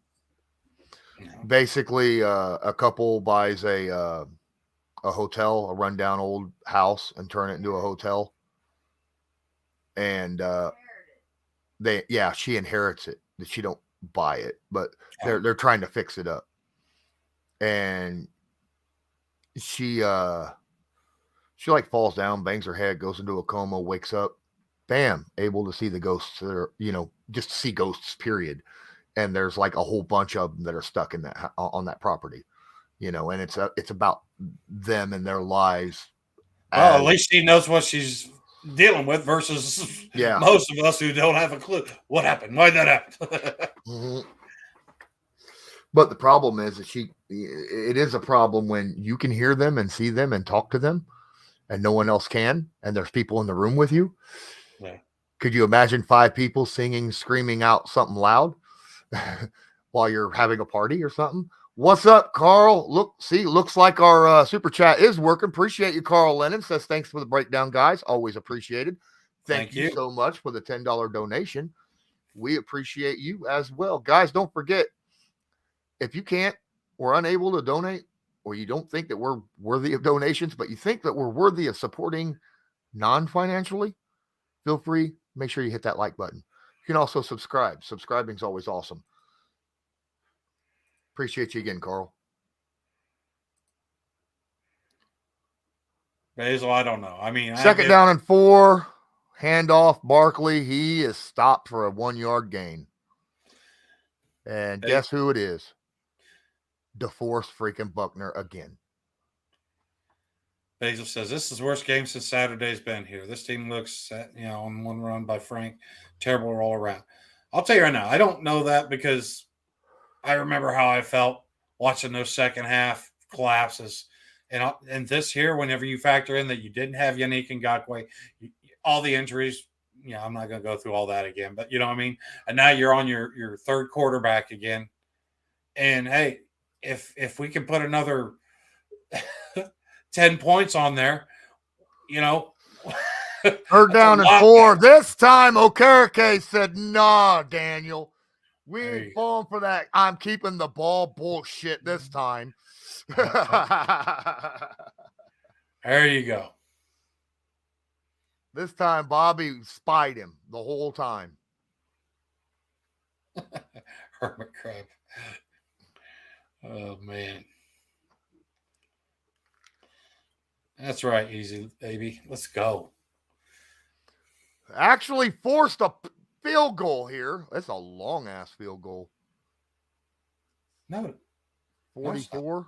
No. Basically, a couple buys a hotel, a rundown old house, and turn it into a hotel. And she inherits it. She don't buy it, but they're trying to fix it up. And she like falls down, bangs her head, goes into a coma, wakes up, bam, able to see the ghosts that are, just see ghosts, period. And there's like a whole bunch of them that are stuck in that on that property, and it's about them and their lives. Well, at least she knows what she's dealing with versus most of us who don't have a clue. What happened? Why did that happen? Mm-hmm. But the problem is that it is a problem when you can hear them and see them and talk to them and no one else can, and there's people in the room with you. Yeah. Could you imagine 5 people singing, screaming out something loud while you're having a party or something? What's up, Carl? Looks like our super chat is working. Appreciate you, Carl Lennon. Says, thanks for the breakdown, guys. Always appreciated. Thank you so much for the $10 donation. We appreciate you as well. Guys, don't forget, if you can't or unable to donate, or you don't think that we're worthy of donations, but you think that we're worthy of supporting non-financially, feel free. Make sure you hit that like button. You can also subscribe. Subscribing is always awesome. Appreciate you again, Carl. Basil, I don't know. I mean, second down and 4, handoff. Barkley, he is stopped for a 1-yard gain. And guess who it is? DeForest freaking Buckner again. Basil says, this is the worst game since Saturday's been here. This team looks, on one run by Frank, terrible all around. I'll tell you right now, I don't know that because I remember how I felt watching those second half collapses. And this here, whenever you factor in that you didn't have Yannick Ngakoue, all the injuries, I'm not going to go through all that again, but you know what I mean? And now you're on your third quarterback again. And hey, if we can put another 10 points on there, third down and 4. This time Okereke said, nah, Daniel, we ain't falling for that. I'm keeping the ball bullshit this time. There you go. This time Bobby spied him the whole time. Hermit crab. Oh, man. That's right, easy, baby. Let's go. Actually forced a field goal here. That's a long-ass field goal. No. 44.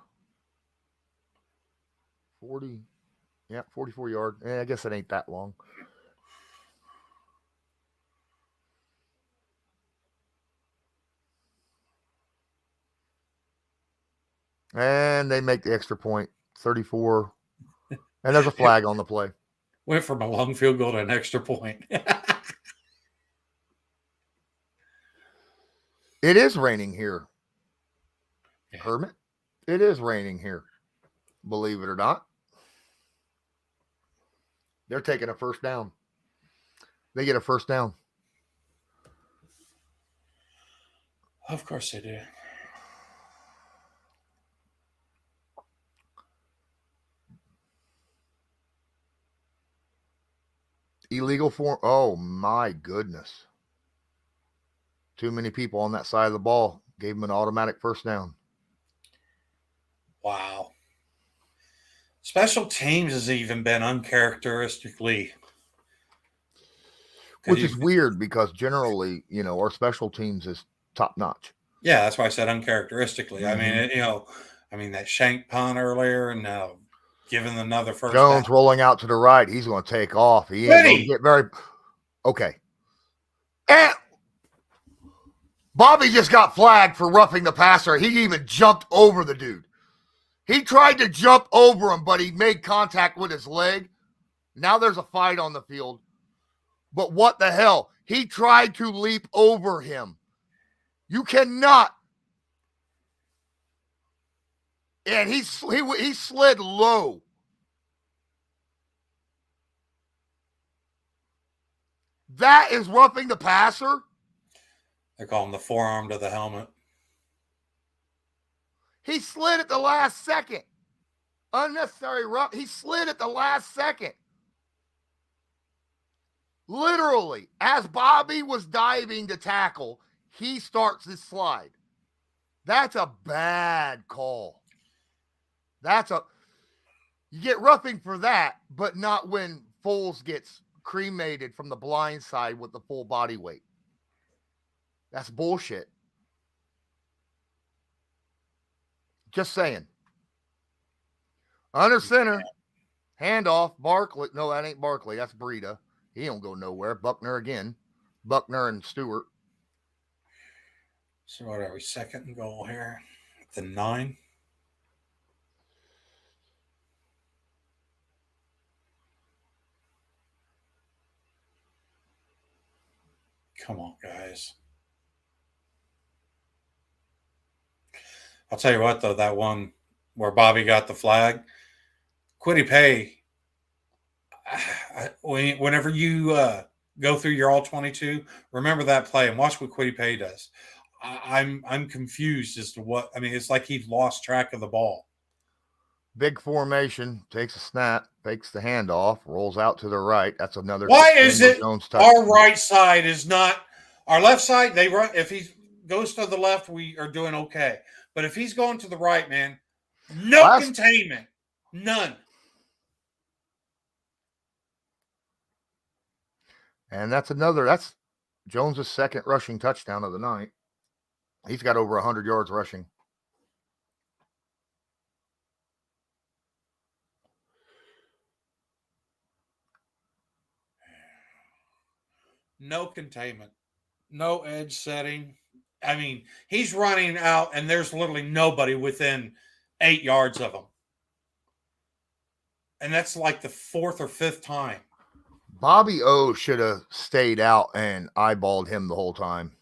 40. Yeah, 44 yard. I guess it ain't that long. And they make the extra point, 34. And there's a flag on the play. Went from a long field goal to an extra point. It is raining here. Yeah. Hermit, it is raining here. Believe it or not. They're taking a first down. They get a first down. Of course they do. Illegal form. Oh, my goodness. Too many people on that side of the ball. Gave them an automatic first down. Wow. Special teams has even been uncharacteristically. Which is weird because generally, our special teams is top notch. Yeah, that's why I said uncharacteristically. I mean, that shank punt earlier and now giving another first Jones down. rolling out to the right. He's going to take off. He ain't going to get very. Okay. And Bobby just got flagged for roughing the passer. He even jumped over the dude. He tried to jump over him, but he made contact with his leg. Now there's a fight on the field. But what the hell? He tried to leap over him. You cannot. And he slid low. That is roughing the passer. They call him the forearm to the helmet. He slid at the last second. Unnecessary rough. He slid at the last second. Literally, as Bobby was diving to tackle, he starts his slide. That's a bad call. You get roughing for that, but not when Foles gets cremated from the blind side with the full body weight. That's bullshit. Just saying. Under center, handoff, Barkley. No, that ain't Barkley. That's Breida. He don't go nowhere. Buckner again. Buckner and Stewart. So what are we, second and goal here? The 9. Come on, guys. I'll tell you what, though, that one where Bobby got the flag, Kwity Paye, whenever you go through your all 22, remember that play and watch what Kwity Paye does. I'm confused as to what, I mean, it's like he lost track of the ball. Big formation, takes a snap, fakes the handoff, rolls out to the right. That's another. Why is it our right side is not our left side? They run. If he goes to the left, we are doing okay. But if he's going to the right, man, no containment, none. And that's Jones' second rushing touchdown of the night. He's got over 100 yards rushing. No containment, no edge setting. I mean, he's running out, and there's literally nobody within 8 yards of him. And that's like the 4th or 5th time. Bobby O should have stayed out and eyeballed him the whole time.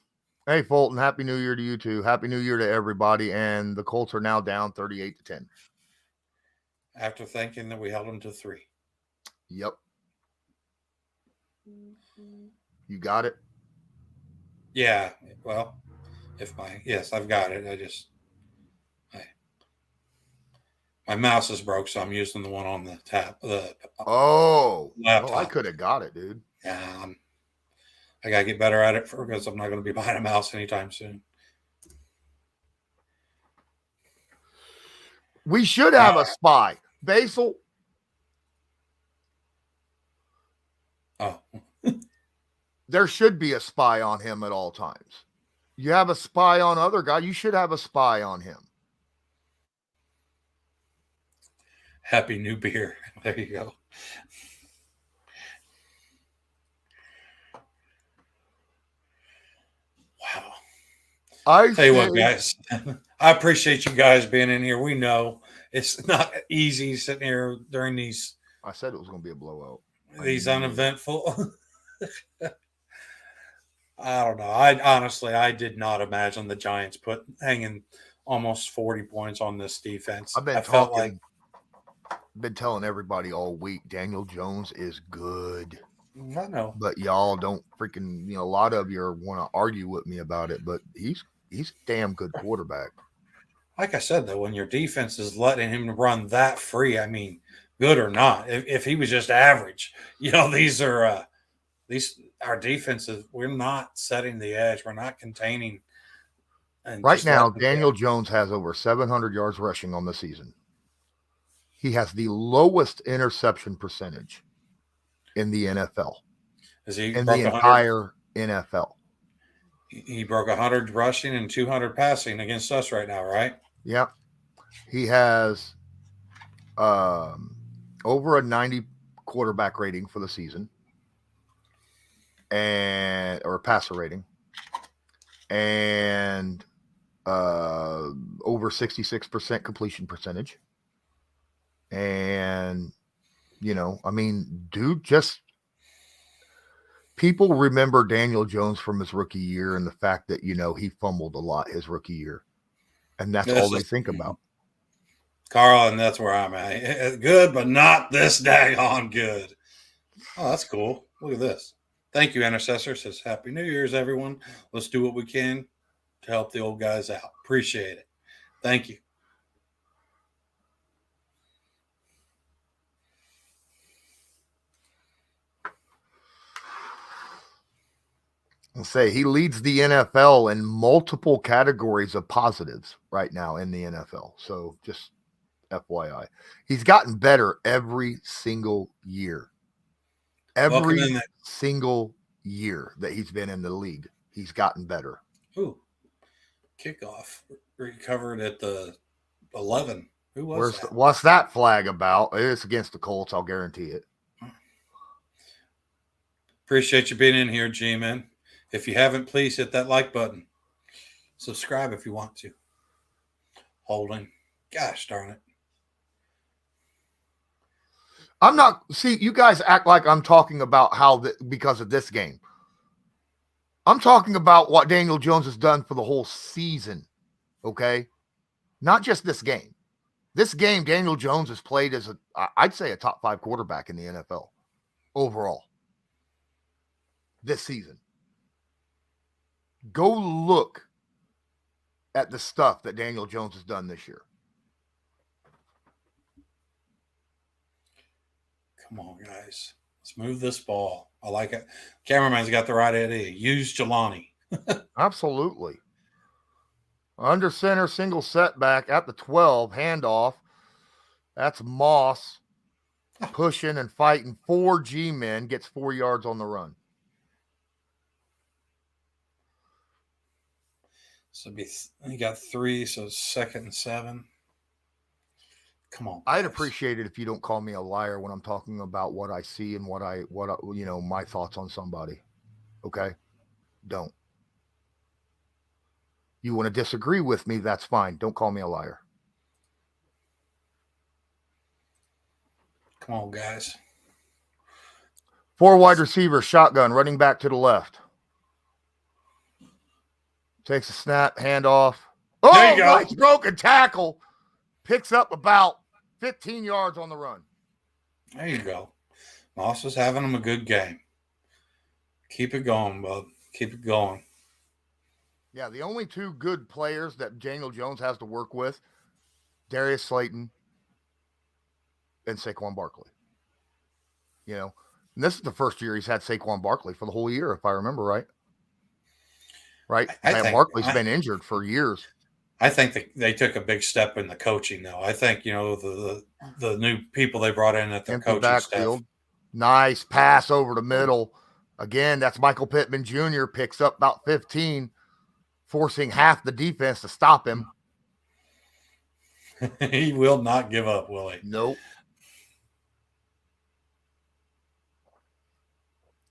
Hey, Fulton, Happy New Year to you too. Happy New Year to everybody. And the Colts are now down 38-10. After thinking that we held them to 3. Yep. You got it? Yeah. Well, yes, I've got it. My mouse is broke, so I'm using the one on the tab. Laptop. I could have got it, dude. Yeah. I got to get better at it because I'm not going to be buying a mouse anytime soon. We should have a spy. Basil. Oh. There should be a spy on him at all times. You have a spy on other guy. You should have a spy on him. Happy New Beer. There you go. Wow. I tell you what, guys. I appreciate you guys being in here. We know it's not easy sitting here during these. I said it was going to be a blowout. These uneventful. I don't know. I did not imagine the Giants hanging almost 40 points on this defense. Been telling everybody all week, Daniel Jones is good. I know, but y'all don't freaking. A lot of you want to argue with me about it, but he's a damn good quarterback. Like I said, though, when your defense is letting him run that free, I mean, good or not, if he was just average, these are our defenses. We're not setting the edge. We're not containing. And right now, Daniel Jones has over 700 yards rushing on the season. He has the lowest interception percentage in the NFL. In the entire NFL. He broke 100 rushing and 200 passing against us right now, right? Yep. He has over a 90 quarterback rating for the season, or passer rating, and over 66% completion percentage. And dude, people remember Daniel Jones from his rookie year and the fact that he fumbled a lot his rookie year. And that's all they think about. Carl, and that's where I'm at. Good, but not this daggone good. Oh, that's cool. Look at this. Thank you, Intercessor. Says Happy New Year's, everyone. Let's do what we can to help the old guys out. Appreciate it. Thank you. And say he leads the NFL in multiple categories of positives right now in the NFL. So just FYI, he's gotten better every single year. Every single year that he's been in the league, he's gotten better. Ooh, kickoff recovered at the 11. Who was that? What's that flag about? It's against the Colts. I'll guarantee it. Appreciate you being in here, G-Man. If you haven't, please hit that like button. Subscribe if you want to. Holding. Gosh darn it. You guys act like I'm talking about because of this game. I'm talking about what Daniel Jones has done for the whole season. Okay? Not just this game. This game, Daniel Jones has played as I'd say a top 5 quarterback in the NFL overall this season. Go look at the stuff that Daniel Jones has done this year. Come on, guys. Let's move this ball. I like it. Cameraman's got the right idea. Use Jelani. Absolutely. Under center, single setback at the 12, handoff. That's Moss pushing and fighting 4 G-men, gets 4 yards on the run. So he got 3, so 2nd and 7. Come on, guys. I'd appreciate it if you don't call me a liar when I'm talking about what I see and what my thoughts on somebody. Okay? Don't. You want to disagree with me, that's fine. Don't call me a liar. Come on, guys. 4 wide receivers, shotgun, running back to the left. Takes a snap, handoff. Oh, there you go. Nice broken tackle. Picks up about 15 yards on the run. There you go. Moss is having him a good game. Keep it going, bub. Keep it going. Yeah, the only 2 good players that Daniel Jones has to work with, Darius Slayton and Saquon Barkley. And this is the first year he's had Saquon Barkley for the whole year, if I remember right. Right? Barkley's been injured for years. I think they took a big step in the coaching, though. I think, the new people they brought in at their coaching backfield. Staff. Nice pass over the middle. Again, that's Michael Pittman Jr. picks up about 15, forcing half the defense to stop him. He will not give up, will he? Nope.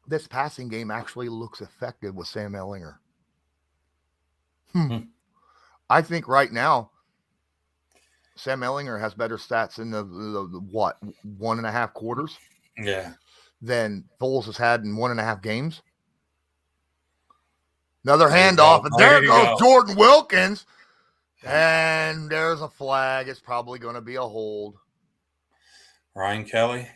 This passing game actually looks effective with Sam Ehlinger. I think right now, Sam Ehlinger has better stats in the what 1.5 quarters than Foles has had in 1.5 games. Another handoff, and there goes Jordan Wilkins. And there's a flag. It's probably going to be a hold. Ryan Kelly.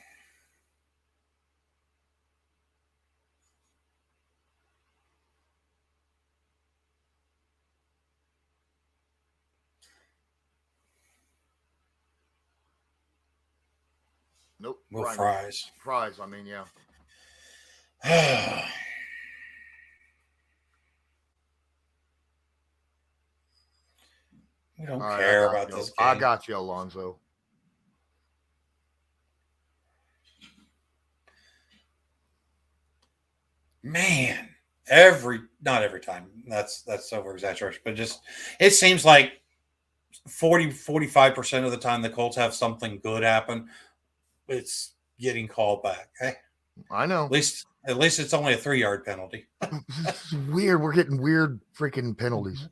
Nope. Will Fries. Fries, I mean, yeah. We don't care about this game. I got you, Alonzo. Man, not every time. That's over exaggeration, but just it seems like 45% of the time the Colts have something good happen, it's getting called back. Hey, I know. At least it's only a 3-yard penalty. It's weird. We're getting weird freaking penalties.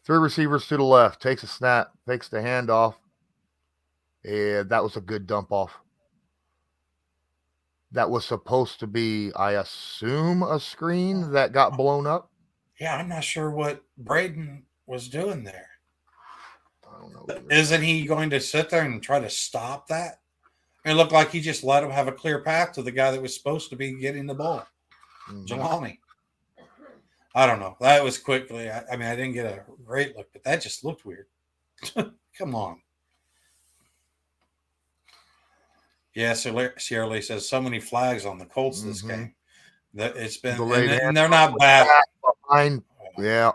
3 receivers to the left, takes a snap, takes the handoff. And that was a good dump off. That was supposed to be, I assume, a screen that got blown up. Yeah, I'm not sure what Braden was doing there. I don't know. Isn't he going to sit there and try to stop that? It looked like he just let him have a clear path to the guy that was supposed to be getting the ball, Jelani. I don't know. That was quickly. I mean, I didn't get a great look, but that just looked weird. Come on. Yeah, Sierra Lee says so many flags on the Colts this game. That it's been, and they're not bad. Behind, yeah.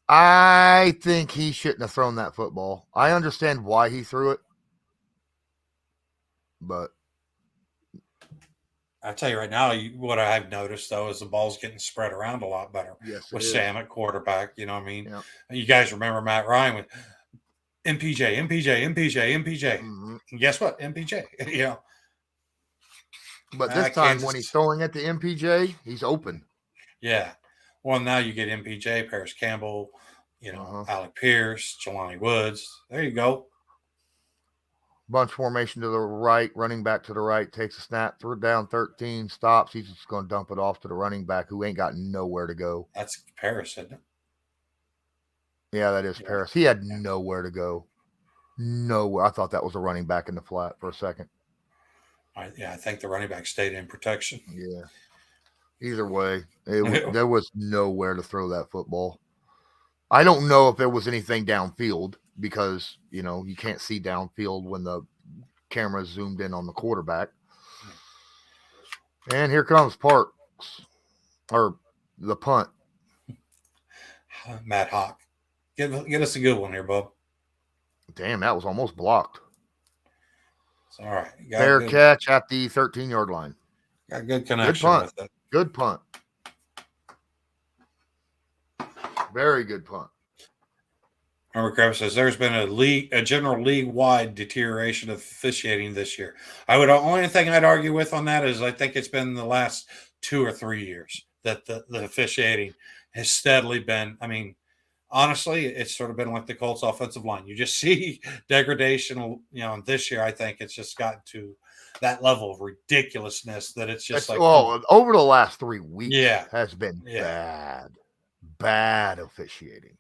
I think he shouldn't have thrown that football. I understand why he threw it, but I'll tell you right now, what I've noticed, though, is the ball's getting spread around a lot better with Sam at quarterback. You know what I mean? Yep. You guys remember Matt Ryan with MPJ. And guess what? MPJ. Yeah. But this time when he's throwing at the MPJ, he's open. Yeah. Well, now you get MPJ, Parris Campbell, Alec Pierce, Jelani Woods. There you go. Bunch formation to the right, running back to the right, takes a snap, third down 13, stops. He's just going to dump it off to the running back who ain't got nowhere to go. That's Parris, isn't it? Yeah, that is Parris. He had nowhere to go. Nowhere. I thought that was a running back in the flat for a second. I think the running back stayed in protection. Yeah. Either way, there was nowhere to throw that football. I don't know if there was anything downfield because, you can't see downfield when the camera zoomed in on the quarterback. And here comes Parks, or the punt. Matt Hawk. Get us a good one here, bub. Damn, that was almost blocked. It's all right. Fair catch at the 13-yard line. Got good connection with it. Good punt. Very good punt. Remember, Kravis says there's been a general league-wide deterioration of officiating this year. The only thing I'd argue with on that is I think it's been the last 2 or 3 years that the officiating has steadily been. I mean, honestly, it's sort of been like the Colts offensive line. You just see degradation. And this year I think it's just gotten to that level of ridiculousness that it's just over the last 3 weeks, has been bad officiating.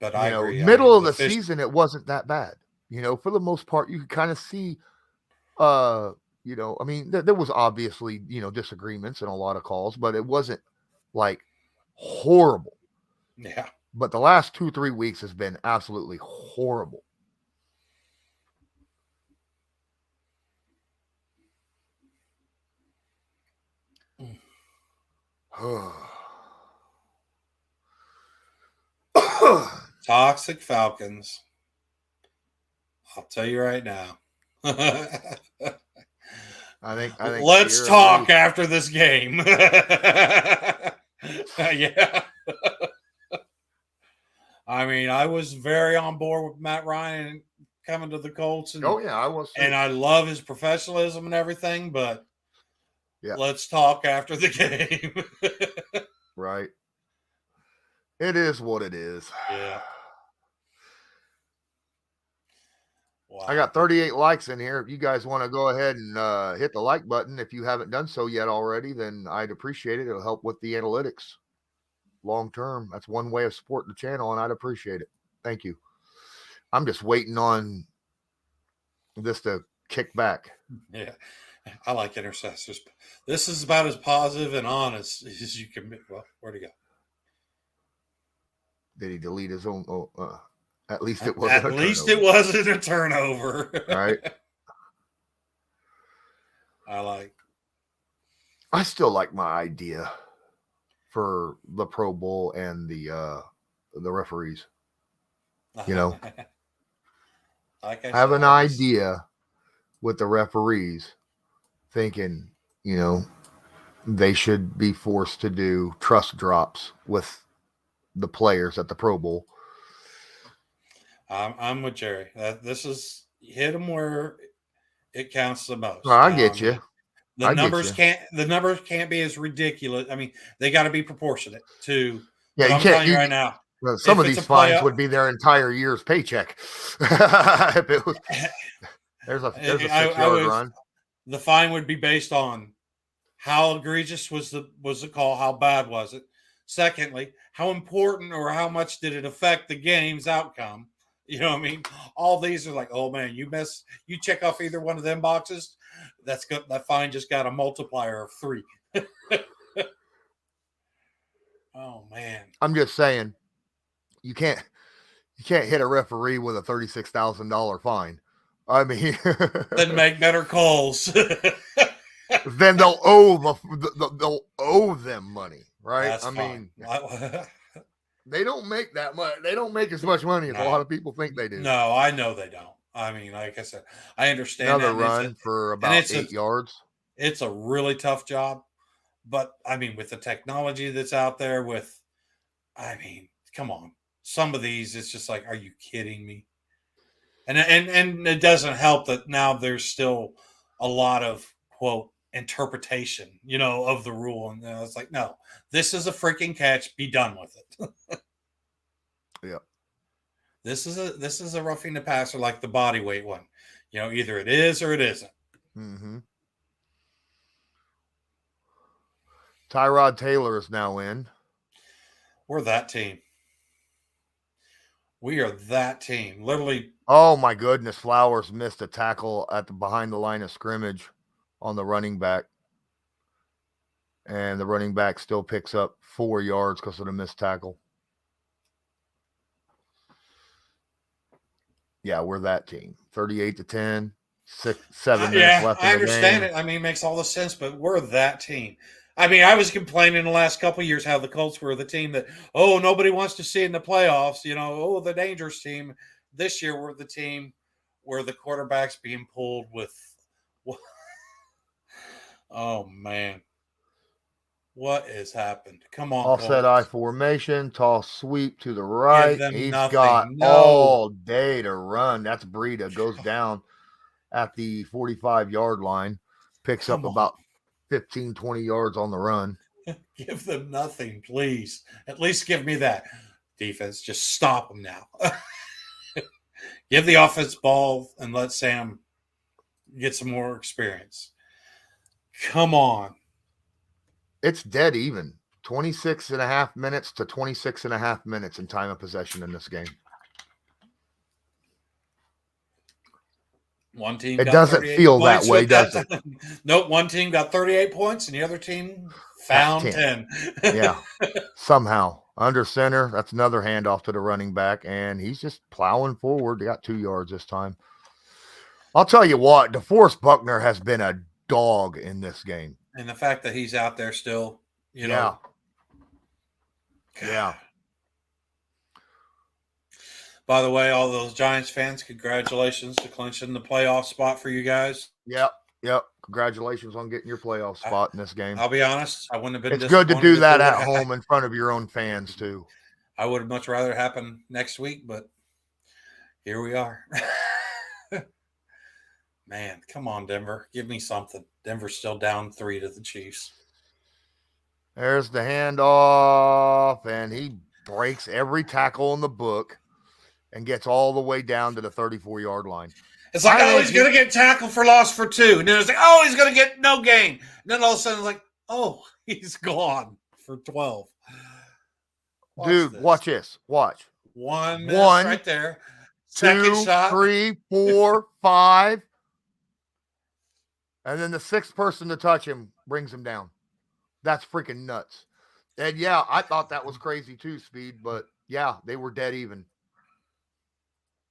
But I agree. Middle of the season, it wasn't that bad. For the most part, you could kind of see, there was obviously, disagreements in a lot of calls, but it wasn't like horrible. Yeah. But the last 2-3 weeks has been absolutely horrible. Toxic Falcons. I'll tell you right now. I think let's talk after this game. Yeah. I mean, I was very on board with Matt Ryan coming to the Colts. And, I was. And I love his professionalism and everything, but let's talk after the game. Right. It is what it is. Yeah. Wow. I got 38 likes in here. If you guys want to go ahead and hit the like button, if you haven't done so yet already, then I'd appreciate it. It'll help with the analytics long term. That's one way of supporting the channel, and I'd appreciate it. Thank you. I'm just waiting on this to kick back. Yeah. I like intercessors. This is about as positive and honest as you can be. Well, where'd he go? Did he delete his own? At least it wasn't. At least it wasn't a turnover. Right. I still like my idea for the Pro Bowl and the referees. You know, like I have an idea with the referees, thinking, you know, they should be forced to do trust drops with the players at the Pro Bowl. I'm with Jerry. This is hit them where it counts the most. Well, I get you. The numbers can't be as ridiculous. I mean, they got to be proportionate to. Yeah, you I'm can't. telling you right now. Well, some of these fines would be their entire year's paycheck. If it was, there's a 6-yard run. The fine would be based on how egregious was the call, how bad was it. Secondly, how important or how much did it affect the game's outcome? You know what I mean? All these are like, oh man, you check off either one of them boxes, that's good. That fine just got a multiplier of 3. Oh man. I'm just saying, you can't hit a referee with a $36,000 fine. I mean, then make better calls. Then they'll owe them money, right? That's fine. Mean, they don't make that much. They don't make as much money as a lot of people think they do. No, I know they don't. I mean, like I said, I understand. Another run for about 8 yards. It's a really tough job, but I mean, with the technology that's out there, come on, some of these, it's just like, are you kidding me? And it doesn't help that now there's still a lot of quote interpretation, of the rule, and it's like, no, this is a freaking catch. Be done with it. Yeah. This is a roughing the passer, like the body weight one. Either it is or it isn't. Mm-hmm. Tyrod Taylor is now in. We're that team. We are that team. Literally. Oh my goodness! Flowers missed a tackle behind the line of scrimmage on the running back, and the running back still picks up 4 yards because of the missed tackle. Yeah, we're that team. 38-10, 7 minutes left in the game. I understand it. I mean, it makes all the sense, but we're that team. I mean, I was complaining the last couple of years how the Colts were the team that, nobody wants to see in the playoffs, the dangerous team. This year, we're the team where the quarterback's being pulled with. Oh, man. What has happened? Come on, Offset I formation, toss sweep to the right. He's nothing. got all day to run. That's Breida. Goes down at the 45-yard line. Picks up about 15, 20 yards on the run. Give them nothing, please. At least give me that. Defense, just stop them now. Give the offense ball and let Sam get some more experience. Come on. It's dead even. 26.5 minutes to 26.5 minutes in time of possession in this game. One team. It doesn't feel that way, does it? Nope. One team got 38 points, and the other team found 10. Yeah. Somehow under center. That's another handoff to the running back, and he's just plowing forward. They got 2 yards this time. I'll tell you what, DeForest Buckner has been a dog in this game. And the fact that he's out there still, Yeah. By the way, all those Giants fans, congratulations to clinching the playoff spot for you guys. Yep. Congratulations on getting your playoff spot in this game. I'll be honest, I wouldn't have been. It's good to do that at home in front of your own fans too. I would have much rather happen next week, but here we are. Man, come on, Denver. Give me something. Denver's still down 3 to the Chiefs. There's the handoff, and he breaks every tackle in the book, and gets all the way down to the 34-yard line. It's like, he's going to get tackled for loss for 2. And then it's like, he's going to get no gain. And then all of a sudden, it's like, he's gone for 12. Watch this. Watch. One right there. Second 2, shot. 3, 4, 5. And then the 6th person to touch him brings him down. That's freaking nuts. And yeah, I thought that was crazy too, Speed. But yeah, they were dead even.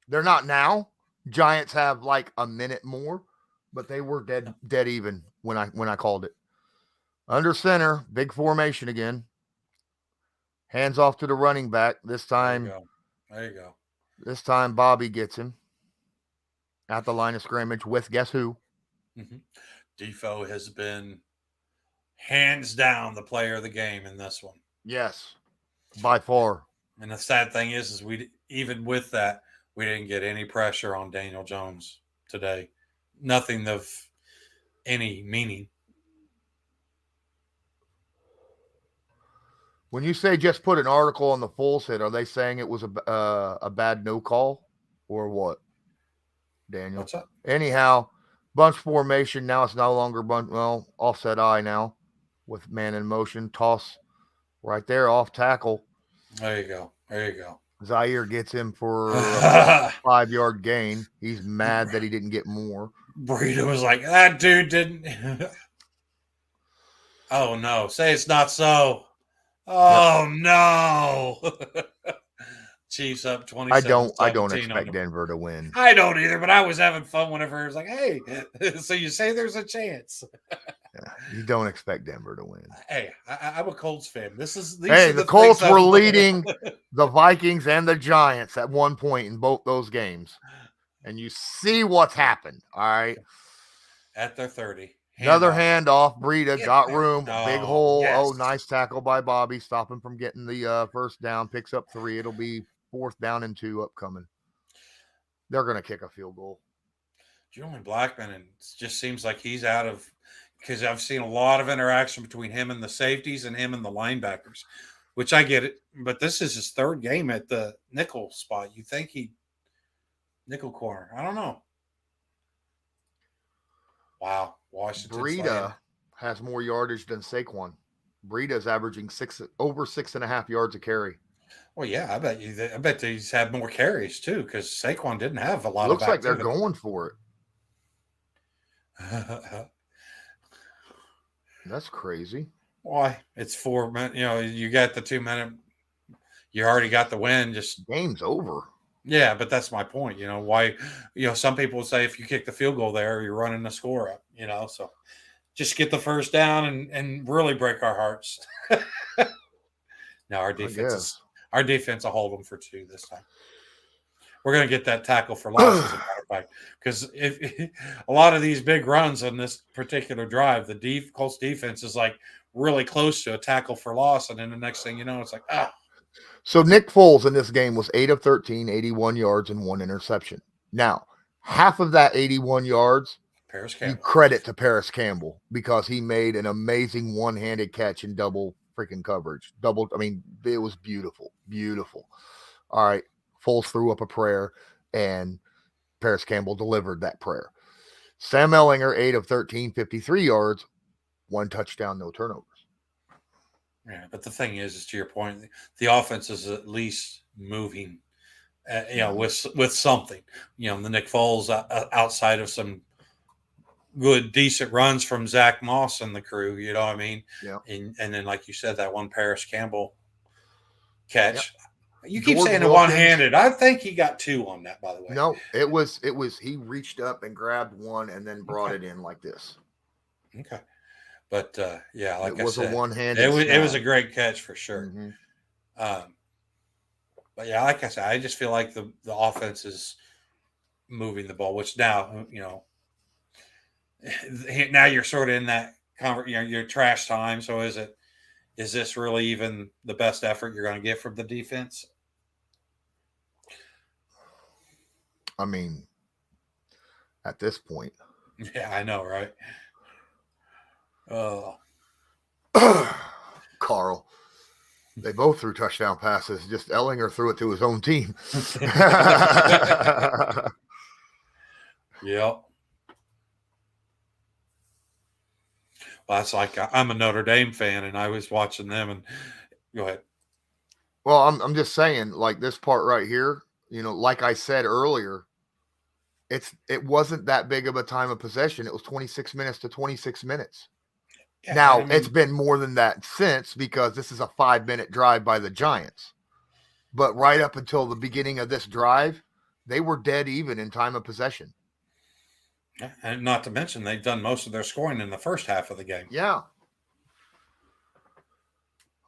They're not now. Giants have like a minute more, but they were dead even when I called it. Under center, big formation again. Hands off to the running back. This time, there you go. This time, Bobby gets him at the line of scrimmage with guess who? Mm-hmm. Defo has been hands down the player of the game in this one. Yes, by far. And the sad thing is even with that, we didn't get any pressure on Daniel Jones today. Nothing of any meaning. When you say just put an article on the Foles hit, are they saying it was a bad no call or what, Daniel? What's up? Anyhow, bunch formation. Now it's no longer offset eye now with man in motion. Toss right there, off tackle. There you go. Zaire gets him for a 5-yard gain. He's mad that he didn't get more. Burrito was like, that dude didn't. Oh, no. Say it's not so. Oh, no. Chiefs up 27. I don't expect Denver to win. I don't either, but I was having fun whenever it was like, hey, so you say there's a chance. Yeah, you don't expect Denver to win. Hey, I'm a Colts fan. The Colts were leading the Vikings and the Giants at one point in both those games. And you see what's happened, all right? At their 30. Another handoff. Breida got room. Oh, big hole. yes. Oh, nice tackle by Bobby. Stop him from getting the first down. Picks up 3. It'll be 4th down and 2 upcoming. They're going to kick a field goal. Julian Blackman, and it just seems like he's out of – because I've seen a lot of interaction between him and the safeties and him and the linebackers, which I get it. But this is his 3rd game at the nickel spot. You think nickel corner. I don't know. Wow. Washington. Breida has more yardage than Saquon. Breida's averaging over 6.5 yards a carry. Well, yeah, I bet he's had more carries too, because Saquon didn't have a lot Looks of like they're going for it. That's crazy. Why? It's 4 minutes. You got the 2 minute. You already got the win. Just game's over. Yeah, but that's my point. Why? Some people would say if you kick the field goal there, you're running the score up. So just get the first down and really break our hearts. Now our defense will hold them for 2 this time. We're going to get that tackle for loss, as a matter of fact, because if a lot of these big runs on this particular drive, the Colts defense is like really close to a tackle for loss, and then the next thing you know, it's like So Nick Foles in this game was 8 of 13, 81 yards and 1 interception. Now, half of that 81 yards, Parris Campbell. You credit to Parris Campbell because he made an amazing one-handed catch in double freaking coverage. It was beautiful, beautiful. All right. Foles threw up a prayer, and Parris Campbell delivered that prayer. Sam Ehlinger, 8 of 13, 53 yards, 1 touchdown, no turnovers. Yeah, but the thing is to your point, the offense is at least moving, with something. The Nick Foles outside of some good, decent runs from Zach Moss and the crew, you know what I mean? Yeah. And then, like you said, that one Parris Campbell catch. Yep. You keep George saying Wilkins, one-handed. I think he got 2 on that, by the way. No, it was he reached up and grabbed one and then brought it in like this. Okay. But yeah, like it was I said, a one-handed. It was a great catch for sure. Mm-hmm. But yeah, like I said, I just feel like the offense is moving the ball, which now, now you're sort of in that your trash time. So is this really even the best effort you're going to get from the defense? I mean, at this point. Yeah, I know, right? Carl. They both threw touchdown passes. Just Ellinger threw it to his own team. Yep. Well, that's like I'm a Notre Dame fan, and I was watching them. And go ahead. Well, I'm just saying, like this part right here. Like I said earlier, it wasn't that big of a time of possession. It was 26 minutes to 26 minutes. Yeah, now, I mean, it's been more than that since, because this is a 5-minute drive by the Giants. But right up until the beginning of this drive, they were dead even in time of possession. and not to mention they've done most of their scoring in the first half of the game. Yeah.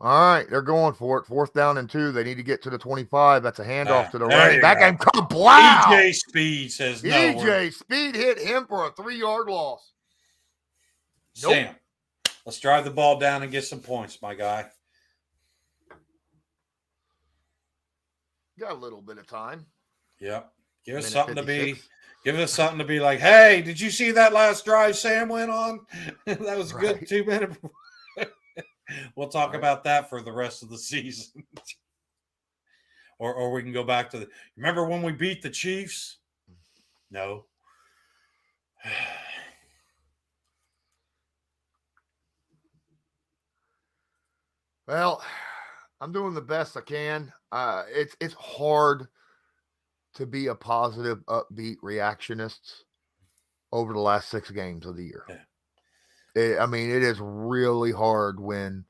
All right, they're going for it. 4th down and 2. They need to get to the 25. That's a handoff to the running back. And kablow! EJ Speed says no. EJ Speed hit him for a 3-yard loss. Nope. Sam, let's drive the ball down and get some points, my guy. Got a little bit of time. Yep. Give us Minute something 56. Give us something to be like, hey, did you see that last drive Sam went on? That was a good Right. 2 minutes. We'll talk about that for the rest of the season. or we can go back to remember when we beat the Chiefs? No. Well, I'm doing the best I can. It's hard to be a positive, upbeat reactionist over the last 6 games of the year. Yeah. It is really hard when,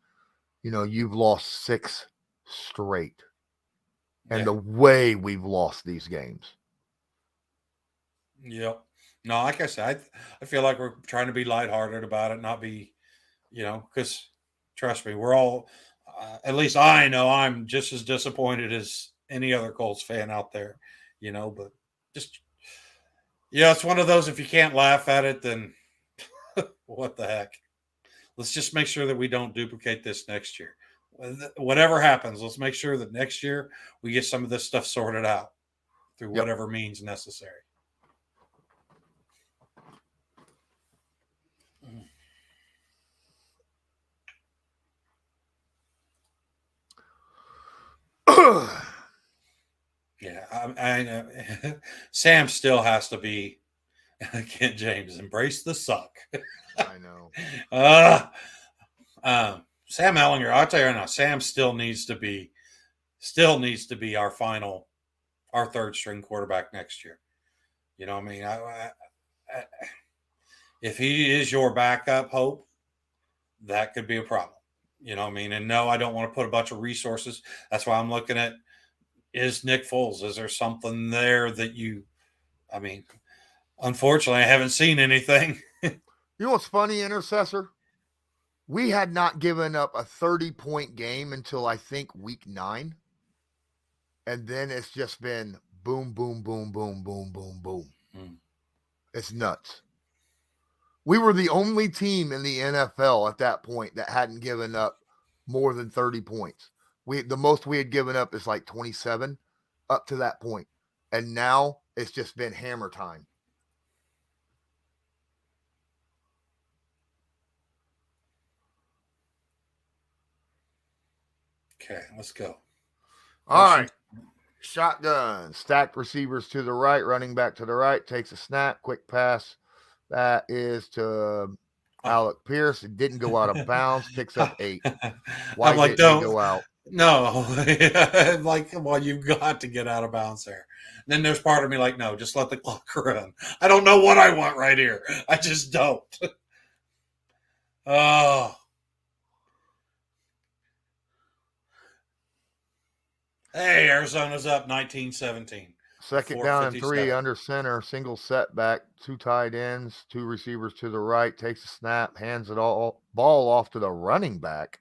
you've lost 6 straight. And the way we've lost these games. Yep. No, like I said, I feel like we're trying to be lighthearted about it, not be, because trust me, we're all, at least I know I'm just as disappointed as any other Colts fan out there, but just, it's one of those, if you can't laugh at it, then what the heck? Let's just make sure that we don't duplicate this next year. Whatever happens, let's make sure that next year we get some of this stuff sorted out through whatever means necessary. Yeah, I know. Sam still has to be Kent James. Embrace the suck. I know. Sam Ellinger, I'll tell you right now, Sam still needs to be our 3rd string quarterback next year. You know what I mean? If he is your backup hope, that could be a problem. You know what I mean? And no, I don't want to put a bunch of resources. That's why I'm looking at, is Nick Foles, is there something there that unfortunately, I haven't seen anything. You know what's funny, Intercessor? We had not given up a 30-point game until I think week 9. And then it's just been boom, boom, boom, boom, boom, boom, boom. It's nuts. We were the only team in the NFL at that point that hadn't given up more than 30 points. The most we had given up is like 27 up to that point. And now it's just been hammer time. Okay, let's go. All right. Shotgun. Stacked receivers to the right. Running back to the right. Takes a snap. Quick pass. That is to Alec Pierce. It didn't go out of bounds. Picks up 8. Why I'm like, didn't he go out? No. You've got to get out of bounds there. Then there's part of me like, no, just let the clock run. I don't know what I want right here. I just don't. Oh. Hey, Arizona's up 19-17. Second down and 3 under center. Single setback. 2 tight ends. 2 receivers to the right. Takes a snap. Hands it ball off to the running back.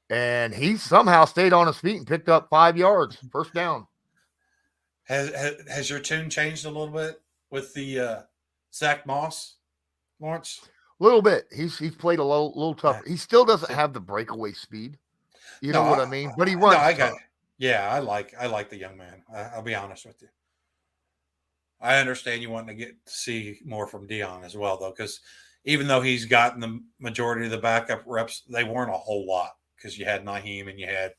And he somehow stayed on his feet and picked up 5 yards. First down. Has your tune changed a little bit with the Zach Moss, Lawrence? A little bit. He's played a little tougher. He still doesn't have the breakaway speed. You know what I mean? But he runs. I got it. Yeah, I like the young man. I'll be honest with you. I understand you want to get to see more from Dion as well, though, because even though he's gotten the majority of the backup reps, they weren't a whole lot because you had Naheem and you had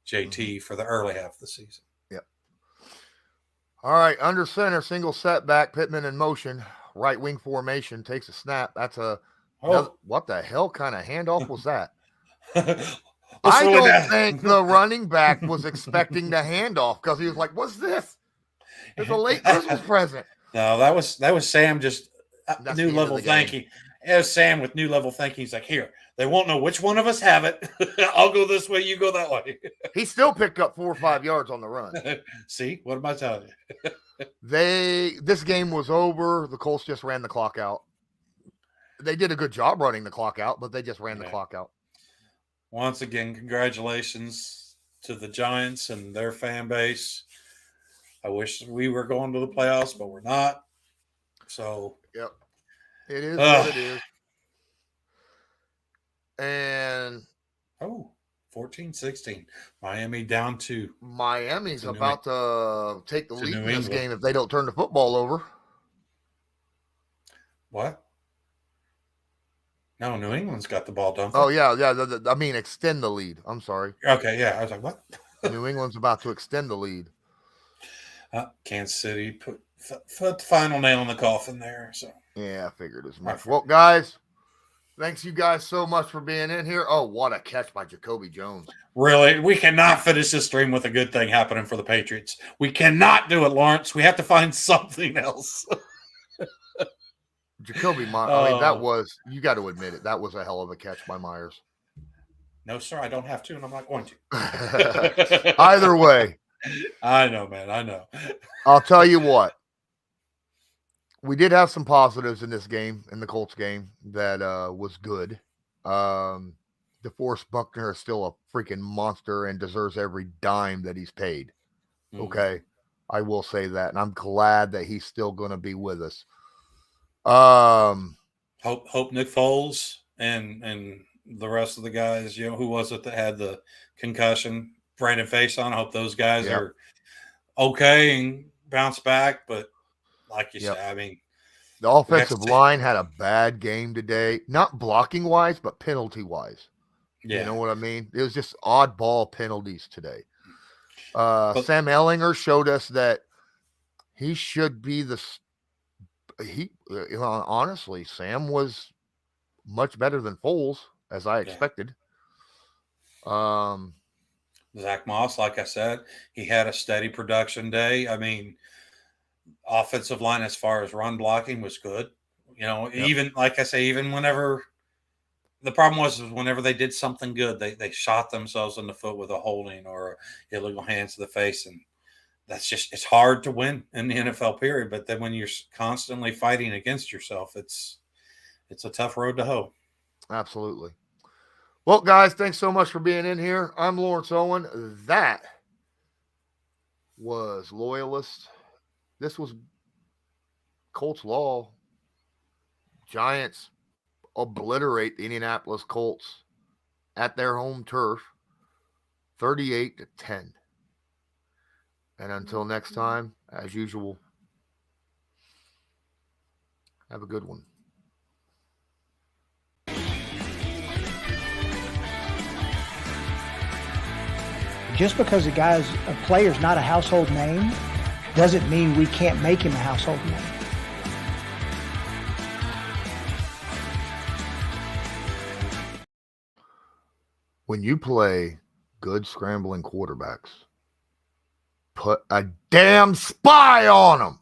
JT for the early half of the season. Yep. All right, under center, single setback, Pittman in motion, right wing formation, takes a snap. That's what the hell kind of handoff was that? I don't think the running back was expecting the handoff because he was like, "What's this? It's a late Christmas present." No, that was Sam just new level thinking. It was Sam with new level thinking. He's like, "Here, they won't know which one of us have it. I'll go this way, you go that way." He still picked up 4 or 5 yards on the run. See, what am I telling you? This game was over. The Colts just ran the clock out. They did a good job running the clock out, but they just ran the clock out. Once again, congratulations to the Giants and their fan base. I wish we were going to the playoffs, but we're not. So, yep, it is what it is. And 14-16, Miami down 2. Miami's about to take the lead in this game if they don't turn the football over. What? No, New England's got the ball, don't they? Oh, yeah. I mean, extend the lead. I'm sorry. Okay, yeah. I was like, what? New England's about to extend the lead. Kansas City put the final nail in the coffin there. So yeah, I figured as much. Well, guys, thanks you guys so much for being in here. Oh, what a catch by Jacoby Jones. Really, we cannot finish this stream with a good thing happening for the Patriots. We cannot do it, Lawrence. We have to find something else. Jacoby Myers, I mean, that was, you got to admit it, that was a hell of a catch by Myers. No, sir, I don't have to, and I'm not going to. Either way. I know, man, I know. I'll tell you what. We did have some positives in this game, in the Colts game, that was good. DeForest Buckner is still a freaking monster and deserves every dime that he's paid. Okay? I will say that, and I'm glad that he's still going to be with us. Hope Nick Foles and the rest of the guys, who was it that had the concussion, Brandon Faison? I hope those guys are okay and bounce back. But like you said, I mean, the offensive line had a bad game today, not blocking wise, but penalty wise. You know what I mean? It was just oddball penalties today. Sam Ehlinger showed us that he should be honestly, Sam was much better than Foles, as I expected. Zach Moss, like I said, he had a steady production day. I mean, offensive line as far as run blocking was good. Even like I say, even whenever the problem was whenever they did something good, they shot themselves in the foot with a holding or illegal hands to the face, and that's just, it's hard to win in the NFL period. But then when you're constantly fighting against yourself, it's a tough road to hoe. Absolutely. Well, guys, thanks so much for being in here. I'm Lawrence Owen. That was Loyalist. This was Colts Law. Giants obliterate the Indianapolis Colts at their home turf, 38-10. And until next time, as usual, have a good one. Just because a player's not a household name doesn't mean we can't make him a household name. When you play good scrambling quarterbacks, put a damn spy on them.